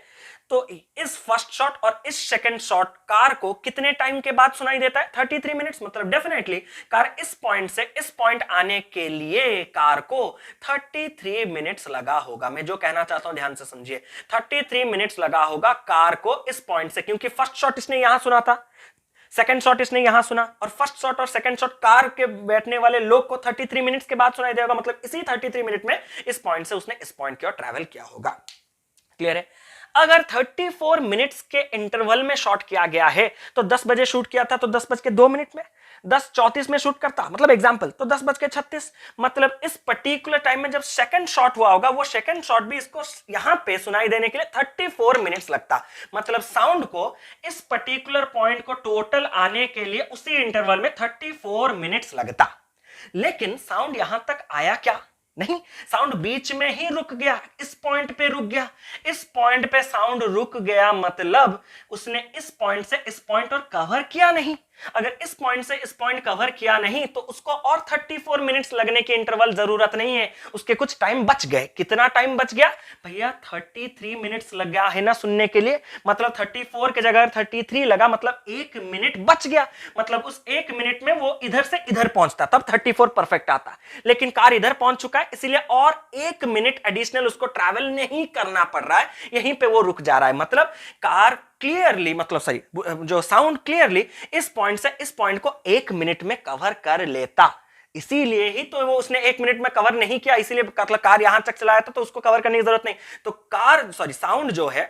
तो इस फर्स्ट शॉट और इस सेकंड शॉट कार को कितने टाइम के बाद सुनाई देता है? 33 मिनट्स। मतलब डेफिनेटली कार इस पॉइंट से इस पॉइंट आने के लिए कार को 33 मिनट्स लगा होगा। मैं जो कहना चाहता हूं ध्यान से समझिए, 33 मिनट्स लगा होगा कार को इस पॉइंट से, क्योंकि फर्स्ट शॉट इसने यहां सुना था, सेकंड शॉट इसने यहां सुना, और फर्स्ट शॉट और सेकंड शॉट कार के बैठने वाले लोग को 33 मिनट्स के बाद सुनाई देगा। मतलब इसी 33 मिनट में इस पॉइंट से उसने इस पॉइंट की ओर ट्रैवल किया होगा। क्लियर है? अगर 34 मिनट्स के इंटरवल में शॉट किया गया है तो 10 बजे शूट किया था तो 10:02 में, 10:34 में शूट करता, मतलब एग्जांपल, तो 10:36। मतलब इस पर्टिकुलर टाइम में जब सेकंड शॉट हुआ होगा, वो सेकंड शॉट भी इसको यहां पे सुनाई देने के लिए 34 मिनट्स लगता। मतलब साउंड को इस पर्टिकुलर पॉइंट को टोटल आने के लिए उसी इंटरवल में 34 मिनट्स लगता। लेकिन साउंड यहां तक आया क्या? नहीं, साउंड बीच में ही रुक गया, इस पॉइंट पे रुक गया। इस पॉइंट पे साउंड रुक गया, मतलब उसने इस पॉइंट से इस पॉइंट और कवर किया नहीं। अगर इस पॉइंट से इस पॉइंट कवर किया नहीं तो उसको और 34 मिनट्स लगने की इंटरवल जरूरत नहीं है, उसके कुछ टाइम बच गए। कितना टाइम बच गया भैया? 33 मिनट्स लग गया है ना सुनने के लिए। मतलब 34 के जगह 33 लगा, मतलब 1 मिनट बच गया। मतलब उस 1 मिनट में वो इधर से इधर पहुंचता, तब 34 परफेक्ट आता। लेकिन कार इधर पहुंच चुका है, इसलिए और 1 मिनट एडिशनल उसको ट्रैवल नहीं करना पड़ रहा है, यहीं पे वो रुक जा रहा है। मतलब कार क्लियरली, मतलब सही, जो साउंड क्लियरली इस पॉइंट से इस पॉइंट को 1 मिनट में कवर कर लेता। इसीलिए ही तो वो उसने 1 मिनट में कवर नहीं किया, इसीलिए मतलब कार यहां तक चलाया था तो उसको कवर करने की जरूरत नहीं। तो साउंड जो है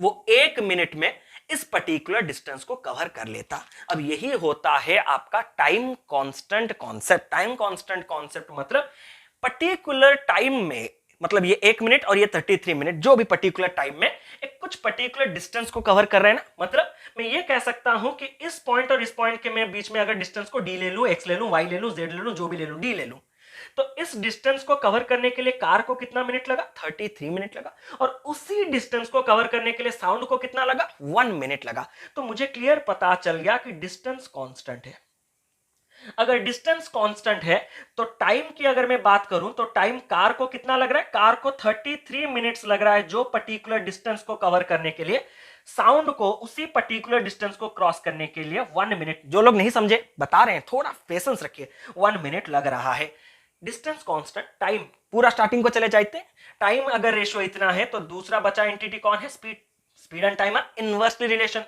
वो 1 मिनट में इस पर्टिकुलर डिस्टेंस को कवर कर लेता। अब यही होता है आपका time constant concept. Time constant concept मतलब पर्टिकुलर टाइम में, मतलब ये 1 मिनट और ये 33 मिनट, जो भी पर्टिकुलर टाइम में एक कुछ पर्टिकुलर डिस्टेंस को कवर कर रहे हैं ना। मतलब मैं ये कह सकता हूं कि इस पॉइंट और इस पॉइंट के मैं बीच में अगर डिस्टेंस को डी ले लूं, एक्स ले लूं, वाई ले लूं, जेड ले लूं, जो भी ले लूं, डी ले लूं, तो इस डिस्टेंस को कवर करने के लिए कार को कितना मिनट लगा? 33 मिनट लगा। और उसी डिस्टेंस को कवर करने के लिए साउंड को कितना लगा? 1 मिनट लगा। तो मुझे क्लियर पता चल गया कि डिस्टेंस कांस्टेंट है। अगर डिस्टेंस कांस्टेंट है तो टाइम की अगर मैं बात करूं तो टाइम कार को कितना लग रहा है? कार को 33 मिनट्स लग रहा है, जो पर्टिकुलर डिस्टेंस को कवर करने के लिए। साउंड को उसी पर्टिकुलर डिस्टेंस को क्रॉस करने के लिए 1 मिनट, जो लोग नहीं समझे बता रहे हैं, थोड़ा पेशेंस रखिए, 1 मिनट लग रहा है। डिस्टेंस कांस्टेंट, टाइम पूरा स्टार्टिंग को चले जाते, टाइम अगर रेशियो इतना है तो दूसरा बचा एंटिटी कौन है? Speed. Speed and time are inversely relation.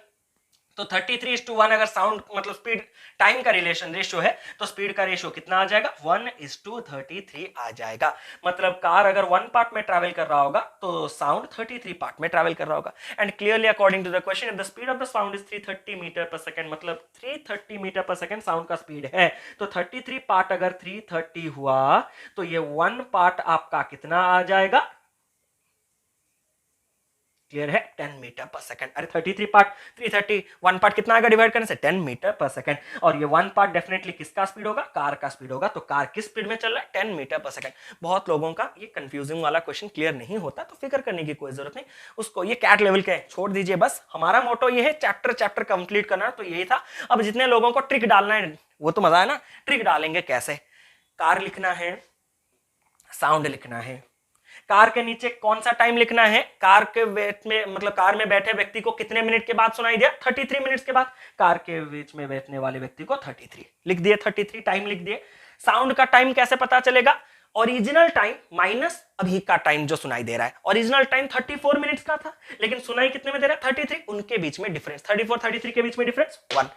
तो 33:1 अगर साउंड मतलब स्पीड टाइम का रिलेशन रेशियो है तो स्पीड का रेशियो कितना आ जाएगा? 1:33 आ जाएगा। मतलब कार अगर 1 पार्ट में ट्रैवल कर रहा होगा तो साउंड 33 पार्ट में ट्रैवल कर रहा होगा। And clearly according to the question, if the speed of the sound is 330 metre per second, मतलब 330 मीटर पर सेकंड साउंड का स्पीड है, तो 33 पार्ट अगर 330 हुआ तो ये 1 पार्ट आपका कितना आ जाएगा? क्लियर है? 10 मीटर पर सेकंड। अरे 33 पार्ट 330, 1 पार्ट कितना आएगा डिवाइड करने से? 10 मीटर पर सेकंड। और ये 1 पार्ट डेफिनेटली किसका स्पीड होगा? कार का स्पीड होगा। तो कार किस स्पीड में चल रहा है? 10 मीटर पर सेकंड। बहुत लोगों का ये कंफ्यूजिंग वाला क्वेश्चन क्लियर नहीं होता, तो फिक्र करने की कोई जरूरत नहीं, उसको ये कैट लेवल के छोड़ दीजिए। बस हमारा मोटो ये है चैप्टर कंप्लीट करना, तो यही था। अब जितने लोगों को ट्रिक डालना है वो तो मजा है ना, ट्रिक डालेंगे कैसे? कार लिखना है, साउंड लिखना है, कार के नीचे कौन सा टाइम लिखना है? कार के वेट में, मतलब कार में बैठे व्यक्ति को कितने मिनट के बाद सुनाई दिया? 33 मिनट्स के बाद। कार के बीच में बैठने वाले व्यक्ति को 33 लिख दिए, 33 टाइम लिख दिए। साउंड का टाइम कैसे पता चलेगा? ओरिजिनल टाइम माइनस अभी का टाइम जो सुनाई दे रहा है। ओरिजिनल टाइम 34 मिनट्स का था, लेकिन सुनाई कितने में दे रहा है? 33। उनके बीच में डिफरेंस 34 33 के बीच में डिफरेंस 1।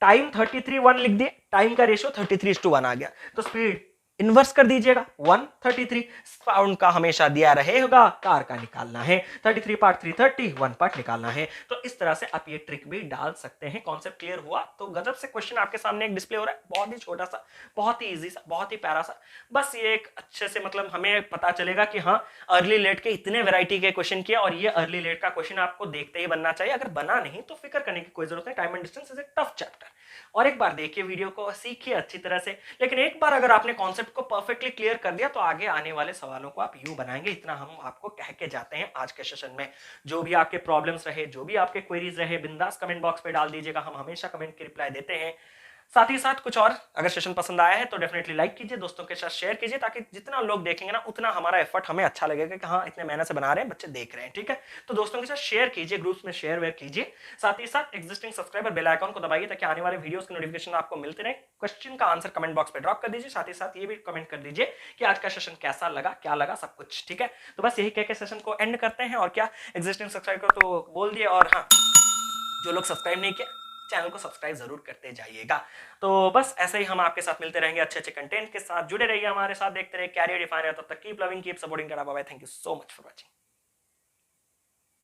टाइम 33 1 लिख दिए, टाइम का रेशियो 33:1 आ गया, तो स्पीड इन्वर्स कर दीजिएगा 133। साउंड का हमेशा दिया रहेगा, कार का निकालना है 33 पार्ट 330, 1 पार्ट निकालना है। तो इस तरह से आप ये ट्रिक भी डाल सकते हैं। कॉन्सेप्ट क्लियर हुआ? तो गजब से क्वेश्चन आपके सामने एक डिस्प्ले हो रहा है, बहुत ही छोटा सा, बहुत ही इजी सा, बहुत ही प्यारा सा। बस ये एक अच्छे से मतलब हमें पता चलेगा कि हाँ अर्ली लेट के इतने वैरायटी के क्वेश्चन किया, और ये अर्ली लेट का क्वेश्चन आपको देखते ही बनना चाहिए। अगर बना नहीं तो फिक्र करने की कोई जरूरत नहीं। Time and distance is a tough chapter, और एक बार देखिए वीडियो को, सीखिए अच्छी तरह से। लेकिन एक बार अगर आपने कॉन्सेप्ट को परफेक्टली क्लियर कर दिया तो आगे आने वाले सवालों को आप यूं बनाएंगे। इतना हम आपको कह के जाते हैं आज के सेशन में। जो भी आपके प्रॉब्लम्स रहे, जो भी आपके क्वेरीज रहे, बिंदास कमेंट बॉक्स पे डाल दीजिएगा, हम हमेशा कमेंट की रिप्लाई देते हैं। साथ ही साथ कुछ और अगर सेशन पसंद आया है तो डेफिनेटली लाइक कीजिए, दोस्तों के साथ शेयर कीजिए, ताकि जितना लोग देखेंगे ना उतना हमारा एफर्ट हमें अच्छा लगेगा कि हाँ इतने मेहनत से बना रहे हैं, बच्चे देख रहे हैं। ठीक है, तो दोस्तों के साथ शेयर कीजिए, ग्रुप्स में शेयर वेयर कीजिए। साथ ही साथ एग्जिस्टिंग सब्सक्राइबर बेल आइकन को दबाइए ताकि आने वाले वीडियोस की नोटिफिकेशन आपको मिलते रहे। क्वेश्चन का आंसर कमेंट बॉक्स पे ड्रॉप कर दीजिए। साथ ही साथ ये भी कमेंट कर दीजिए कि आज का सेशन कैसा लगा, क्या लगा, सब कुछ। ठीक है, तो बस यही कह के सेशन को एंड करते हैं। और क्या, एग्जिस्टिंग सब्सक्राइबर तो बोल दिए, और हाँ जो लोग सब्सक्राइब नहीं किया चैनल को सब्सक्राइब जरूर करते जाइएगा। तो बस ऐसे ही हम आपके साथ मिलते रहेंगे अच्छे अच्छे कंटेंट के साथ। जुड़े रहिए हमारे साथ, देखते रहिए कैरियर डिफाइनर। तब तक keep loving, keep supporting. Bye bye, thank you so much for watching.